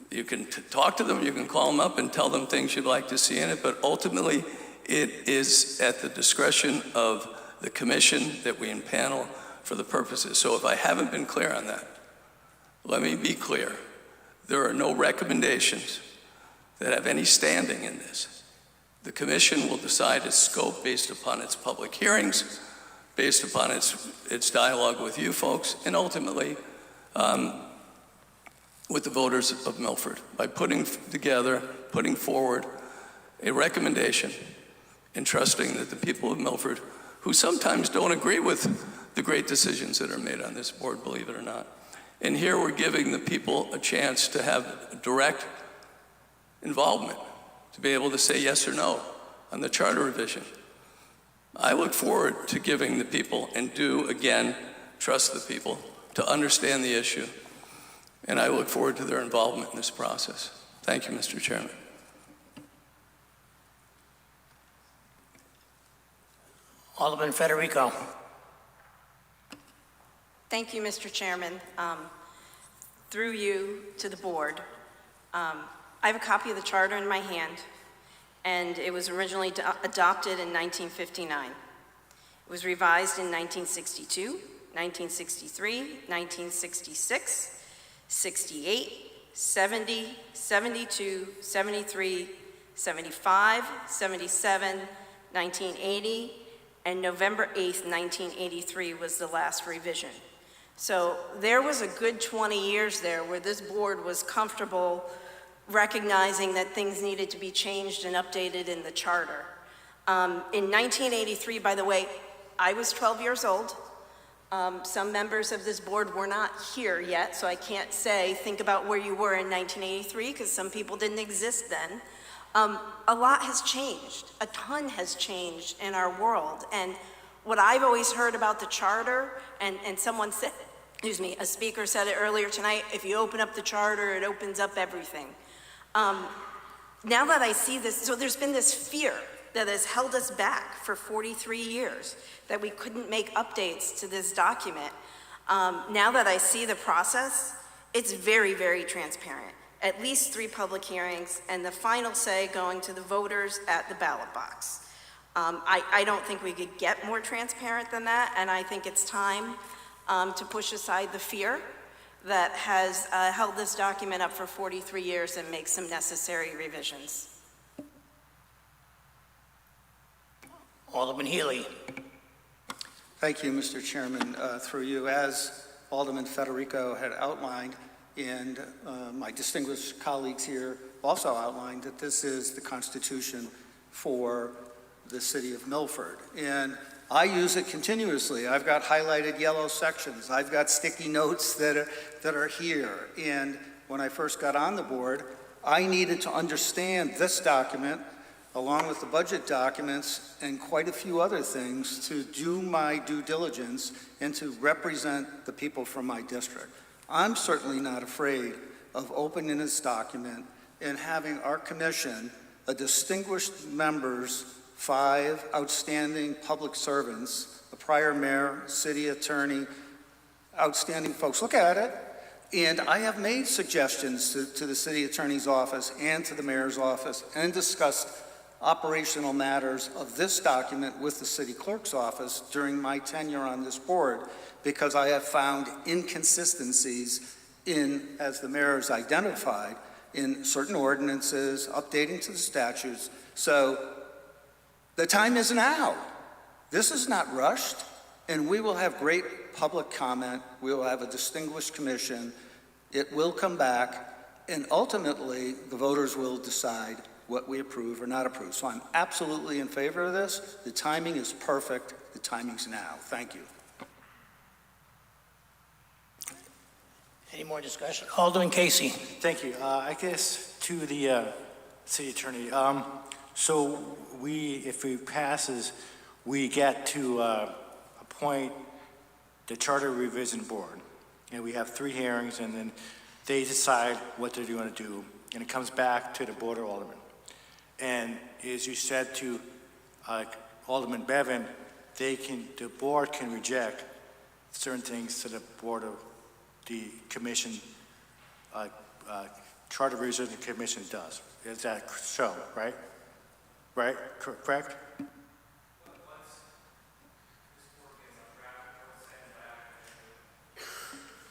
You can talk to them, you can call them up and tell them things you'd like to see in it, but ultimately it is at the discretion of the commission that we impanel for the purposes. So if I haven't been clear on that, let me be clear. There are no recommendations that have any standing in this. The commission will decide its scope based upon its public hearings, based upon its dialogue with you folks, and ultimately with the voters of Milford by putting forward a recommendation and trusting that the people of Milford, who sometimes don't agree with the great decisions that are made on this board, believe it or not. And here we're giving the people a chance to have direct involvement, to be able to say yes or no on the charter revision. I look forward to giving the people, and do again trust the people, to understand the issue. And I look forward to their involvement in this process. Thank you, Mr. Chairman. Alderman Federico. Thank you, Mr. Chairman. Through you to the board, I have a copy of the charter in my hand, and it was originally adopted in 1959. It was revised in 1962, 1963, 1966, 68, 70, 72, 73, 75, 77, 1980, and November 8th, 1983 was the last revision. So there was a good 20 years there where this board was comfortable recognizing that things needed to be changed and updated in the charter. In 1983, by the way, I was 12 years old. Some members of this board were not here yet, so I can't say, think about where you were in 1983, because some people didn't exist then. A lot has changed. A ton has changed in our world. And what I've always heard about the charter, and someone said, a speaker said it earlier tonight, if you open up the charter, it opens up everything. Now that I see this, so there's been this fear that has held us back for 43 years, that we couldn't make updates to this document. Now that I see the process, it's very, very transparent. At least 3 public hearings, and the final say going to the voters at the ballot box. I don't think we could get more transparent than that, and I think it's time to push aside the fear that has held this document up for 43 years and make some necessary revisions. Alderman Healy. Thank you, Mr. Chairman. Through you, as Alderman Federico had outlined, and my distinguished colleagues here also outlined, that this is the Constitution for the city of Milford. And I use it continuously. I've got highlighted yellow sections. I've got sticky notes that are here. And when I first got on the board, I needed to understand this document along with the budget documents and quite a few other things to do my due diligence and to represent the people from my district. I'm certainly not afraid of opening this document and having our commission, a distinguished members, 5 outstanding public servants, the prior mayor, city attorney, outstanding folks, look at it. And I have made suggestions to the city attorney's office and to the mayor's office and discussed operational matters of this document with the city clerk's office during my tenure on this board, because I have found inconsistencies in, as the mayor has identified, in certain ordinances, updating to the statutes. So the time is now. This is not rushed, and we will have great public comment. We will have a distinguished commission. It will come back, and ultimately the voters will decide what we approve or not approve. So I'm absolutely in favor of this. The timing is perfect. The timing's now. Thank you. Any more discussion? Alderman Casey. Thank you. I guess to the city attorney. So if it passes, we get to appoint the Charter Revision Board. And we have 3 hearings, and then they decide what they're going to do. And it comes back to the Board of Aldermen. And as you said to Alderman Bevan, the board can reject certain things to the board of the commission, Charter Revision Commission does. Is that so, right? Right, correct?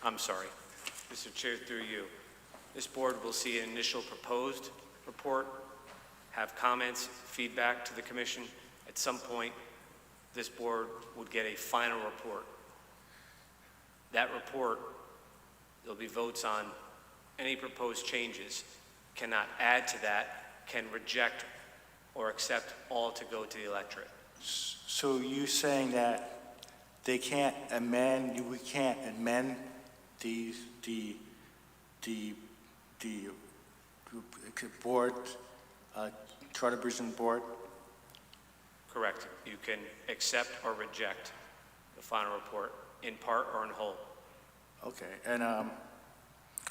I'm sorry. Mr. Chair, through you. This board will see an initial proposed report, have comments, feedback to the commission. At some point, this board would get a final report. That report, there'll be votes on any proposed changes, cannot add to that, can reject or accept all to go to the electorate. So you saying that they can't amend, we can't amend the board, Charter Revision Board? Correct. You can accept or reject the final report in part or in whole. Okay, and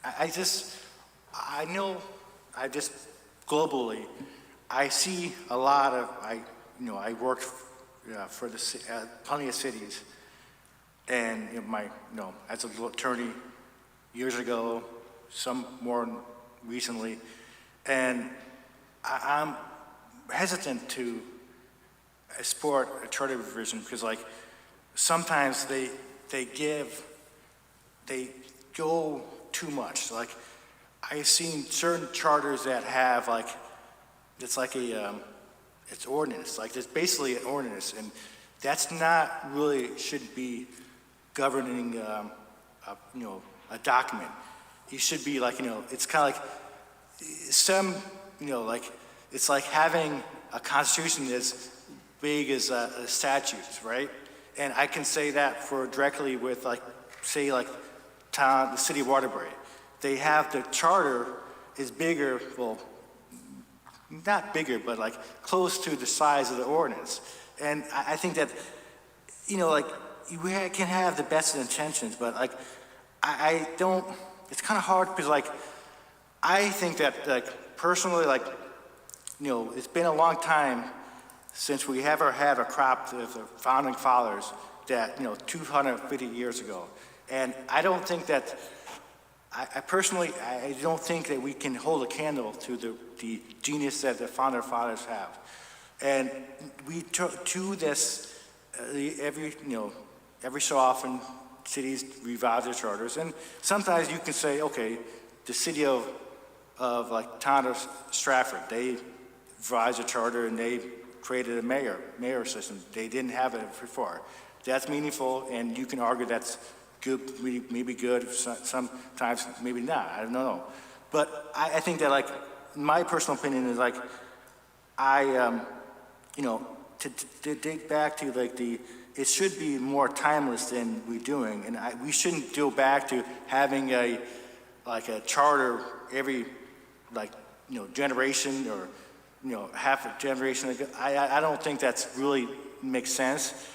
I just globally, I see a lot of, I worked for plenty of cities, and as an attorney years ago, some more recently, and I'm hesitant to support a charter revision because, sometimes they go too much. I've seen certain charters that have it's ordinance. It's basically an ordinance, and that's not really should be governing a document. It should be it's kind of some it's like having a constitution as big as statutes, right? And I can say that directly with the city of Waterbury. They have the charter is bigger, well, not bigger, but close to the size of the ordinance. And I think that, you can have the best intentions, but I don't, it's kind of hard because I think that personally, it's been a long time since we ever had a crop of the founding fathers that, 250 years ago. And I don't think that, I personally don't think that we can hold a candle to the genius that the founder fathers have. And we do this every so often, cities revive their charters. And sometimes you can say, okay, the city of town of Stratford, they revised a charter and they created a mayor system. They didn't have it before. That's meaningful, and you can argue that's good, maybe good, sometimes maybe not, I don't know. But I think that my personal opinion is to date back to it should be more timeless than we're doing, and we shouldn't go back to having a charter every, generation or, half a generation ago. I don't think that's really makes sense.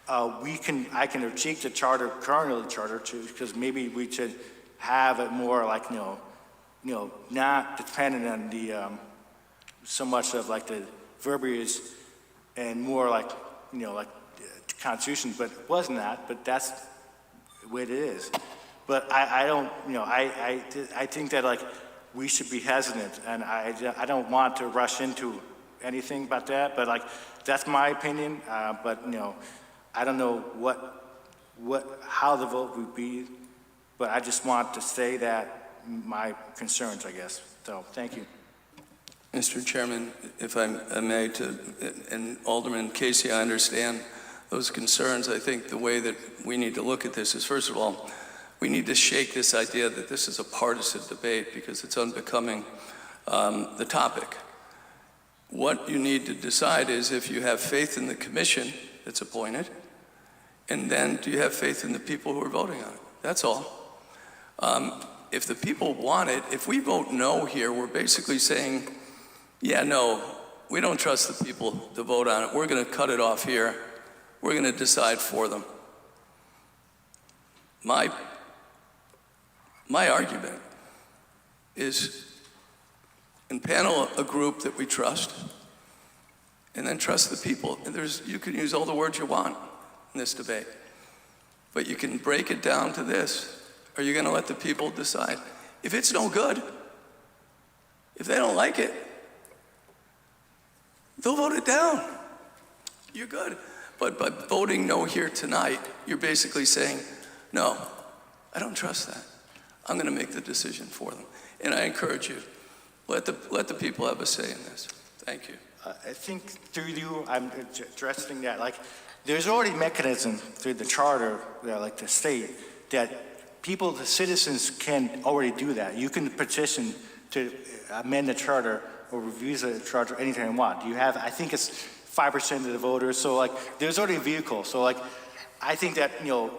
I can critique the charter, current charter, because maybe we should have it more like, not dependent on the, so much of like the verbiage and more like, like the Constitution, but it wasn't that, but that's the way it is. But I don't, I think that like we should be hesitant, and I don't want to rush into anything about that, but like, that's my opinion, but I don't know how the vote would be, but I just want to say that my concerns, I guess. So, thank you. Mr. Chairman, if I may, and Alderman Casey, I understand those concerns. I think the way that we need to look at this is, first of all, we need to shake this idea that this is a partisan debate because it's unbecoming the topic. What you need to decide is if you have faith in the commission that's appointed, and then do you have faith in the people who are voting on it? That's all. If the people want it, if we vote no here, we're basically saying, yeah, no, we don't trust the people to vote on it. We're going to cut it off here. We're going to decide for them. My argument is panel a group that we trust, and then trust the people. And you can use all the words you want in this debate, but you can break it down to this. Are you going to let the people decide? If it's no good, if they don't like it, they'll vote it down. You're good. But by voting no here tonight, you're basically saying, no, I don't trust that. I'm going to make the decision for them. And I encourage you, let the people have a say in this. Thank you. I think through you, I'm addressing that. Like, there's already mechanism through the charter, like the state, that people, the citizens can already do that. You can petition to amend the charter or review the charter anytime you want. You have, I think it's 5% of the voters. So like, there's already a vehicle. So like, I think that,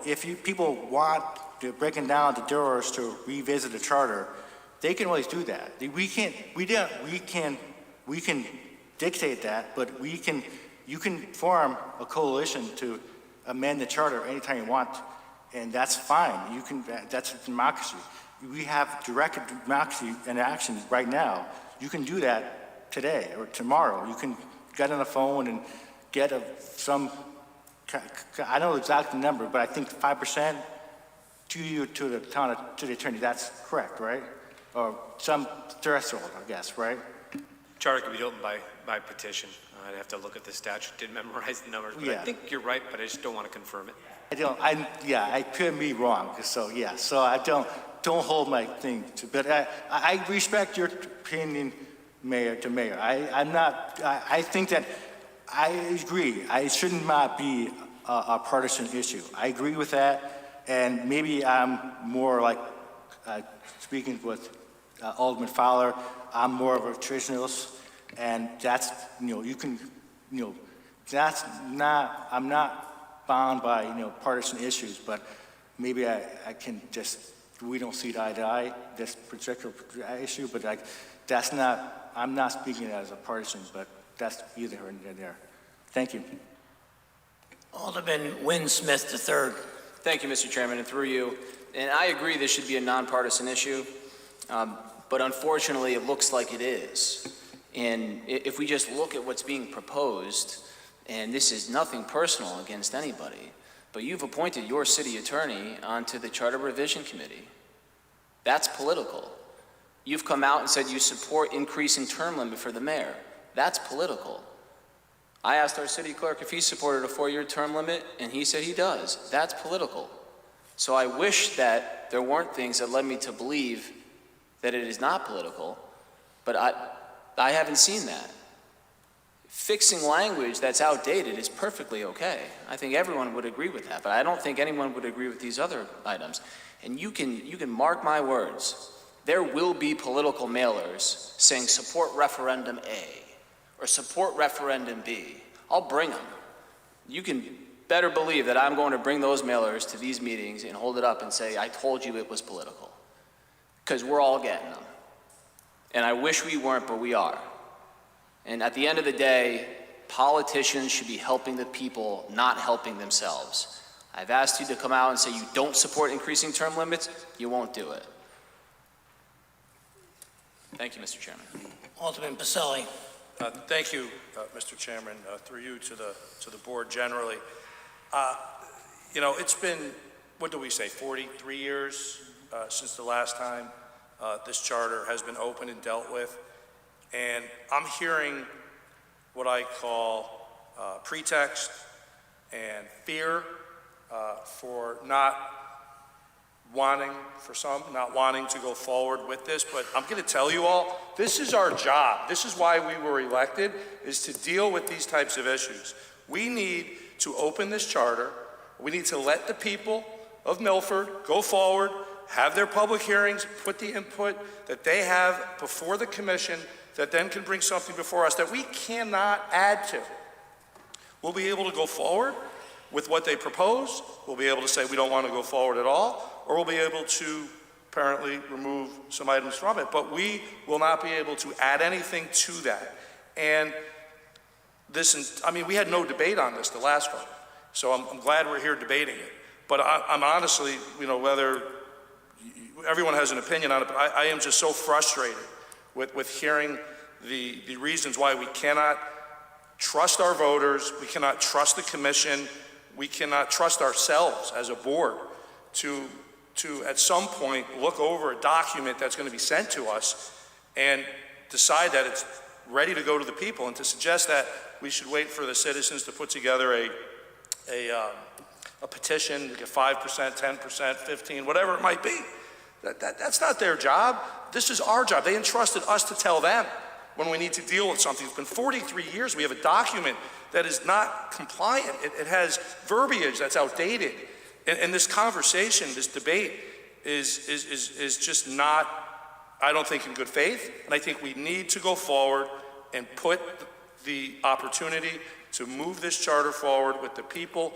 if people want to breaking down the doors to revisit the charter, they can always do that. We can dictate that, but you can form a coalition to amend the charter anytime you want, and that's fine. That's democracy. We have direct democracy in action right now. You can do that today or tomorrow. You can get on the phone and get I don't know the exact number, but I think 5% to the attorney. That's correct, right? Or some threshold, I guess, right? Charter can be opened by petition. I'd have to look at the statute, didn't memorize the numbers, but I think you're right, but I just don't want to confirm it. I could be wrong, so I don't hold my thing to, but I respect your opinion, mayor to mayor. I think that I agree. I should not be a partisan issue. I agree with that, and maybe I'm more like, speaking with Alderman Fowler, I'm more of a traditionalist, and that's, that's not, I'm not bound by, partisan issues, but maybe I can just, we don't see eye to eye, this particular issue, but that's not, I'm not speaking as a partisan, but that's either here and there. Thank you. Alderman Wynne Smith III. Thank you, Mr. Chairman, and through you. And I agree this should be a nonpartisan issue, but unfortunately it looks like it is. And if we just look at what's being proposed, and this is nothing personal against anybody, but you've appointed your city attorney onto the Charter Revision Committee. That's political. You've come out and said you support increasing term limit for the mayor. That's political. I asked our city clerk if he supported a 4-year term limit, and he said he does. That's political. So I wish that there weren't things that led me to believe that it is not political, but I haven't seen that. Fixing language that's outdated is perfectly okay. I think everyone would agree with that, but I don't think anyone would agree with these other items. And you can mark my words. There will be political mailers saying support referendum A or support referendum B. I'll bring them. You can better believe that I'm going to bring those mailers to these meetings and hold it up and say, I told you it was political. Because we're all getting them. And I wish we weren't, but we are. And at the end of the day, politicians should be helping the people, not helping themselves. I've asked you to come out and say you don't support increasing term limits. You won't do it. Thank you, Mr. Chairman. Alderman Pacelli. Thank you, Mr. Chairman, through you to the board generally. You know, it's been, what do we say, 43 years since the last time this charter has been opened and dealt with. And I'm hearing what I call pretext and fear for not wanting to go forward with this. But I'm going to tell you all, this is our job. This is why we were elected, is to deal with these types of issues. We need to open this charter. We need to let the people of Milford go forward, have their public hearings, put the input that they have before the commission that then can bring something before us that we cannot add to. We'll be able to go forward with what they propose. We'll be able to say we don't want to go forward at all, or we'll be able to apparently remove some items from it. But we will not be able to add anything to that. And this, I mean, we had no debate on this the last vote. So I'm glad we're here debating it. But I'm honestly, you know, whether everyone has an opinion on it, but I am just so frustrated with hearing the reasons why we cannot trust our voters, we cannot trust the commission, we cannot trust ourselves as a board to at some point look over a document that's going to be sent to us and decide that it's ready to go to the people, and to suggest that we should wait for the citizens to put together a petition to get 5%, 10%, 15%, whatever it might be. That's not their job. This is our job. They entrusted us to tell them when we need to deal with something. It's been 43 years. We have a document that is not compliant. It has verbiage that's outdated. And this conversation, this debate is just not, I don't think, in good faith. And I think we need to go forward and put the opportunity to move this charter forward with the people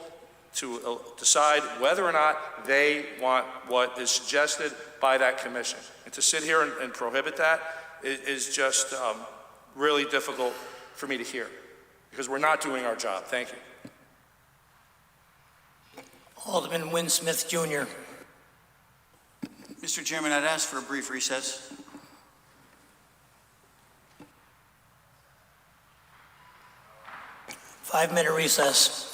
to decide whether or not they want what is suggested by that commission. And to sit here and prohibit that is just really difficult for me to hear, because we're not doing our job. Thank you. Alderman Wynn Smith Jr. Mr. Chairman, I'd ask for a brief recess. Five-minute recess.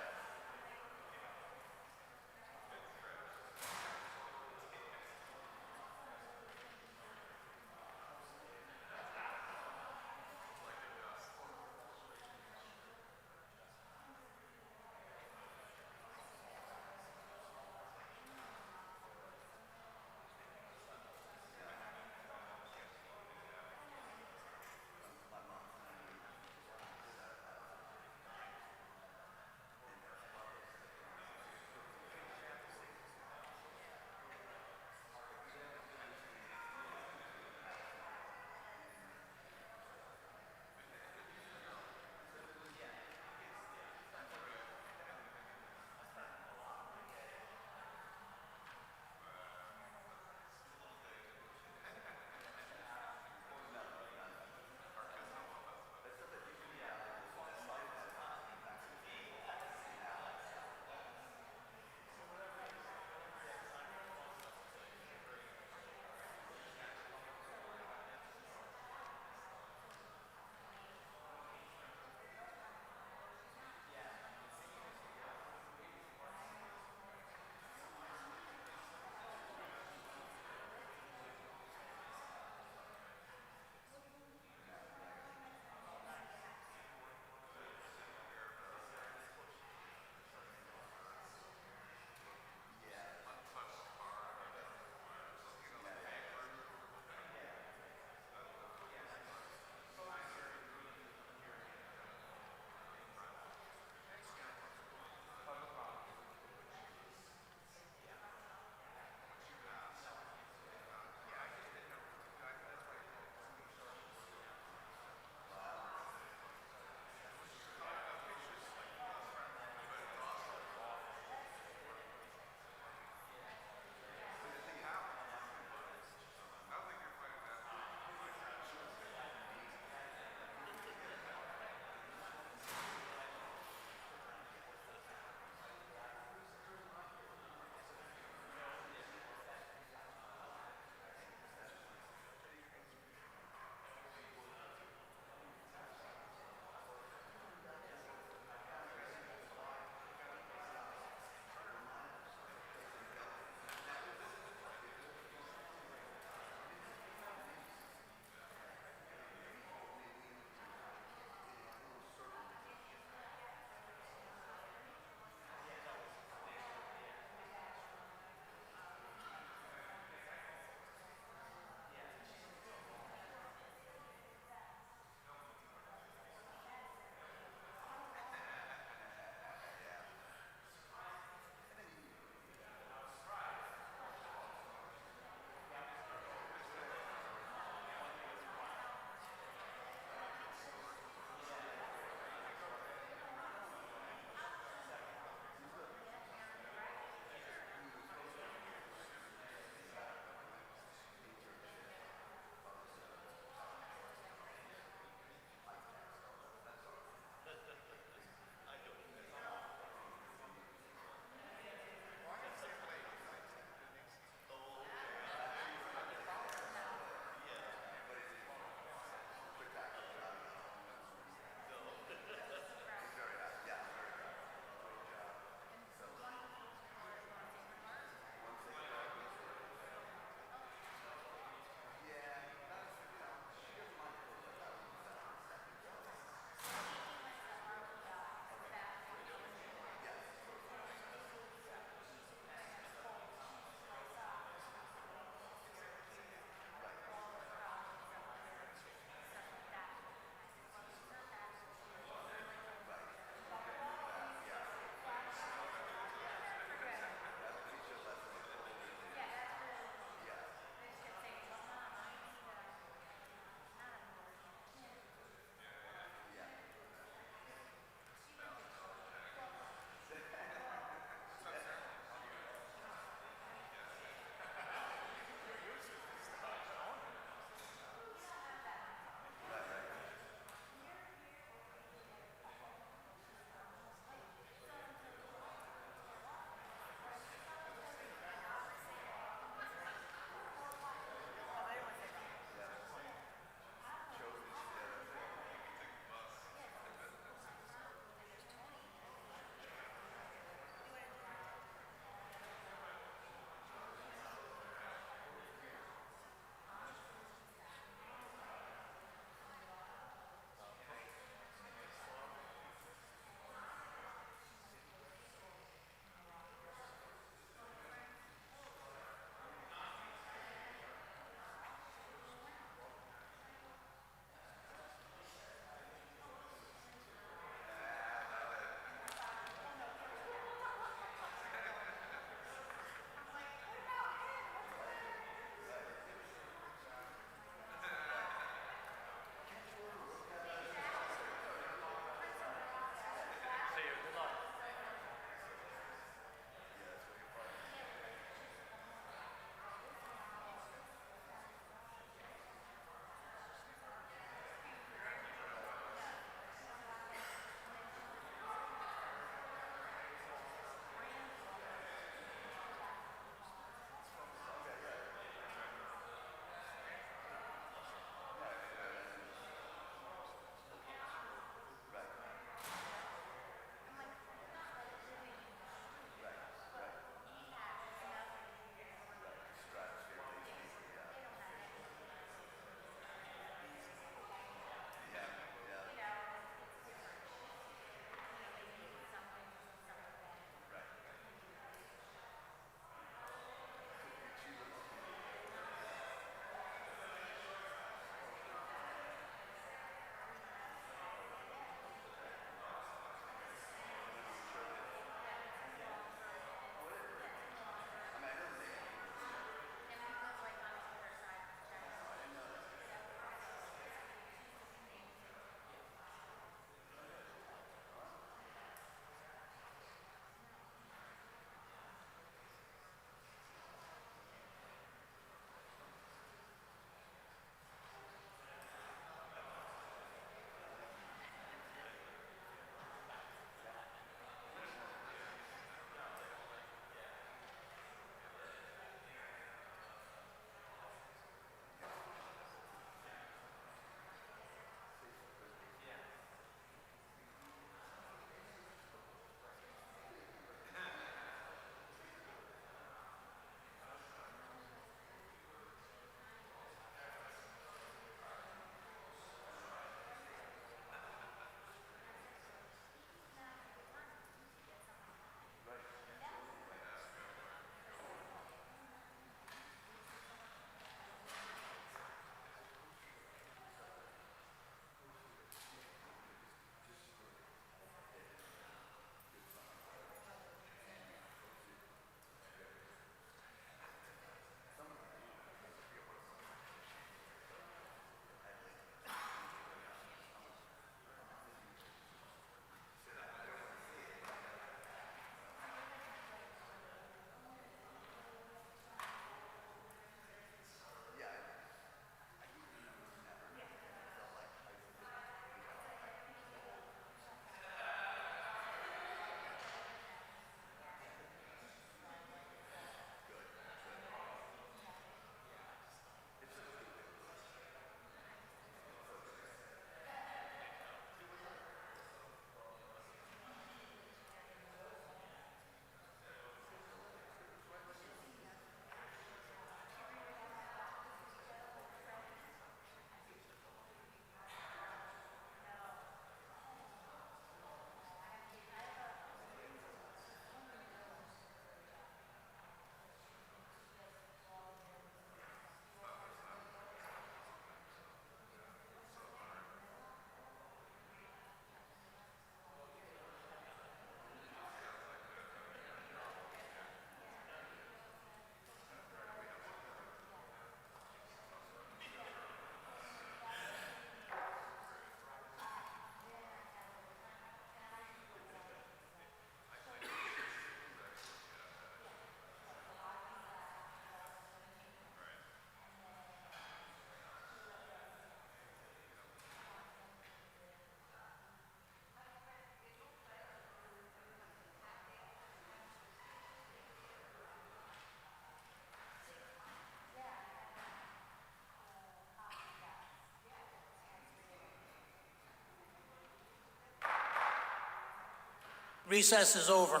Recess is over.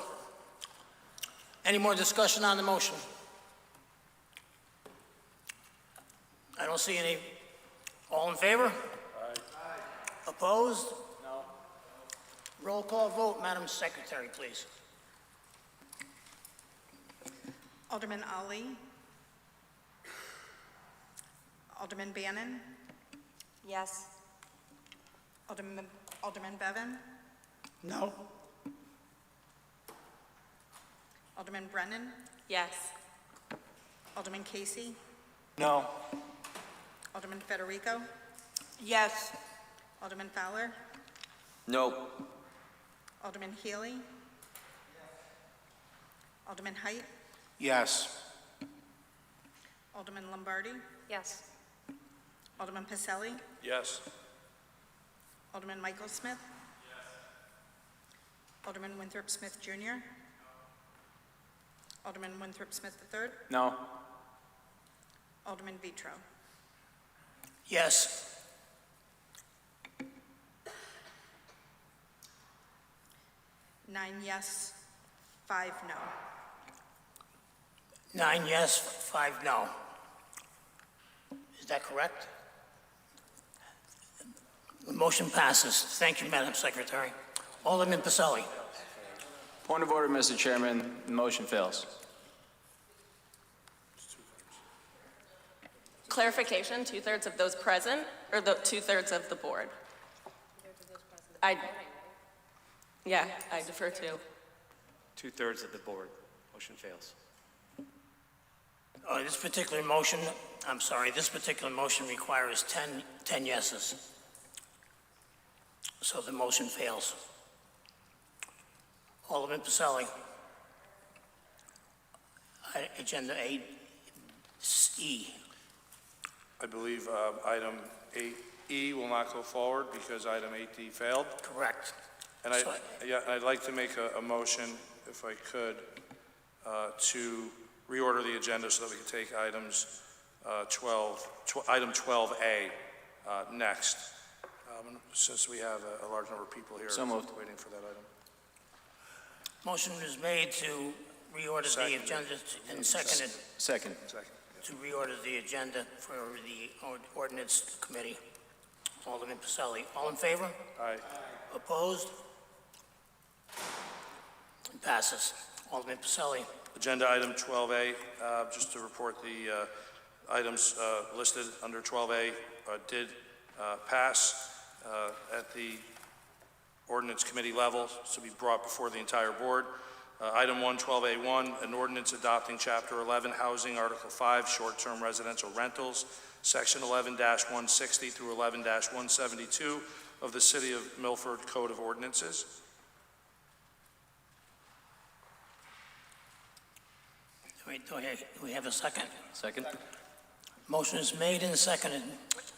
Any more discussion on the motion? I don't see any. All in favor? Aye. Opposed? No. Roll call vote, Madam Secretary, please. Alderman Ali. Alderman Bannon. Yes. Alderman Bevan. No. Alderman Brennan. Yes. Alderman Casey. No. Alderman Federico. Yes. Alderman Fowler. No. Alderman Healy. Alderman Height. Yes. Alderman Lombardi. Yes. Alderman Pacelli. Yes. Alderman Michael Smith. Alderman Winthrop Smith Jr. Alderman Winthrop Smith III. No. Alderman Vitro. Yes. 9 yes, 5 no. 9 yes, 5 no. Is that correct? The motion passes. Thank you, Madam Secretary. Alderman Pacelli. Point of order, Mr. Chairman. The motion fails. Clarification, 2/3 of those present, or the 2/3 of the board? Yeah, I defer to. 2/3 of the board. Motion fails. This particular motion, this particular motion requires 10 yeses. So the motion fails. Alderman Pacelli. Agenda 8E. I believe item 8E will not go forward because item 8D failed. Correct. And I'd like to make a motion, if I could, to reorder the agenda so that we can take items item 12A next, since we have a large number of people here So moved. waiting for that item. Motion is made to reorder the agenda and seconded Second. to reorder the agenda for the ordinance committee. Alderman Pacelli. All in favor? Aye. Opposed? It passes. Alderman Pacelli. Agenda item 12A, just to report the items listed under 12A did pass at the ordinance committee level to be brought before the entire board. Item 1, 12A1, an ordinance adopting Chapter 11 Housing, Article 5, Short-Term Residential Rentals, Section 11-160 through 11-172 of the City of Milford Code of Ordinances. Do we have a second? Second. Motion is made and seconded.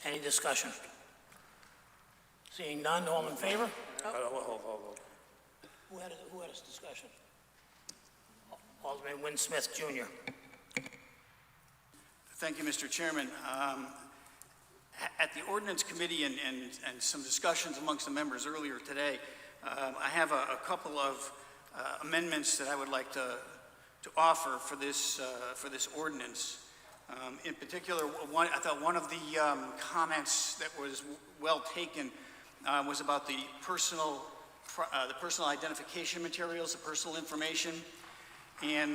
Any discussion? Seeing none, all in favor? Hold. Who had this discussion? Alderman Win Smith Jr. Thank you, Mr. Chairman. At the ordinance committee and some discussions amongst the members earlier today, I have a couple of amendments that I would like to offer for this ordinance. In particular, I thought one of the comments that was well taken was about the personal identification materials, the personal information. And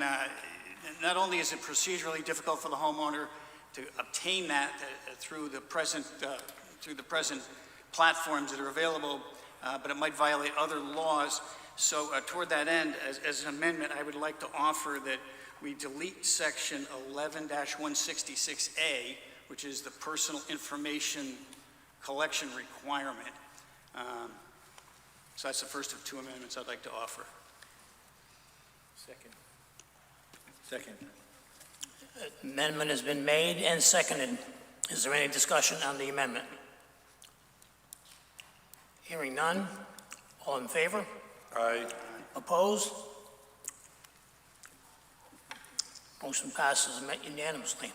not only is it procedurally difficult for the homeowner to obtain that through the present platforms that are available, but it might violate other laws. So toward that end, as an amendment, I would like to offer that we delete section 11-166A, which is the personal information collection requirement. So that's the first of two amendments I'd like to offer. Second. Amendment has been made and seconded. Is there any discussion on the amendment? Hearing none. All in favor? Aye. Opposed? Motion passes unanimously.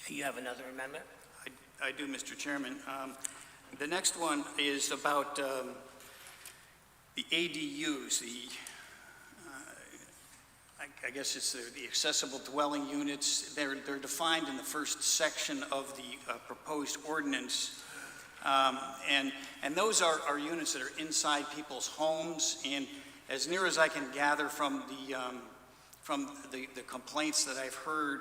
You have another amendment? I do, Mr. Chairman. The next one is about the ADUs, I guess it's the accessible dwelling units. They're defined in the first section of the proposed ordinance. And those are units that are inside people's homes. And as near as I can gather from the complaints that I've heard,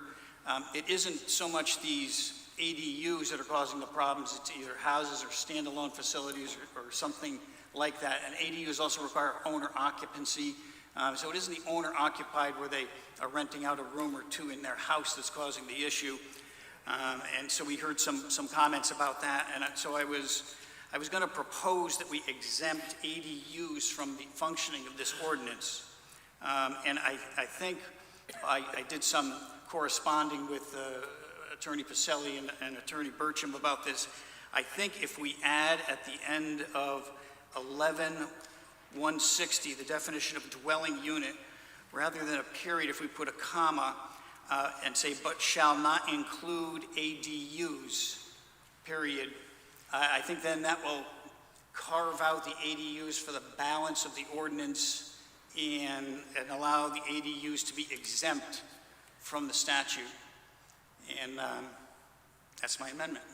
it isn't so much these ADUs that are causing the problems. It's either houses or standalone facilities or something like that. And ADUs also require owner occupancy. So it isn't the owner occupied where they are renting out a room or two in their house that's causing the issue. And so we heard some comments about that. And so I was going to propose that we exempt ADUs from the functioning of this ordinance. And I think I did some corresponding with Attorney Pacelli and Attorney Burcham about this. I think if we add at the end of 11-160, the definition of dwelling unit, rather than a period, if we put a comma and say, but shall not include ADUs, period, I think then that will carve out the ADUs for the balance of the ordinance and allow the ADUs to be exempt from the statute. And that's my amendment.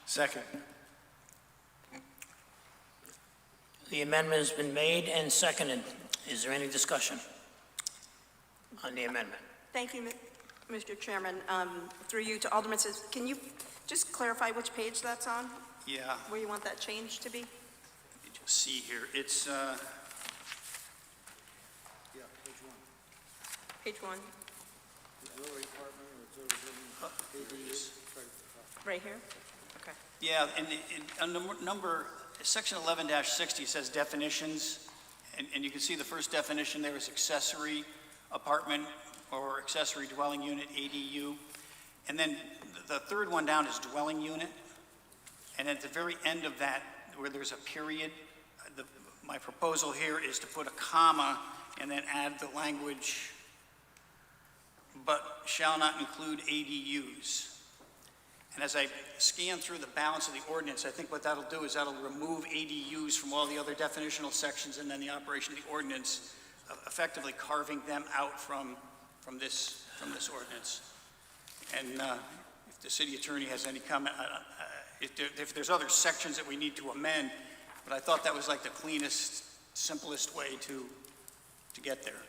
Second. The amendment has been made and seconded. Is there any discussion on the amendment? Thank you, Mr. Chairman. Through you to Alderman says, can you just clarify which page that's on? Yeah. Where you want that change to be? Let me just see here. It's Page 1. Right here? Okay. yeah, and on number section 11-60 says definitions, and you can see the first definition there is accessory apartment or accessory dwelling unit, ADU. And then the third one down is dwelling unit. And at the very end of that, where there's a period, my proposal here is to put a comma and then add the language, but shall not include ADUs. And as I scan through the balance of the ordinance, I think what that'll do is that'll remove ADUs from all the other definitional sections and then the operation of the ordinance, effectively carving them out from this ordinance. And if the city attorney has any comment, if there's other sections that we need to amend, but I thought that was like the cleanest, simplest way to get there.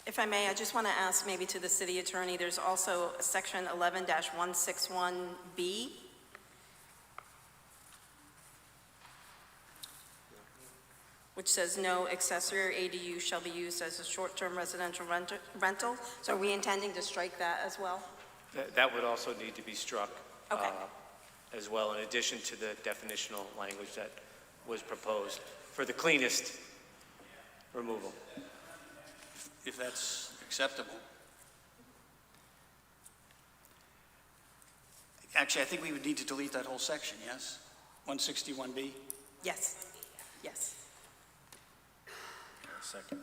If I may, I just want to ask maybe to the city attorney, there's also a section 11-161B. Which says no accessory or ADU shall be used as a short-term residential rental. So are we intending to strike that as well? That would also need to be struck Okay. as well, in addition to the definitional language that was proposed for the cleanest removal. If that's acceptable. Actually, I think we would need to delete that whole section, yes? 161B? Yes. Yes. Second.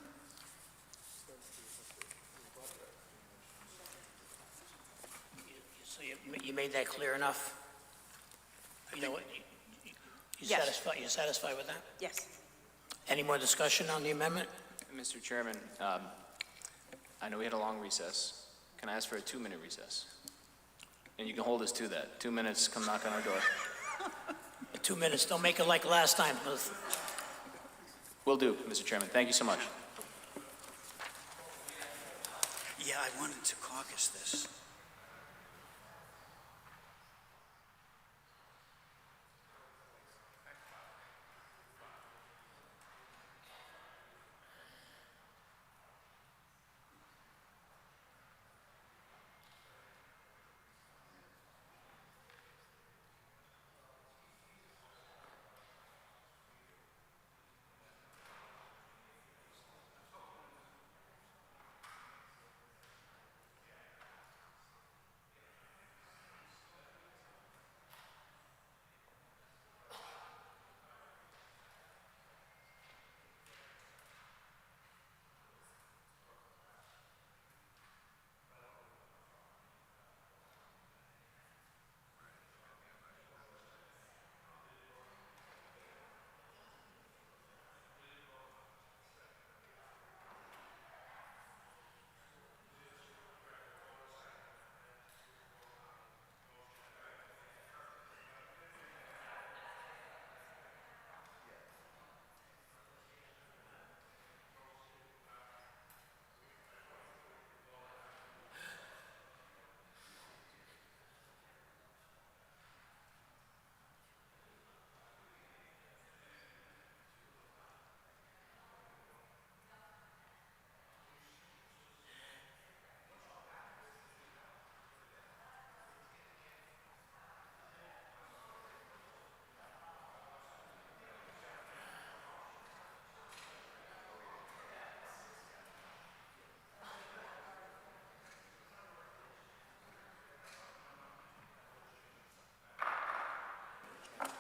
So you made that clear enough? You know what? Yes. You satisfied with that? Yes. Any more discussion on the amendment? Mr. Chairman, I know we had a long recess. Can I ask for a 2-minute recess? And you can hold us to that. 2 minutes, come knock on our door. 2 minutes, don't make it like last time. Will do, Mr. Chairman. Thank you so much. Yeah, I wanted to caucus this.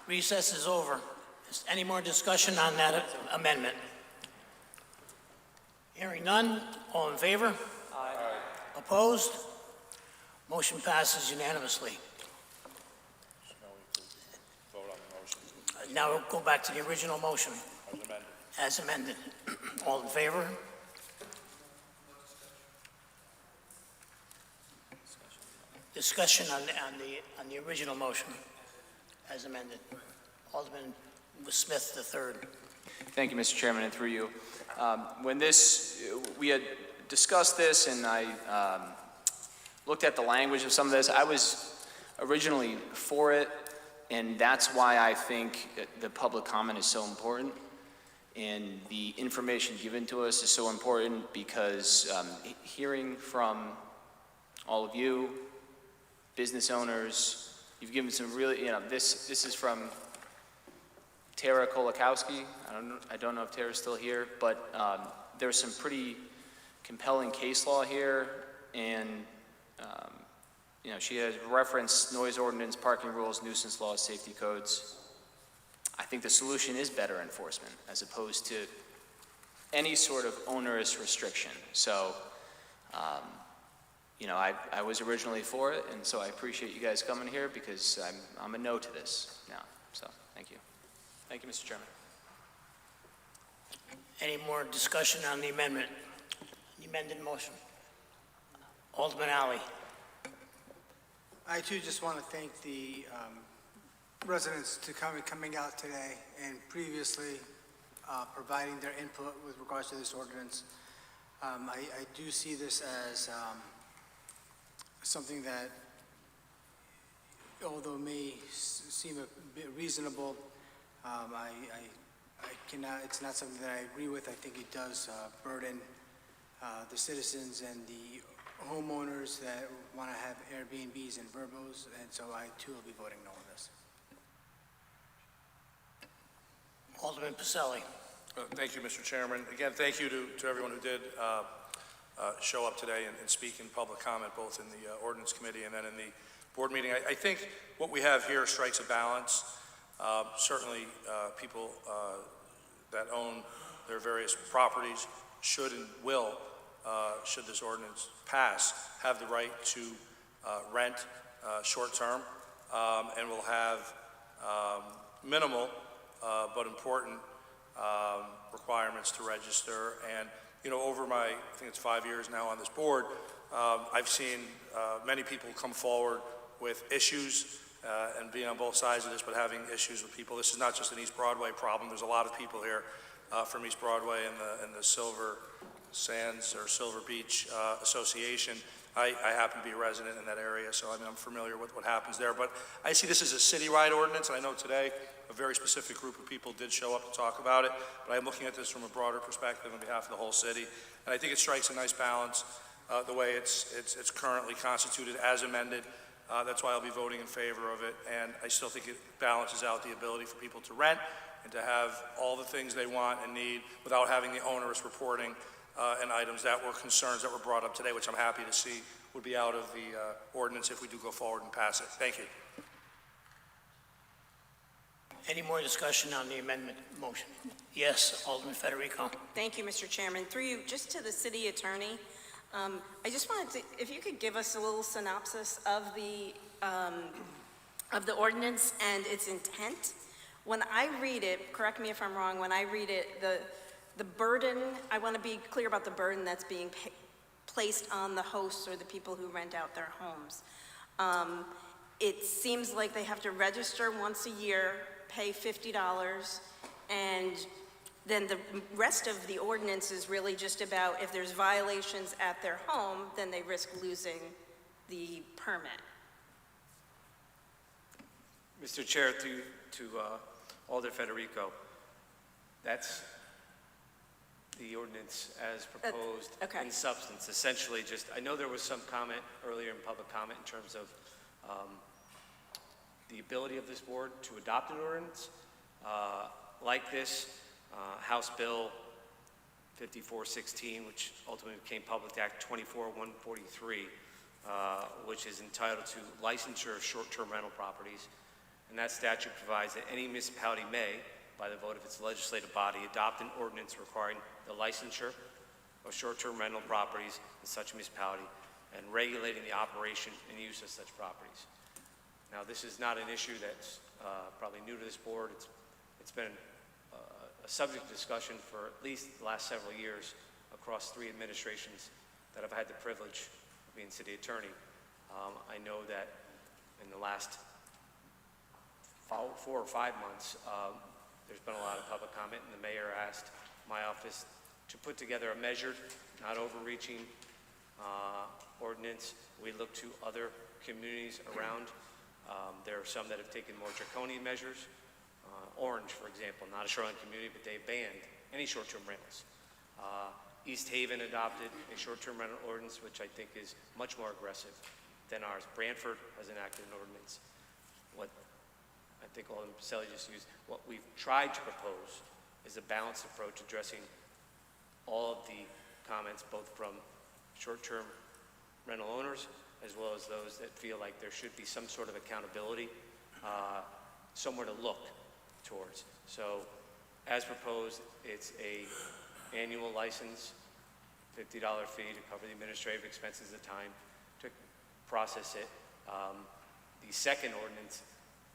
Recess is over. Is any more discussion on that amendment? Hearing none, all in favor? Aye. Opposed? Motion passes unanimously. Vote on the motion Now we'll go back to the original motion as amended. as amended. All in favor? Discussion on the original motion as amended. Alderman Smith III. Thank you, Mr. Chairman, and through you. When we had discussed this and I looked at the language of some of this, I was originally for it, and that's why I think the public comment is so important. And the information given to us is so important because hearing from all of you, business owners, you've given some really, this is from Tara Kolakowski. I don't know if Tara's still here, but there's some pretty compelling case law here, and she has referenced noise ordinance, parking rules, nuisance laws, safety codes. I think the solution is better enforcement as opposed to any sort of onerous restriction. So, I was originally for it, and so I appreciate you guys coming here because I'm a no to this now. So, thank you. Thank you, Mr. Chairman. Any more discussion on the amendment, the amended motion? Alderman Alley. I too just want to thank the residents to coming out today and previously providing their input with regards to this ordinance. I do see this as something that, although may seem a bit reasonable, I cannot, it's not something that I agree with. I think it does burden the citizens and the homeowners that want to have Airbnbs and Verbos, and so I too will be voting no on this. Alderman Pacelli. Thank you, Mr. Chairman. Again, thank you to everyone who did show up today and speak in public comment, both in the ordinance committee and then in the board meeting. I think what we have here strikes a balance. Certainly, people that own their various properties should and will, should this ordinance pass, have the right to rent short-term, and will have minimal but important requirements to register. And over my, I think it's 5 years now on this board, I've seen many people come forward with issues and being on both sides of this, but having issues with people. This is not just an East Broadway problem. There's a lot of people here from East Broadway and the Silver Sands or Silver Beach Association. I happen to be a resident in that area, so I'm familiar with what happens there. But I see this as a citywide ordinance, and I know today a very specific group of people did show up to talk about it, but I'm looking at this from a broader perspective on behalf of the whole city. And I think it strikes a nice balance the way it's currently constituted as amended. That's why I'll be voting in favor of it, and I still think it balances out the ability for people to rent and to have all the things they want and need without having the onerous reporting and items that were concerns that were brought up today, which I'm happy to see would be out of the ordinance if we do go forward and pass it. Thank you. Any more discussion on the amendment motion? Yes, Alderman Federico. Thank you, Mr. Chairman. Through you, just to the city attorney, I just wanted to, if you could give us a little synopsis of the ordinance and its intent. When I read it, correct me if I'm wrong, when I read it, the burden, I want to be clear about the burden that's being placed on the hosts or the people who rent out their homes. It seems like they have to register once a year, pay $50, and then the rest of the ordinance is really just about if there's violations at their home, then they risk losing the permit. Mr. Chair, to Alder Federico, that's the ordinance as proposed in substance. Essentially just, I know there was some comment earlier in public comment in terms of the ability of this board to adopt an ordinance like this. House Bill 5416, which ultimately became Public Act 24-143, which is entitled to licensure of short-term rental properties. And that statute provides that any municipality may, by the vote of its legislative body, adopt an ordinance requiring the licensure of short-term rental properties in such municipality and regulating the operation and use of such properties. Now, this is not an issue that's probably new to this board. It's been a subject of discussion for at least the last several years across 3 administrations that I've had the privilege of being city attorney. I know that in the last 4 or 5 months, there's been a lot of public comment, and the mayor asked my office to put together a measured, not overreaching ordinance. We look to other communities around. There are some that have taken more draconian measures. Orange, for example, not a shoreline community, but they banned any short-term rentals. East Haven adopted a short-term rental ordinance, which I think is much more aggressive than ours. Brantford has enacted an ordinance. What I think Alderman Pacelli just used, what we've tried to propose is a balanced approach addressing all of the comments, both from short-term rental owners as well as those that feel like there should be some sort of accountability, somewhere to look towards. So, as proposed, it's a annual license, $50 fee to cover the administrative expenses of time to process it. The second ordinance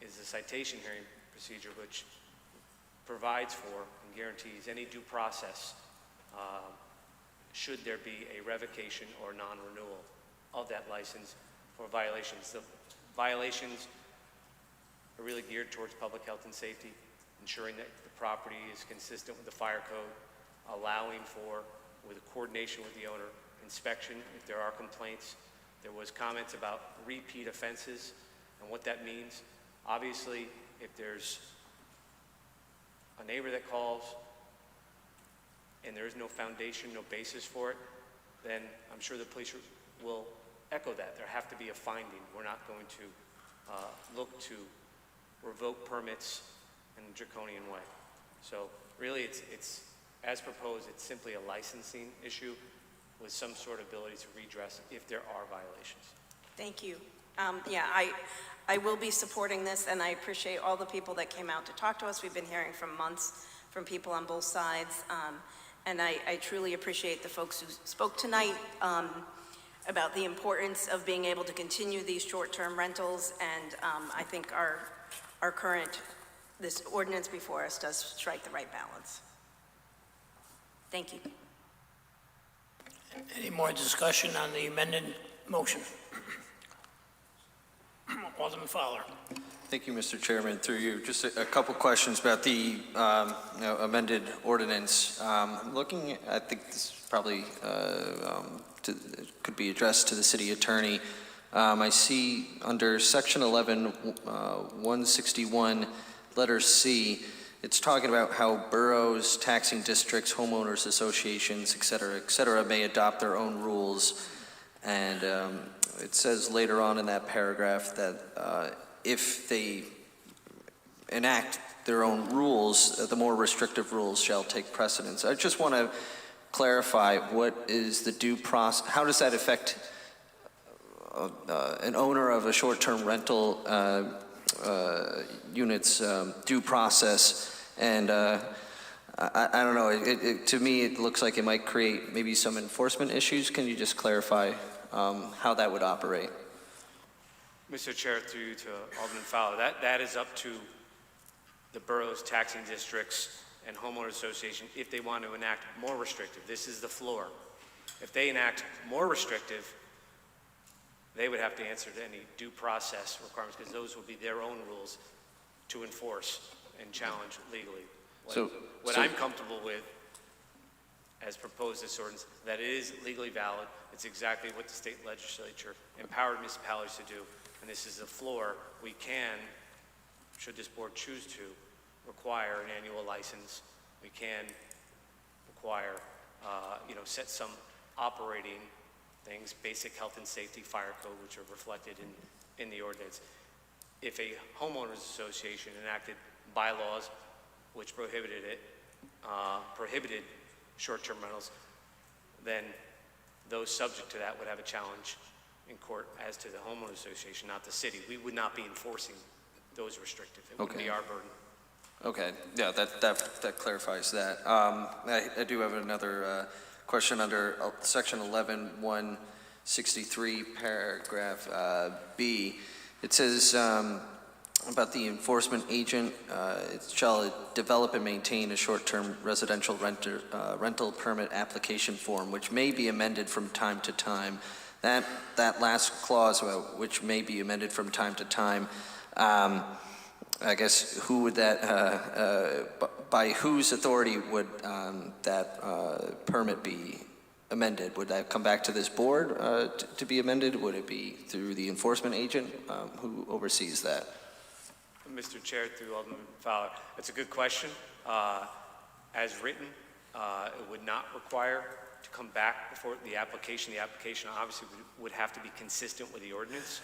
is the citation hearing procedure, which provides for and guarantees any due process should there be a revocation or non-renewal of that license for violations. The violations are really geared towards public health and safety, ensuring that the property is consistent with the fire code, allowing for, with coordination with the owner, inspection if there are complaints. There was comments about repeat offenses and what that means. Obviously, if there's a neighbor that calls and there is no foundation, no basis for it, then I'm sure the police will echo that. There have to be a finding. We're not going to look to revoke permits in a draconian way. So really, it's as proposed, it's simply a licensing issue with some sort of ability to redress if there are violations. Thank you. Yeah, I will be supporting this, and I appreciate all the people that came out to talk to us. We've been hearing from months from people on both sides, and I truly appreciate the folks who spoke tonight about the importance of being able to continue these short-term rentals, and I think our current, this ordinance before us does strike the right balance. Thank you. Any more discussion on the amended motion? Alderman Fowler. Thank you, Mr. Chairman. Through you, just a couple questions about the amended ordinance. I'm looking, I think this probably could be addressed to the city attorney. I see under section 11, 161, letter C, it's talking about how boroughs, taxing districts, homeowners associations, et cetera, may adopt their own rules. And it says later on in that paragraph that if they enact their own rules, the more restrictive rules shall take precedence. I just want to clarify, what is the due process, how does that affect an owner of a short-term rental unit's due process? And I don't know, to me it looks like it might create maybe some enforcement issues. Can you just clarify how that would operate? Mr. Chair, through you to Alderman Fowler, that is up to the boroughs, taxing districts, and homeowner association if they want to enact more restrictive. This is the floor. If they enact more restrictive, they would have to answer to any due process requirements, because those would be their own rules to enforce and challenge legally. What I'm comfortable with, as proposed this ordinance, that it is legally valid. It's exactly what the state legislature empowered municipalities to do. And this is the floor. We can, should this board choose to, require an annual license. We can require, set some operating things, basic health and safety, fire code, which are reflected in the ordinance. If a homeowners association enacted bylaws which prohibited short-term rentals, then those subject to that would have a challenge in court as to the homeowners association, not the city. We would not be enforcing those restrictive. It wouldn't Okay. be our burden. Okay, yeah, that clarifies that. I do have another question under section 11-163, paragraph B. It says about the enforcement agent, it shall develop and maintain a short-term residential rental permit application form, which may be amended from time to time. That last clause, which may be amended from time to time, I guess who would that, by whose authority would that permit be amended? Would that come back to this board to be amended? Would it be through the enforcement agent? Who oversees that? Mr. Chair, through Alderman Fowler, that's a good question. As written, it would not require to come back before the application. The application obviously would have to be consistent with the ordinance,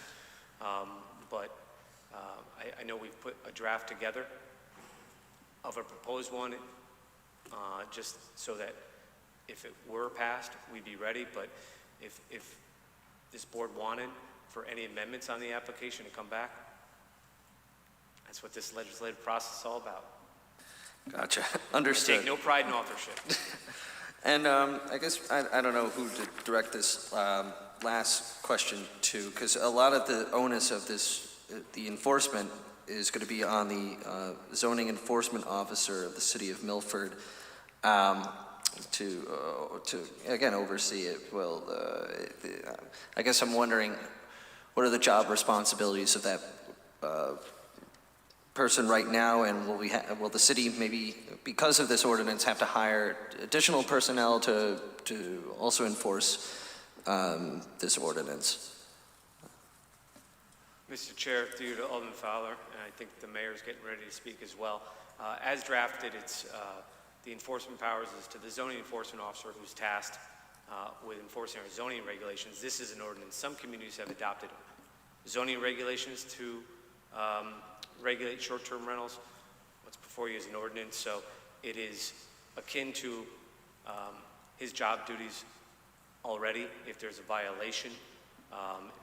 but I know we've put a draft together of a proposed one, just so that if it were passed, we'd be ready. But if this board wanted for any amendments on the application to come back, that's what this legislative process is all about. Gotcha. Understood. I take no pride in authorship. And I guess I don't know who to direct this last question to, because a lot of the onus of this, the enforcement, is going to be on the zoning enforcement officer of the city of Milford to again oversee it. Well, I guess I'm wondering, what are the job responsibilities of that person right now, and will the city maybe, because of this ordinance, have to hire additional personnel to also enforce this ordinance? Mr. Chair, through you to Alderman Fowler, and I think the mayor's getting ready to speak as well. As drafted, it's the enforcement powers is to the zoning enforcement officer who's tasked with enforcing our zoning regulations. This is an ordinance. Some communities have adopted zoning regulations to regulate short-term rentals. What's before you is an ordinance, so it is akin to his job duties already. If there's a violation,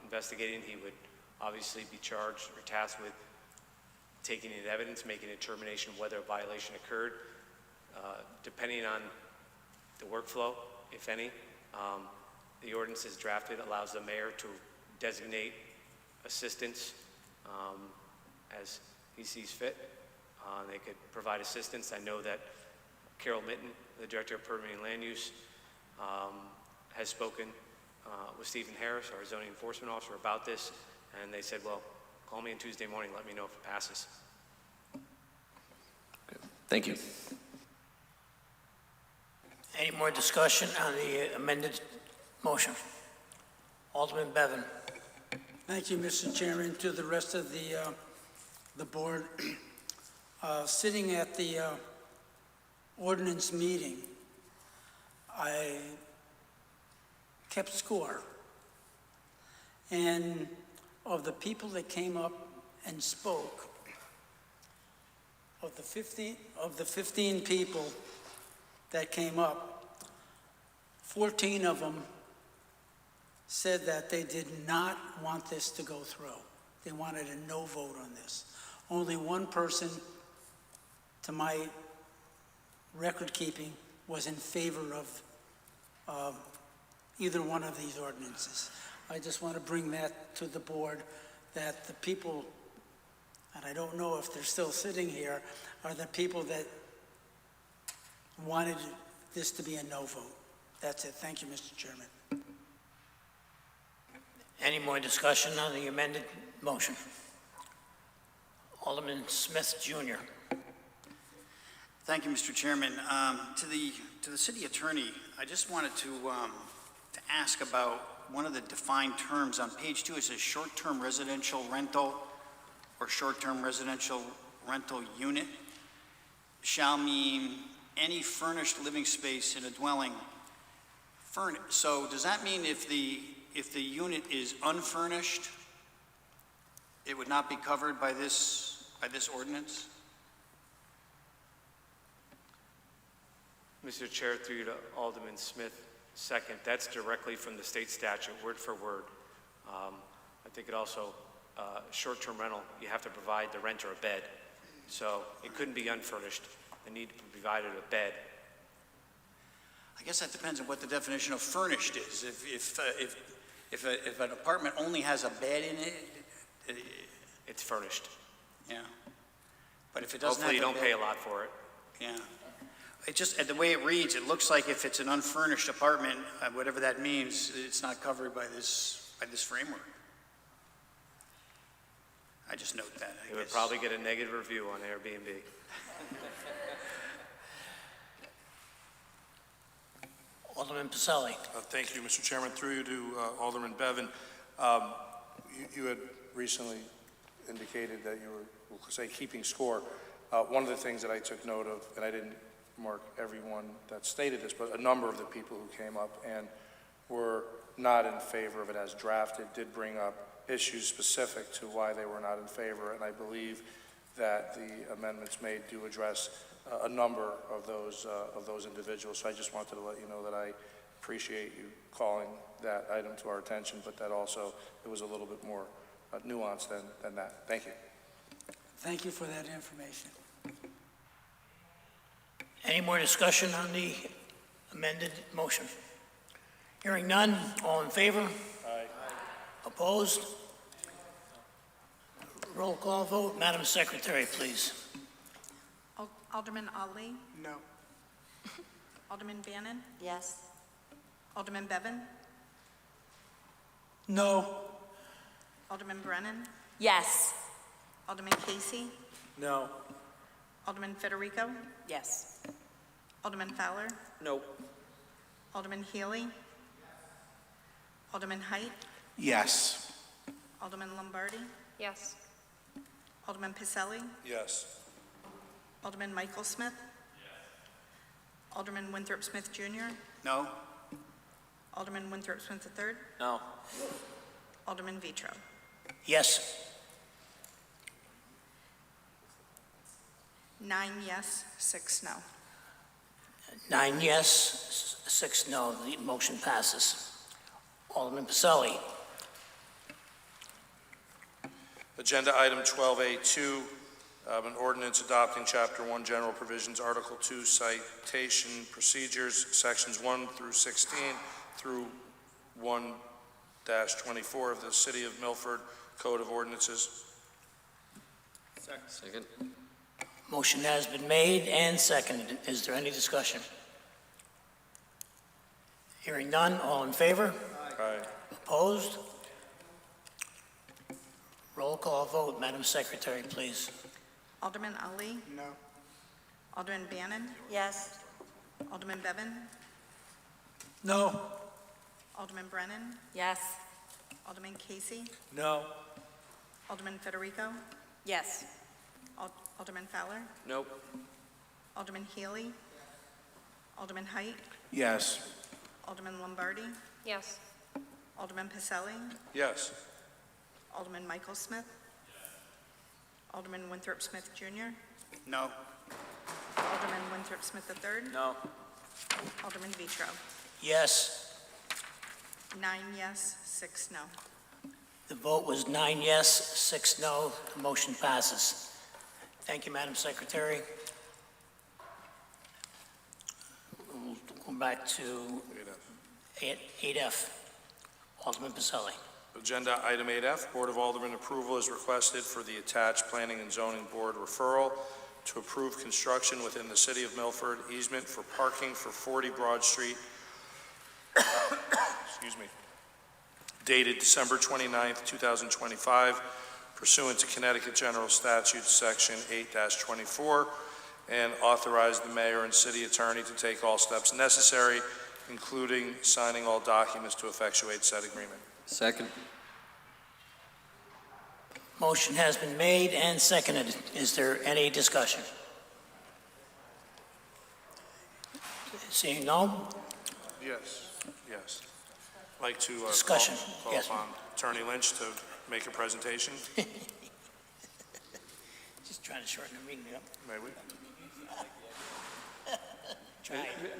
investigating, he would obviously be charged or tasked with taking in evidence, making a determination of whether a violation occurred. Depending on the workflow, if any, the ordinance is drafted allows the mayor to designate assistance as he sees fit. They could provide assistance. I know that Carol Mitten, the Director of Permitting and Land Use, has spoken with Stephen Harris, our zoning enforcement officer, about this, and they said, well, call me on Tuesday morning, let me know if it passes. Thank you. Any more discussion on the amended motion? Alderman Bevan. Thank you, Mr. Chairman. To the rest of the board, sitting at the ordinance meeting, I kept score. And of the people that came up and spoke, of the 15 people that came up, 14 of them said that they did not want this to go through. They wanted a no vote on this. Only one person, to my record keeping, was in favor of either one of these ordinances. I just want to bring that to the board, that the people, and I don't know if they're still sitting here, are the people that wanted this to be a no vote. That's it. Thank you, Mr. Chairman. Any more discussion on the amended motion? Alderman Smith, Jr. Thank you, Mr. Chairman. To the city attorney, I just wanted to ask about one of the defined terms on page 2. It says short-term residential rental or short-term residential rental unit shall mean any furnished living space in a dwelling. So does that mean if the unit is unfurnished, it would not be covered by this ordinance? Mr. Chair, through you to Alderman Smith, second. That's directly from the state statute, word for word. I think it also short-term rental, you have to provide the renter a bed. So it couldn't be unfurnished. They need to be provided a bed. I guess that depends on what the definition of furnished is. If an apartment only has a bed in it, It's furnished. yeah. But if it doesn't have Hopefully you a don't bed- pay a lot for it. Yeah. It just, the way it reads, it looks like if it's an unfurnished apartment, whatever that means, it's not covered by this framework. I just note that, I It would guess. probably get a negative review on Airbnb. Alderman Pacelli. Thank you, Mr. Chairman. Through you to Alderman Bevan. You had recently indicated that you were, we'll say, keeping score. One of the things that I took note of, and I didn't mark everyone that stated this, but a number of the people who came up and were not in favor of it as drafted did bring up issues specific to why they were not in favor, and I believe that the amendments made do address a number of those individuals. So I just wanted to let you know that I appreciate you calling that item to our attention, but that also it was a little bit more nuanced than that. Thank you. Thank you for that information. Any more discussion on the amended motion? Hearing none, all in favor? Aye. Opposed? Roll call vote. Madam Secretary, please. Alderman Ali? No. Alderman Bannon? Yes. Alderman Bevan? No. Alderman Brennan? Yes. Alderman Casey? No. Alderman Federico? Yes. Alderman Fowler? No. Alderman Healy? Alderman Height? Yes. Alderman Lombardi? Yes. Alderman Pacelli? Yes. Alderman Michael Smith? Alderman Winthrop Smith Jr.? No? Alderman Winthrop Smith III? No. Alderman Vitro? Yes. 9 yes, 6 no. 9 yes, 6 no. The motion passes. Alderman Pacelli. Agenda item 12A2, an ordinance adopting Chapter 1 General Provisions, Article 2 Citation Procedures, Sections 1 through 16 through 1-24 of the City of Milford Code of Ordinances. Second. Motion has been made and seconded. Is there any discussion? Hearing none, all in favor? Aye. Opposed? Roll call vote. Madam Secretary, please. Alderman Ali? No. Alderman Bannon? Yes. Alderman Bevan? No. Alderman Brennan? Yes. Alderman Casey? No. Alderman Federico? Yes. Alderman Fowler? Nope. Alderman Healy? Alderman Height? Yes. Alderman Lombardi? Yes. Alderman Pacelli? Yes. Alderman Michael Smith? Alderman Winthrop Smith Jr.? No? Alderman Winthrop Smith III? No. Alderman Vitro? Yes. 9 yes, 6 no. The vote was 9 yes, 6 no. The motion passes. Thank you, Madam Secretary. We'll go back to 8F. Alderman Pacelli. Agenda item 8F, Board of Aldermen approval is requested for the attached Planning and Zoning Board referral to approve construction within the City of Milford easement for parking for 40 Broad Street, excuse me, dated December 29th, 2025, pursuant to Connecticut General Statute Section 8-24, and authorize the mayor and city attorney to take all steps necessary, including signing all documents to effectuate said agreement. Second. Motion has been made and seconded. Is there any discussion? Seeing no, Yes, yes. I'd like to Discussion, call yes. upon Attorney Lynch to make a presentation. just trying to shorten the meeting up. May we?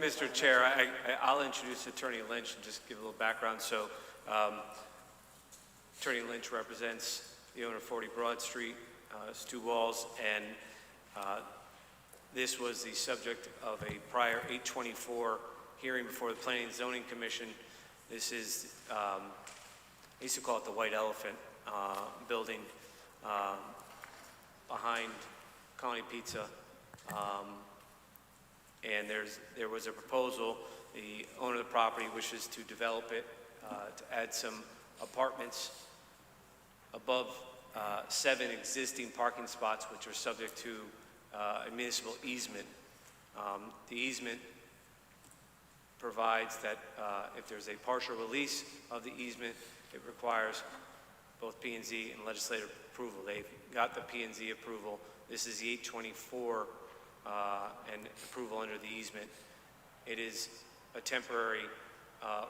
Mr. Chair, I'll introduce Attorney Lynch and just give a little background. So Attorney Lynch represents the owner of 40 Broad Street. It's 2 walls, and this was the subject of a prior 824 hearing before the Planning and Zoning Commission. This is, I used to call it the White Elephant building behind Colony Pizza. And there was a proposal. The owner of the property wishes to develop it, to add some apartments above 7 existing parking spots, which are subject to a municipal easement. The easement provides that if there's a partial release of the easement, it requires both P&Z and legislative approval. They've got the P&Z approval. This is the 824 and approval under the easement. It is a temporary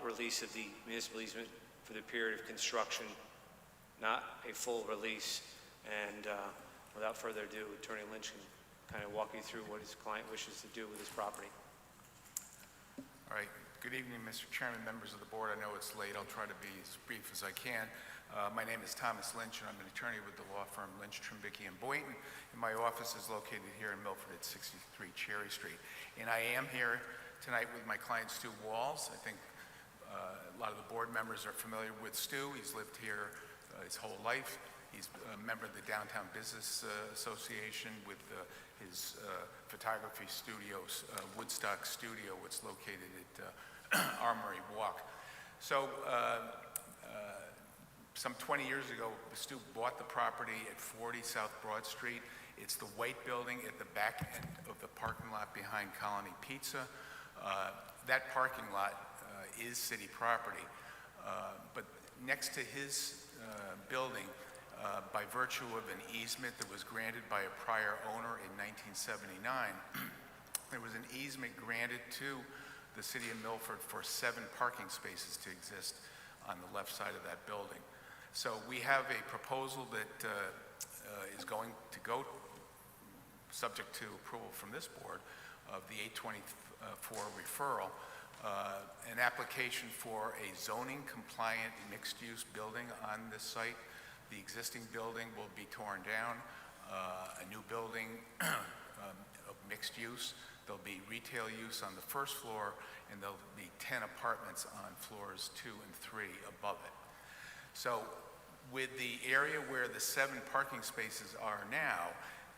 release of the municipal easement for the period of construction, not a full release. And without further ado, Attorney Lynch can kind of walk you through what his client wishes to do with his property. All right. Good evening, Mr. Chairman, members of the board. I know it's late. I'll try to be as brief as I can. My name is Thomas Lynch, and I'm an attorney with the law firm Lynch, Trimbicki, and Boynton. And my office is located here in Milford at 63 Cherry Street. And I am here tonight with my client, Stu Walls. I think a lot of the board members are familiar with Stu. He's lived here his whole life. He's a member of the Downtown Business Association with his photography studio, Woodstock Studio, which is located at Armory Walk. So some 20 years ago, Stu bought the property at 40 South Broad Street. It's the white building at the back end of the parking lot behind Colony Pizza. That parking lot is city property, but next to his building, by virtue of an easement that was granted by a prior owner in 1979, there was an easement granted to the city of Milford for 7 parking spaces to exist on the left side of that building. So we have a proposal that is going to go, subject to approval from this board, of the 824 referral, an application for a zoning compliant mixed use building on this site. The existing building will be torn down, a new building of mixed use. There'll be retail use on the first floor, and there'll be 10 apartments on floors 2 and 3 above it. So with the area where the 7 parking spaces are now,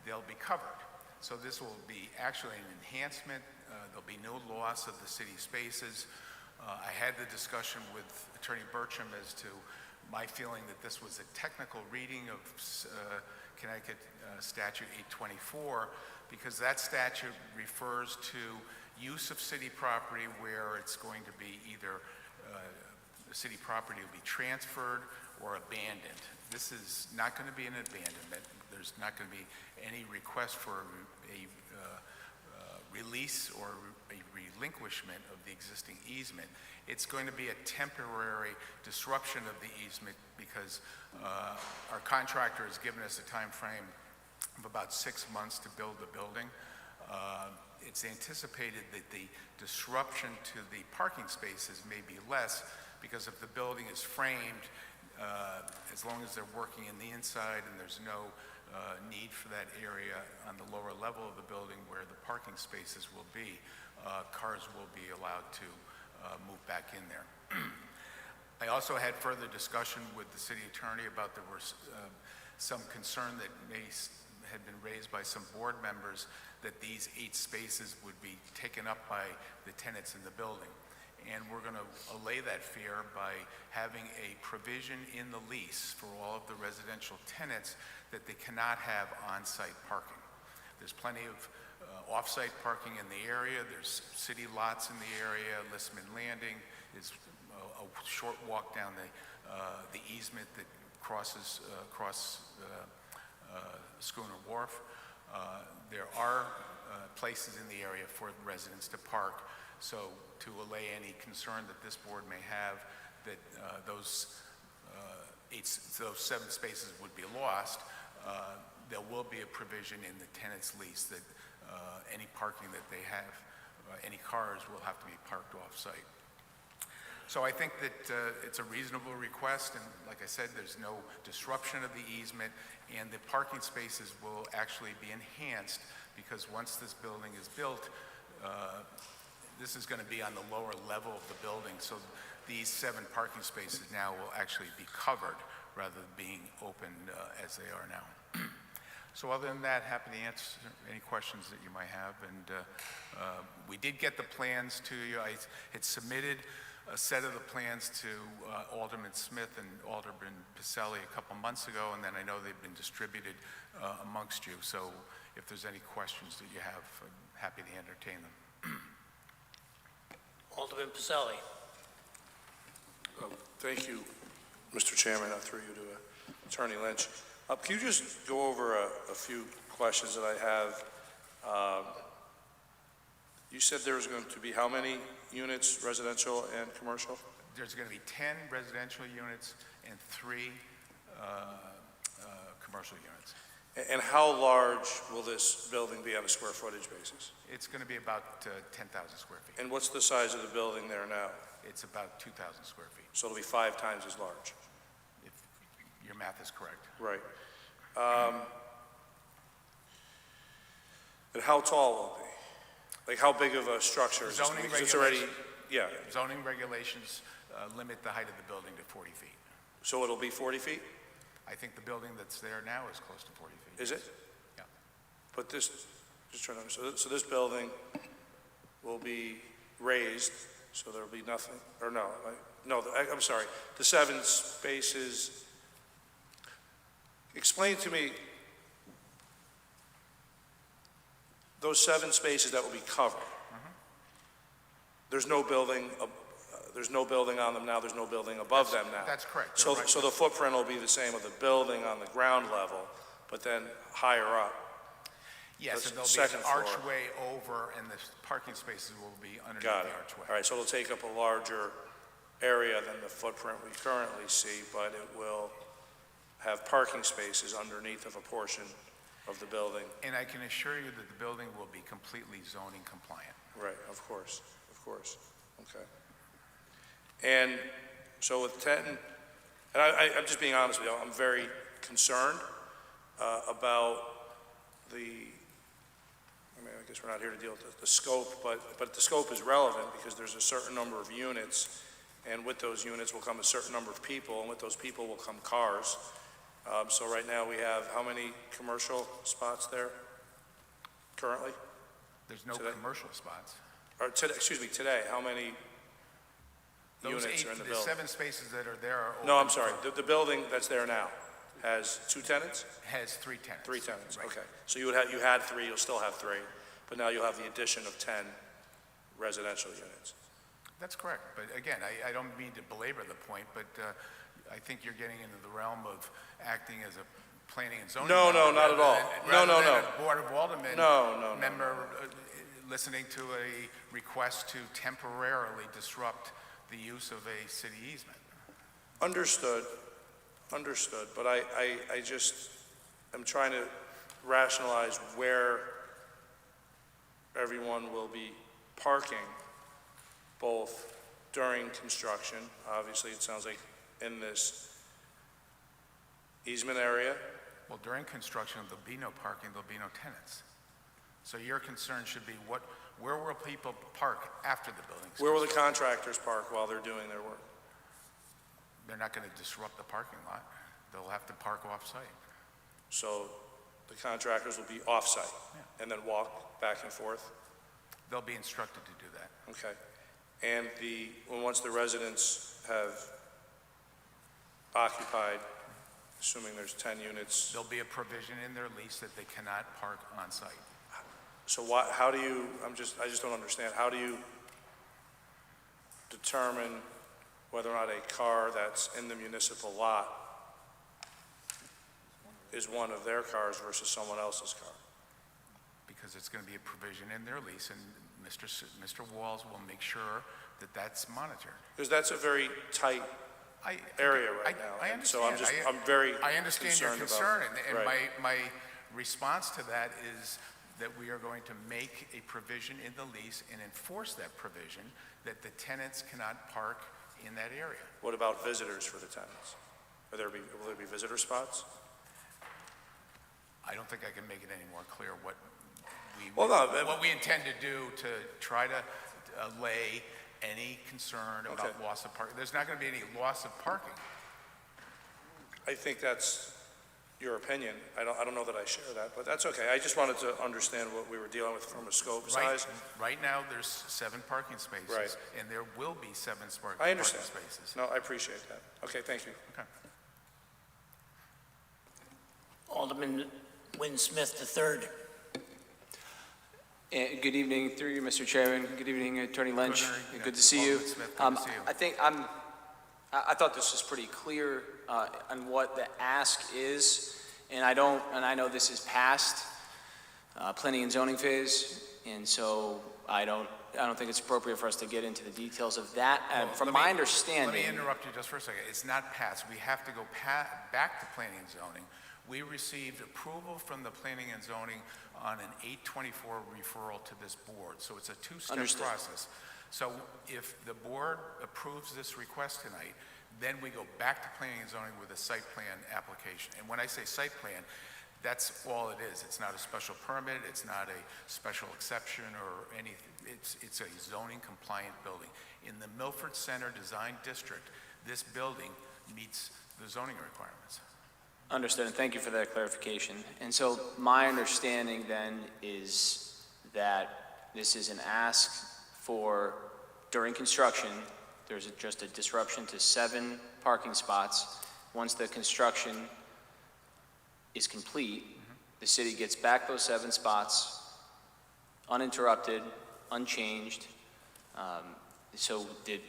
they'll be covered. So this will be actually an enhancement. There'll be no loss of the city spaces. I had the discussion with Attorney Bertram as to my feeling that this was a technical reading of Connecticut Statute 824, because that statute refers to use of city property where it's going to be either the city property will be transferred or abandoned. This is not going to be an abandonment. There's not going to be any request for a release or a relinquishment of the existing easement. It's going to be a temporary disruption of the easement because our contractor has given us a time frame of about 6 months to build the building. It's anticipated that the disruption to the parking spaces may be less because if the building is framed, as long as they're working in the inside and there's no need for that area on the lower level of the building where the parking spaces will be, cars will be allowed to move back in there. I also had further discussion with the city attorney about there was some concern that had been raised by some board members that these 8 spaces would be taken up by the tenants in the building. And we're going to allay that fear by having a provision in the lease for all of the residential tenants that they cannot have on-site parking. There's plenty of off-site parking in the area. There's city lots in the area. Listman Landing is a short walk down the easement that crosses across Schooner Wharf. There are places in the area for residents to park. So to allay any concern that this board may have that those 7 spaces would be lost, there will be a provision in the tenant's lease that any parking that they have, any cars will have to be parked off-site. So I think that it's a reasonable request, and like I said, there's no disruption of the easement, and the parking spaces will actually be enhanced because once this building is built, this is going to be on the lower level of the building, so these 7 parking spaces now will actually be covered rather than being open as they are now. So other than that, happy to answer any questions that you might have. And we did get the plans to you. I had submitted a set of the plans to Alderman Smith and Alderman Pacelli a couple months ago, and then I know they've been distributed amongst you. So if there's any questions that you have, I'm happy to entertain them. Alderman Pacelli. Thank you, Mr. Chairman. Through you to Attorney Lynch. Can you just go over a few questions that I have? You said there was going to be how many units, residential and commercial? There's going to be 10 residential units and 3 commercial units. And how large will this building be on a square footage basis? It's going to be about 10,000 square feet. And what's the size of the building there now? It's about 2,000 square feet. So it'll be 5 times as large? If your math is correct. Right. And how tall will it be? Like how big of a structure is this? Zoning Because it's already, yeah. Zoning regulations limit the height of the building to 40 feet. So it'll be 40 feet? I think the building that's there now is close to 40 feet. Is it? Yeah. But this, just trying to understand, so this building will be raised, so there'll be nothing, or no, I'm sorry, the 7 spaces, explain to me, those 7 spaces that will be covered, there's no building on them now, there's no building above them now. That's correct. So, Right. so the footprint will be the same of the building on the ground level, but then higher up. Yes, The and there'll be second an floor. archway over, and the parking spaces will be underneath Got the it. archway. All right, so it'll take up a larger area than the footprint we currently see, but it will have parking spaces underneath of a portion of the building. And I can assure you that the building will be completely zoning compliant. Right, of course, okay. And so with 10, and I'm just being honest with you, I'm very concerned about I guess we're not here to deal with the scope, but the scope is relevant because there's a certain number of units, and with those units will come a certain number of people, and with those people will come cars. So right now we have how many commercial spots there currently? There's no Today? commercial spots. Or today, excuse me, today, how many Those units 8, are in the the building? 7 spaces that are there are open. No, I'm sorry, the building that's there now has 2 tenants? Has 3 tenants. 3 tenants, Right. okay. So you had 3, you'll still have 3, but now you'll have the addition of 10 residential units. That's correct, but again, I don't mean to belabor the point, but I think you're getting into the realm of acting as a planning and zoning. No, board not at all. rather No. than a Board of Aldermen No. member listening to a request to temporarily disrupt the use of a city easement. Understood, but I just, I'm trying to rationalize where everyone will be parking, both during construction, obviously it sounds like in this easement area. Well, during construction, there'll be no parking, there'll be no tenants. So your concern should be where will people park after the building's Where will the constructed? contractors park while they're doing their work? They're not going to disrupt the parking lot. They'll have to park off-site. So the contractors will be off-site and then walk back and forth? They'll be instructed to do that. Okay. And once the residents have occupied, assuming there's 10 units, There'll be a provision in their lease that they cannot park on-site. so how do you, I just don't understand, how do you determine whether or not a car that's in the municipal lot is one of their cars versus someone else's car? Because it's going to be a provision in their lease, and Mr. Walls will make sure that that's monitored. Because that's a very tight area right now. I and understand. So I'm very I understand your concerned concern, about- and right. my response to that is that we are going to make a provision in the lease and enforce that provision that the tenants cannot park in that area. What about visitors for the tenants? Will there be visitor spots? I don't think I can make it any more clear what Well, we intend to do to try to allay any concern about loss of parking. There's not going to be any loss of parking. I think that's your opinion. I don't know that I share that, but that's okay. I just wanted to understand what we were dealing with from a scope size. Right now, there's 7 parking spaces. Right. And there will be 7 parking I understand. spaces. No, I appreciate that. Okay, thank you. Okay. Alderman Wynn Smith III. Good evening, through you, Mr. Chairman. Good evening, Attorney Lynch. Good to see you. Alderman Smith, good to see you. I thought this was pretty clear on what the ask is, and I know this is past planning and zoning phase, and so I don't think it's appropriate for us to get into the details of that. From my understanding, Let me interrupt you just for a second. It's not passed. We have to go back to planning and zoning. We received approval from the planning and zoning on an 824 referral to this board. So it's a 2-step process. So if the board approves this request tonight, then we go back to planning and zoning with a site plan application. And when I say site plan, that's all it is. It's not a special permit. It's not a special exception or anything. It's a zoning compliant building. In the Milford Center Design District, this building meets the zoning requirements. understood, and thank you for that clarification. And so my understanding then is that this is an ask for, during construction, there's just a disruption to 7 parking spots. Once the construction is complete, the city gets back those 7 spots, uninterrupted, unchanged. So the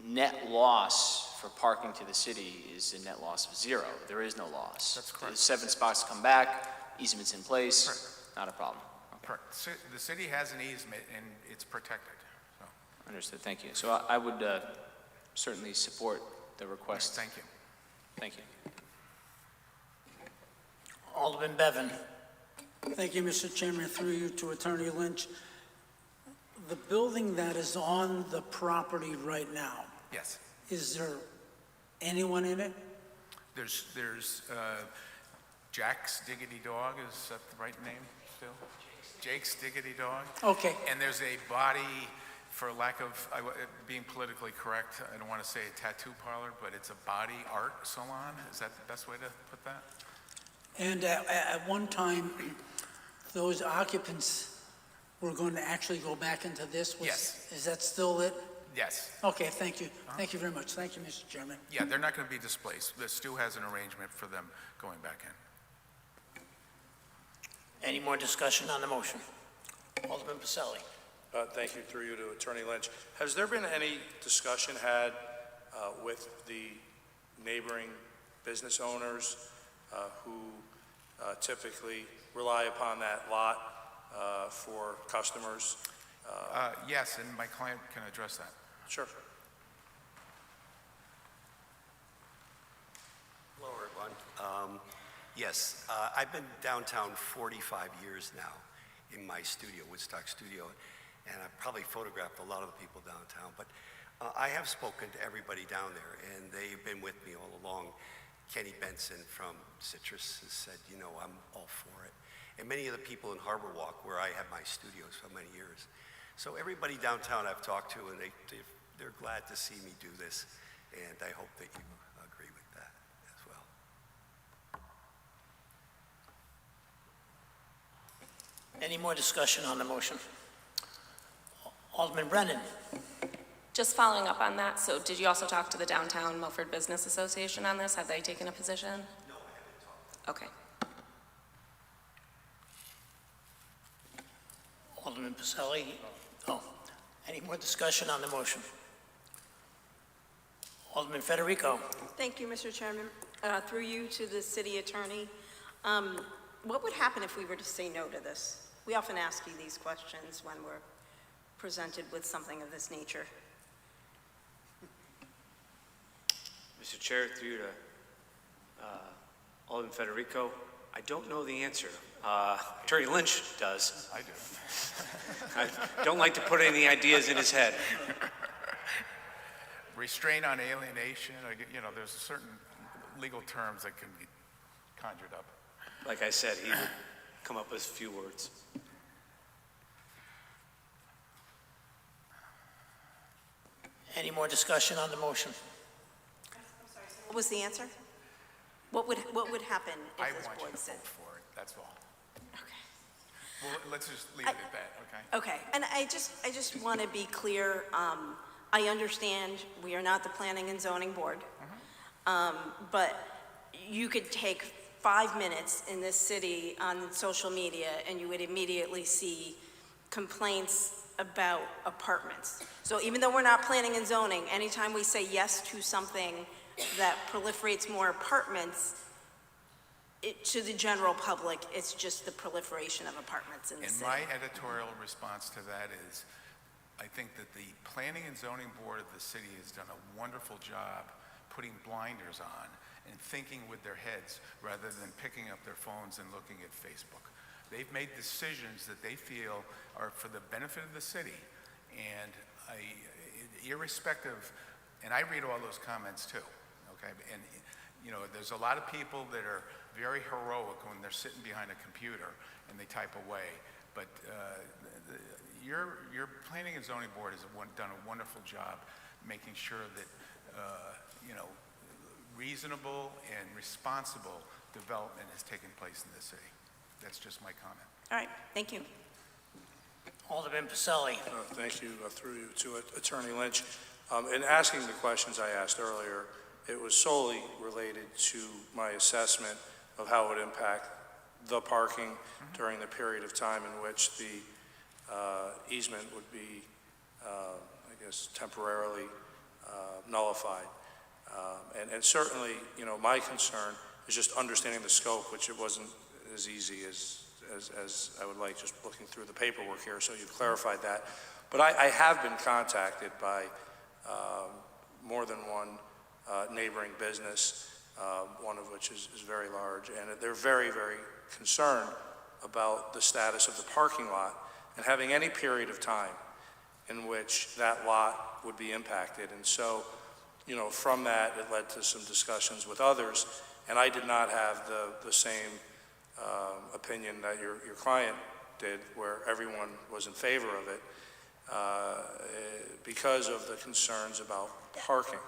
net loss for parking to the city is a net loss of 0. There is no loss. That's correct. The 7 spots come back, easement's in place, Correct. not a problem. Correct. The city has an easement and it's protected. So, Understood, thank you. So I would certainly support the request. thank you. Thank you. Alderman Bevan. Thank you, Mr. Chairman. Through you to Attorney Lynch. The building that is on the property right now, Yes. is there anyone in it? There's Jack's Diggity Dog, is that the right name still? Jake's Diggity Dog. Okay. And there's a body, for lack of being politically correct, I don't want to say a tattoo parlor, but it's a body art salon. Is that the best way to put that? And at one time, those occupants were going to actually go back into this? Yes. Is that still it? Yes. Okay, thank you. Thank you very much. Thank you, Mr. Chairman. Yeah, they're not going to be displaced. The Stu has an arrangement for them going back in. Any more discussion on the motion? Alderman Pacelli. Thank you, through you to Attorney Lynch. Has there been any discussion had with the neighboring business owners who typically rely upon that lot for customers? Yes, and my client can address that. Sure. Hello, everyone. Yes, I've been downtown 45 years now in my studio, Woodstock studio, and I've probably photographed a lot of the people downtown, but I have spoken to everybody down there, and they've been with me all along. Kenny Benson from Citrus has said, you know, I'm all for it. And many of the people in Harbor Walk, where I had my studios for many years. So everybody downtown I've talked to, and they're glad to see me do this, and I hope that you agree with that as well. Any more discussion on the motion? Alderman Brennan. Just following up on that, so did you also talk to the Downtown Milford Business Association on this? Have they taken a position? No, I haven't talked. Okay. Alderman Pacelli. Oh, any more discussion on the motion? Alderman Federico. Thank you, Mr. Chairman. Through you to the city attorney, what would happen if we were to say no to this? We often ask you these questions when we're presented with something of this nature. Mr. Chair, through you to Alderman Federico, I don't know the answer. Attorney Lynch does. I do. I don't like to put any ideas in his head. restraint on alienation, there's certain legal terms that can be conjured up. Like I said, he would come up with a few words. Any more discussion on the motion? What was the answer? What would happen I if this want you board to said? vote for it, that's all. Okay. Well, let's just leave it at that, okay? Okay, and I just want to be clear, I understand we are not the Planning and Zoning Board, but you could take 5 minutes in this city on social media and you would immediately see complaints about apartments. So even though we're not planning and zoning, anytime we say yes to something that proliferates more apartments, to the general public, it's just the proliferation of apartments in the And city. my editorial response to that is, I think that the Planning and Zoning Board of the city has done a wonderful job putting blinders on and thinking with their heads rather than picking up their phones and looking at Facebook. They've made decisions that they feel are for the benefit of the city. And irrespective, and I read all those comments too, okay? And, there's a lot of people that are very heroic when they're sitting behind a computer and they type away. But your Planning and Zoning Board has done a wonderful job making sure that, reasonable and responsible development has taken place in this city. That's just my comment. All right, thank you. Alderman Pacelli. Thank you, through you to Attorney Lynch. In asking the questions I asked earlier, it was solely related to my assessment of how it would impact the parking during the period of time in which the easement would be, temporarily nullified. And certainly, my concern is just understanding the scope, which it wasn't as easy as I would like, just looking through the paperwork here, so you've clarified that. But I have been contacted by more than one neighboring business, one of which is very large, and they're very, very concerned about the status of the parking lot and having any period of time in which that lot would be impacted. And so, from that, it led to some discussions with others, and I did not have the same opinion that your client did, where everyone was in favor of it, because of the concerns about parking,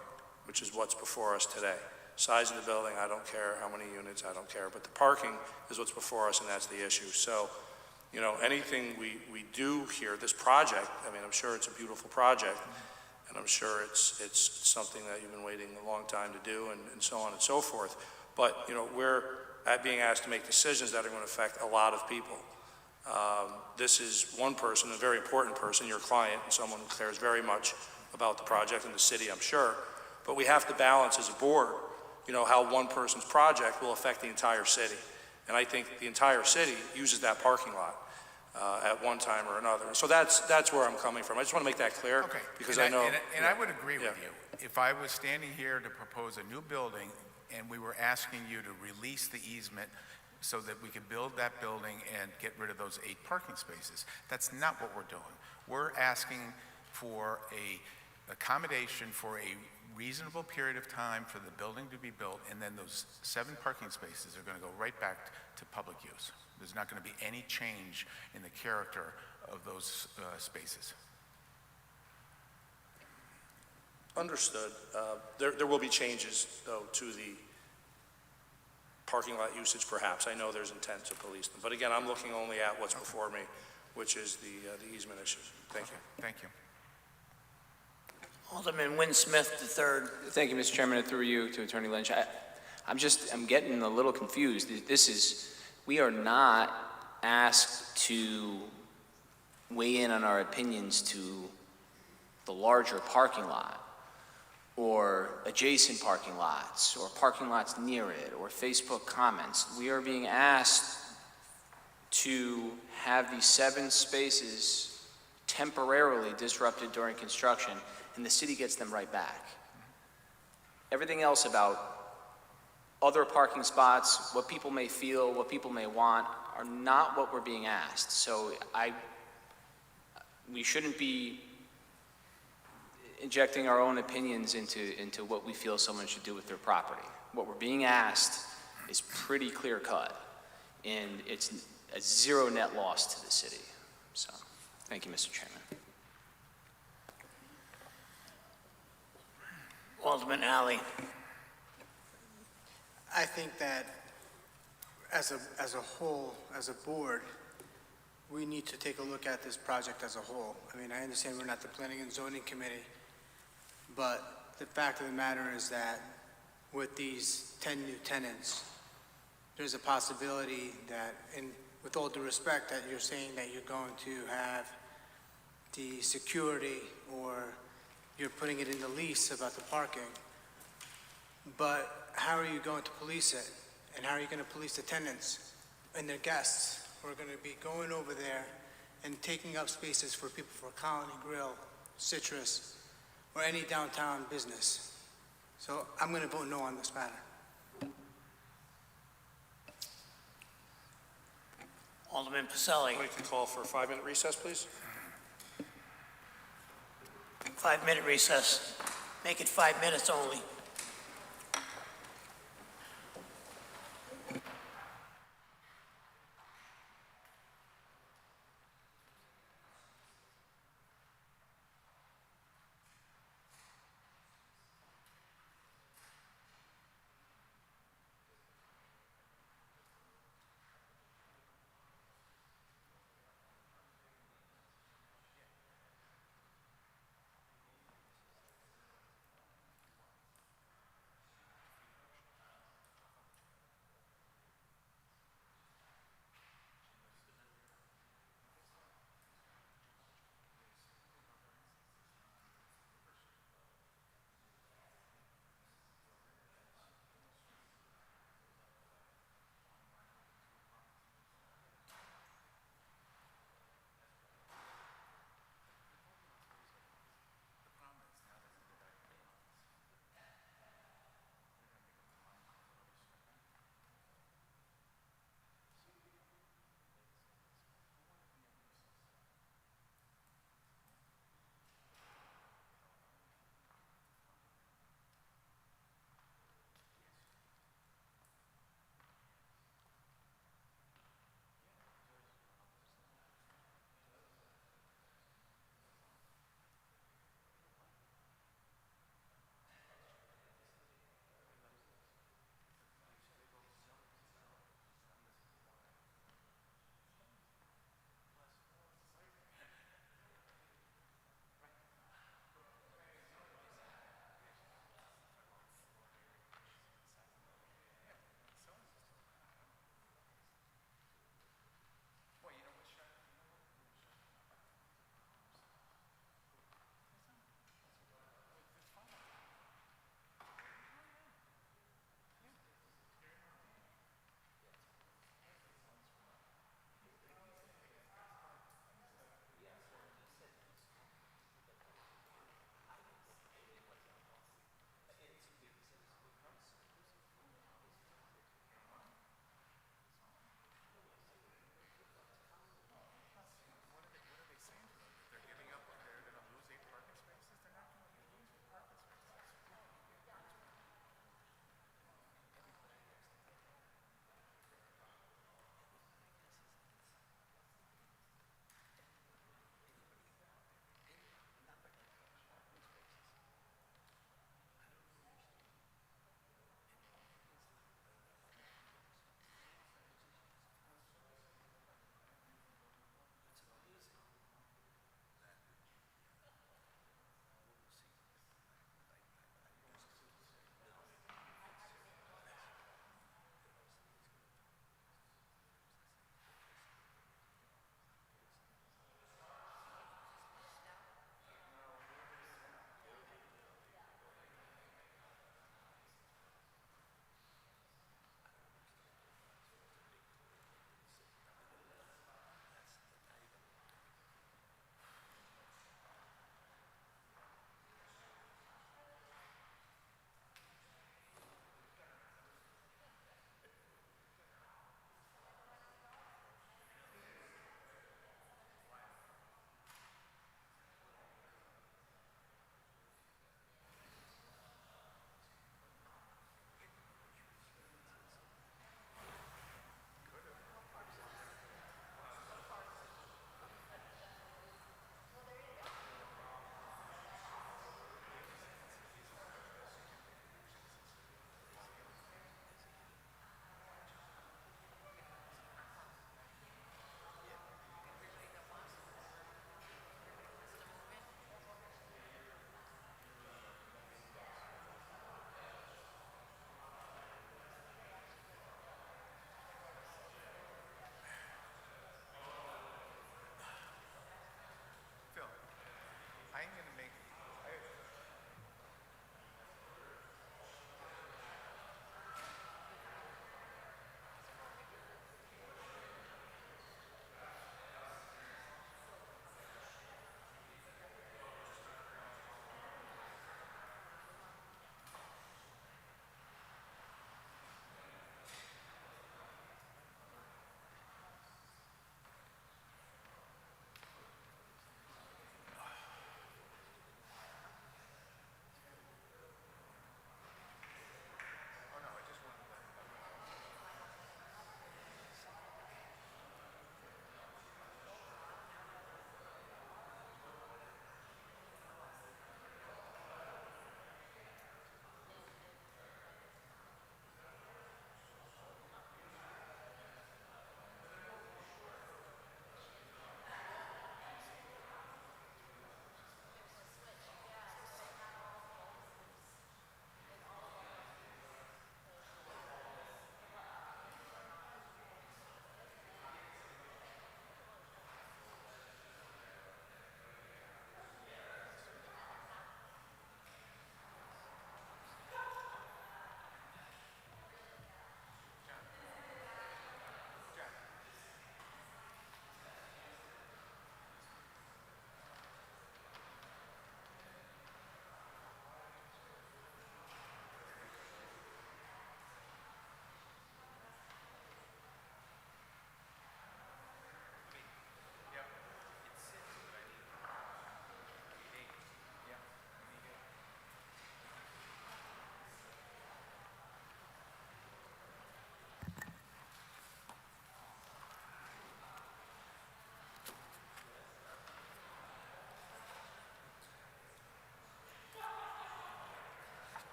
which is what's before us today. Size of the building, I don't care. How many units, I don't care. But the parking is what's before us, and that's the issue. So, anything we do here, this project, I'm sure it's a beautiful project, and I'm sure it's something that you've been waiting a long time to do, and so on and so forth. But, we're being asked to make decisions that are going to affect a lot of people. This is one person, a very important person, your client, and someone who cares very much about the project and the city, I'm sure. But we have to balance as a board, how one person's project will affect the entire city. And I think the entire city uses that parking lot at one time or another. So that's where I'm coming from. I just want to make that clear, Okay. because and I know... I would agree with you. If I was standing here to propose a new building and we were asking you to release the easement so that we could build that building and get rid of those 8 parking spaces, that's not what we're doing. We're asking for a accommodation for a reasonable period of time for the building to be built, and then those 7 parking spaces are going to go right back to public use. There's not going to be any change in the character of those spaces. Understood. There will be changes, though, to the parking lot usage, perhaps. I know there's intent to police them. But again, I'm looking only at what's before me, which is the easement issue. Thank you. Thank you. Alderman Wynn Smith III. Thank you, Mr. Chairman, and through you to Attorney Lynch. I'm getting a little confused. We are not asked to weigh in on our opinions to the larger parking lot, or adjacent parking lots, or parking lots near it, or Facebook comments. We are being asked to have these 7 spaces temporarily disrupted during construction, and the city gets them right back. Everything else about other parking spots, what people may feel, what people may want, are not what we're being asked. So we shouldn't be, injecting our own opinions into what we feel someone should do with their property. What we're being asked is pretty clear cut, and it's a zero net loss to the city. So, thank you, Mr. Chairman. Alderman Alley. I think that as a whole, as a board, we need to take a look at this project as a whole. I mean, I understand we're not the Planning and Zoning Committee, but the fact of the matter is that with these 10 new tenants, there's a possibility that, and with all due respect, that you're saying that you're going to have the security, or you're putting it in the lease about the parking, but how are you going to police it? And how are you going to police the tenants and their guests who are going to be going over there and taking up spaces for people for Colony Grill, Citrus, or any downtown business? So I'm going to vote no on this matter. Alderman Pacelli. I'd like to call for a 5-minute recess, please. 5-minute recess. Make it 5 minutes only.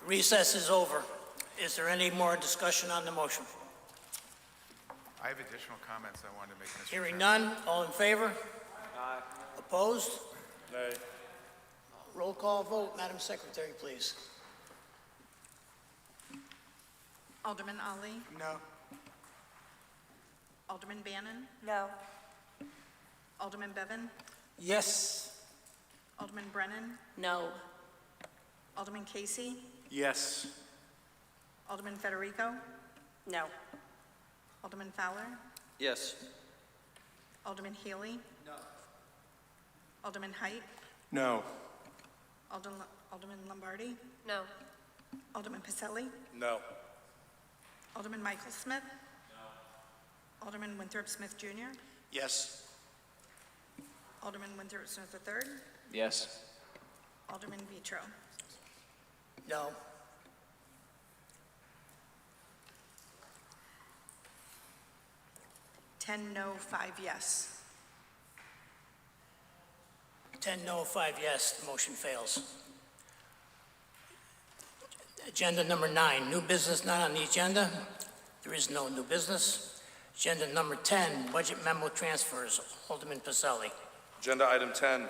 Recess is over. Is there any more discussion on the motion? I have additional comments I wanted to make, Mr. Hearing Chairman. none, all in favor? Aye. Opposed? Nay. Roll call vote, Madam Secretary, please. Alderman Ali? No. Alderman Bannon? No. Alderman Bevan? Yes. Alderman Brennan? No. Alderman Casey? Yes. Alderman Federico? No. Alderman Fowler? Yes. Alderman Healy? No. Alderman Height? No. Alderman Lombardi? No. Alderman Pacelli? No. Alderman Michael Smith? No. Alderman Winthrop Smith Jr.? Yes. Alderman Winthrop Smith III? Yes. Alderman Vitro? No. Ten no, 5 yes. 10 no, 5 yes, the motion fails. Agenda number 9, new business not on the agenda. There is no new business. Agenda number 10, budget memo transfers, Alderman Pacelli. Agenda item 10,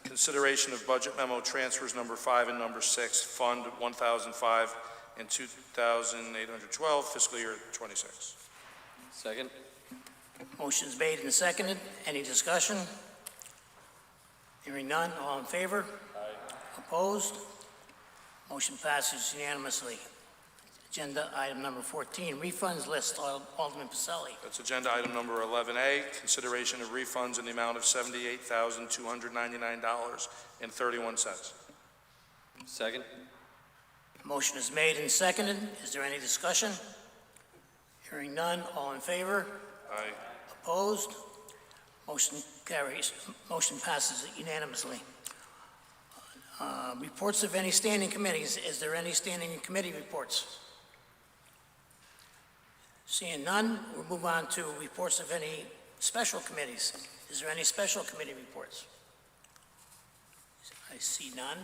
consideration of budget memo transfers number 5 and number 6, Fund 1005 and 2,812, fiscal year 26. Second? Motion's made and seconded. Any discussion? Hearing none, all in favor? Aye. Opposed? Motion passes unanimously. Agenda item number 14, refunds list, Alderman Pacelli. That's agenda item number 11A, consideration of refunds in the amount of $78,299.31. Second? Motion is made and seconded. Is there any discussion? Hearing none, all in favor? Aye. Opposed? Motion carries. Motion passes unanimously. Reports of any standing committees. Is there any standing committee reports? Seeing none, we'll move on to reports of any special committees. Is there any special committee reports? I see none.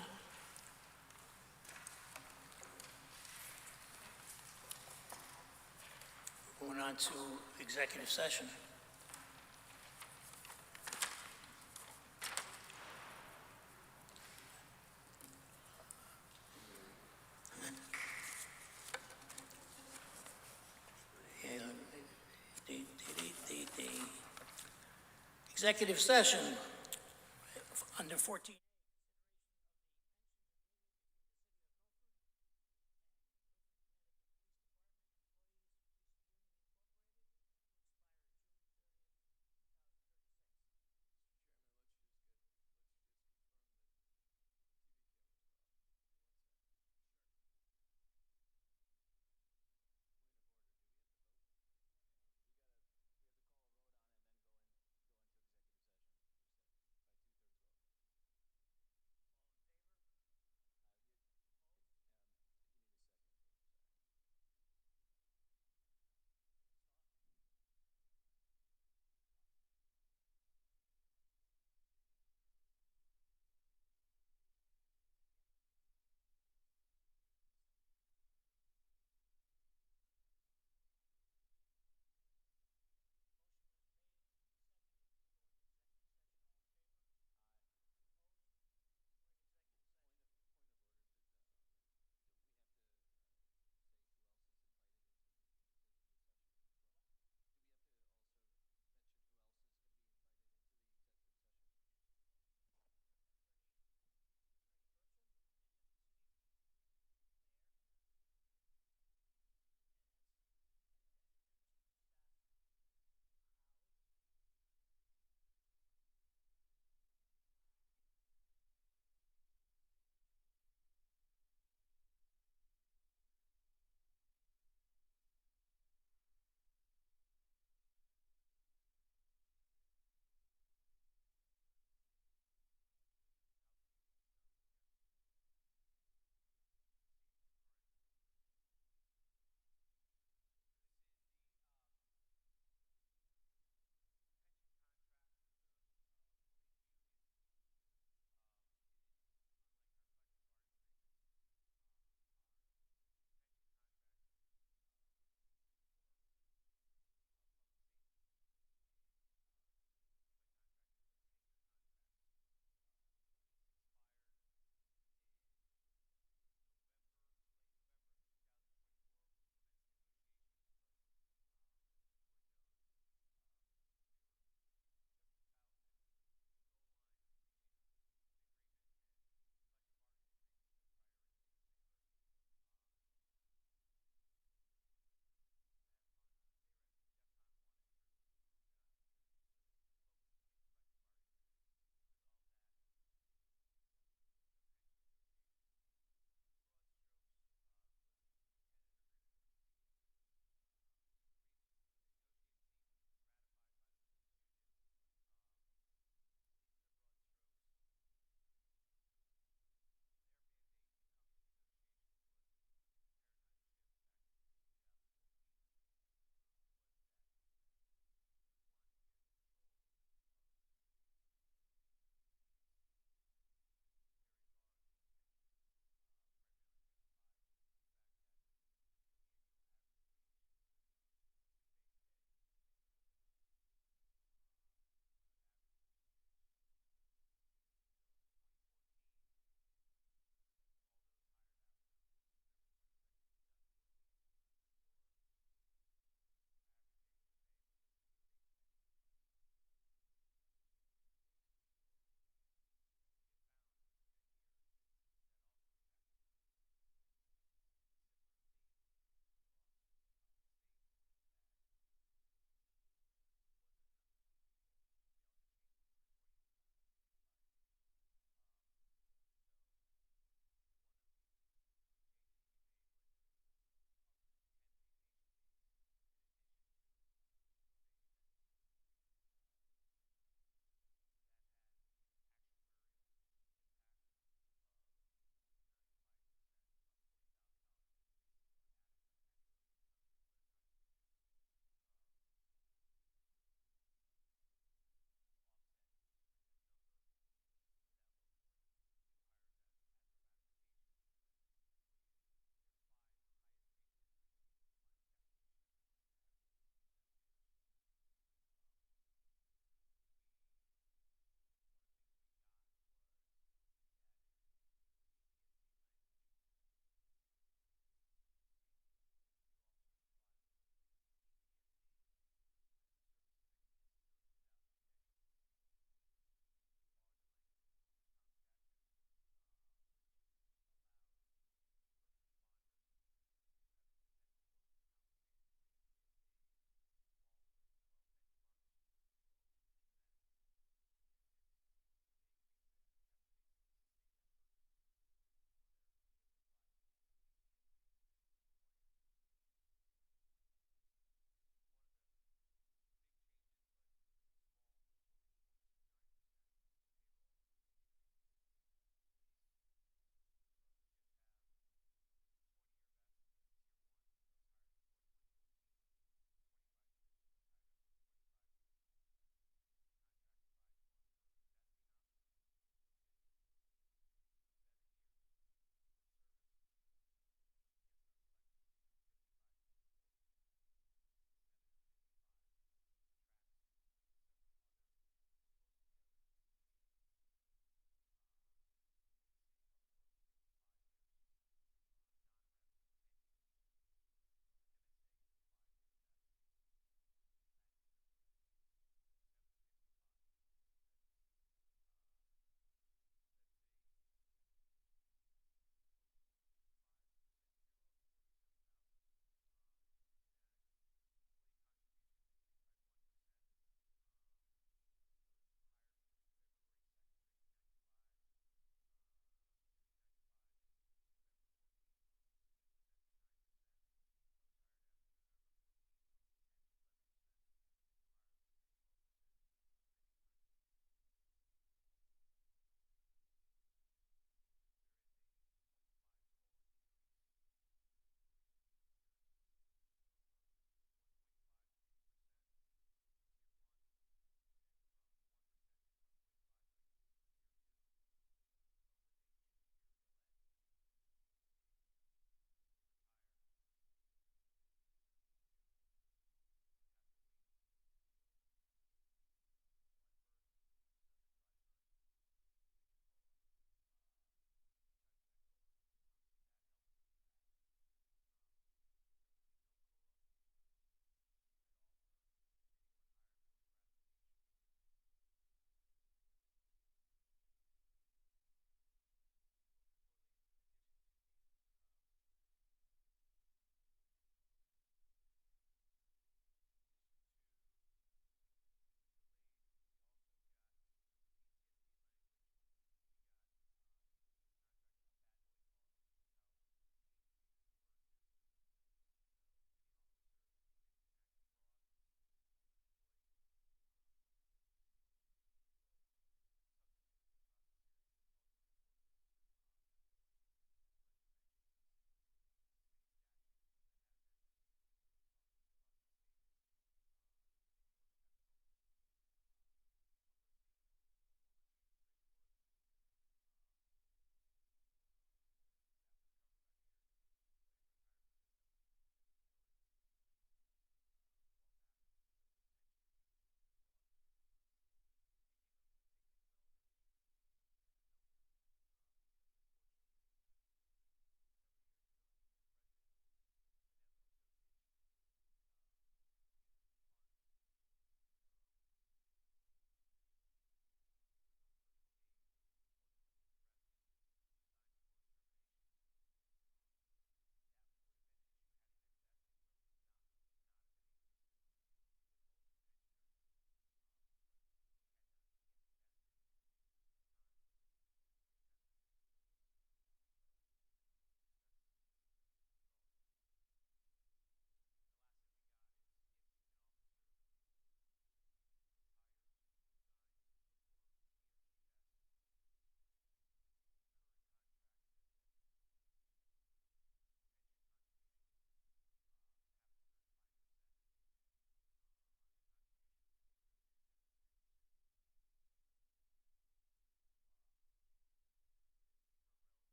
Going on to executive session. Executive session under 14.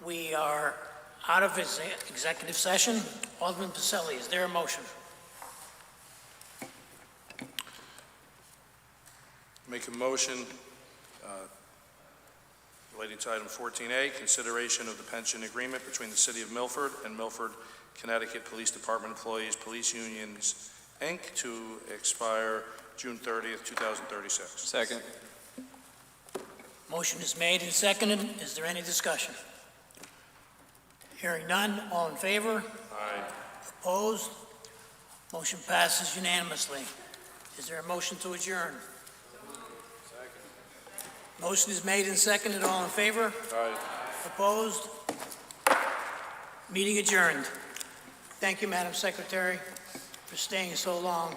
We are out of executive session. Alderman Pacelli, is there a motion? Make a motion relating to item 14A, consideration of the pension agreement between the City of Milford and Milford, Connecticut Police Department Employees Police Unions, Inc., to expire June 30th, 2036. Second. Motion is made and seconded. Is there any discussion? Hearing none, all in favor? Aye. Opposed? Motion passes unanimously. Is there a motion to adjourn? Motion is made and seconded. All in favor? Aye. Opposed? Meeting adjourned. Thank you, Madam Secretary, for staying so long.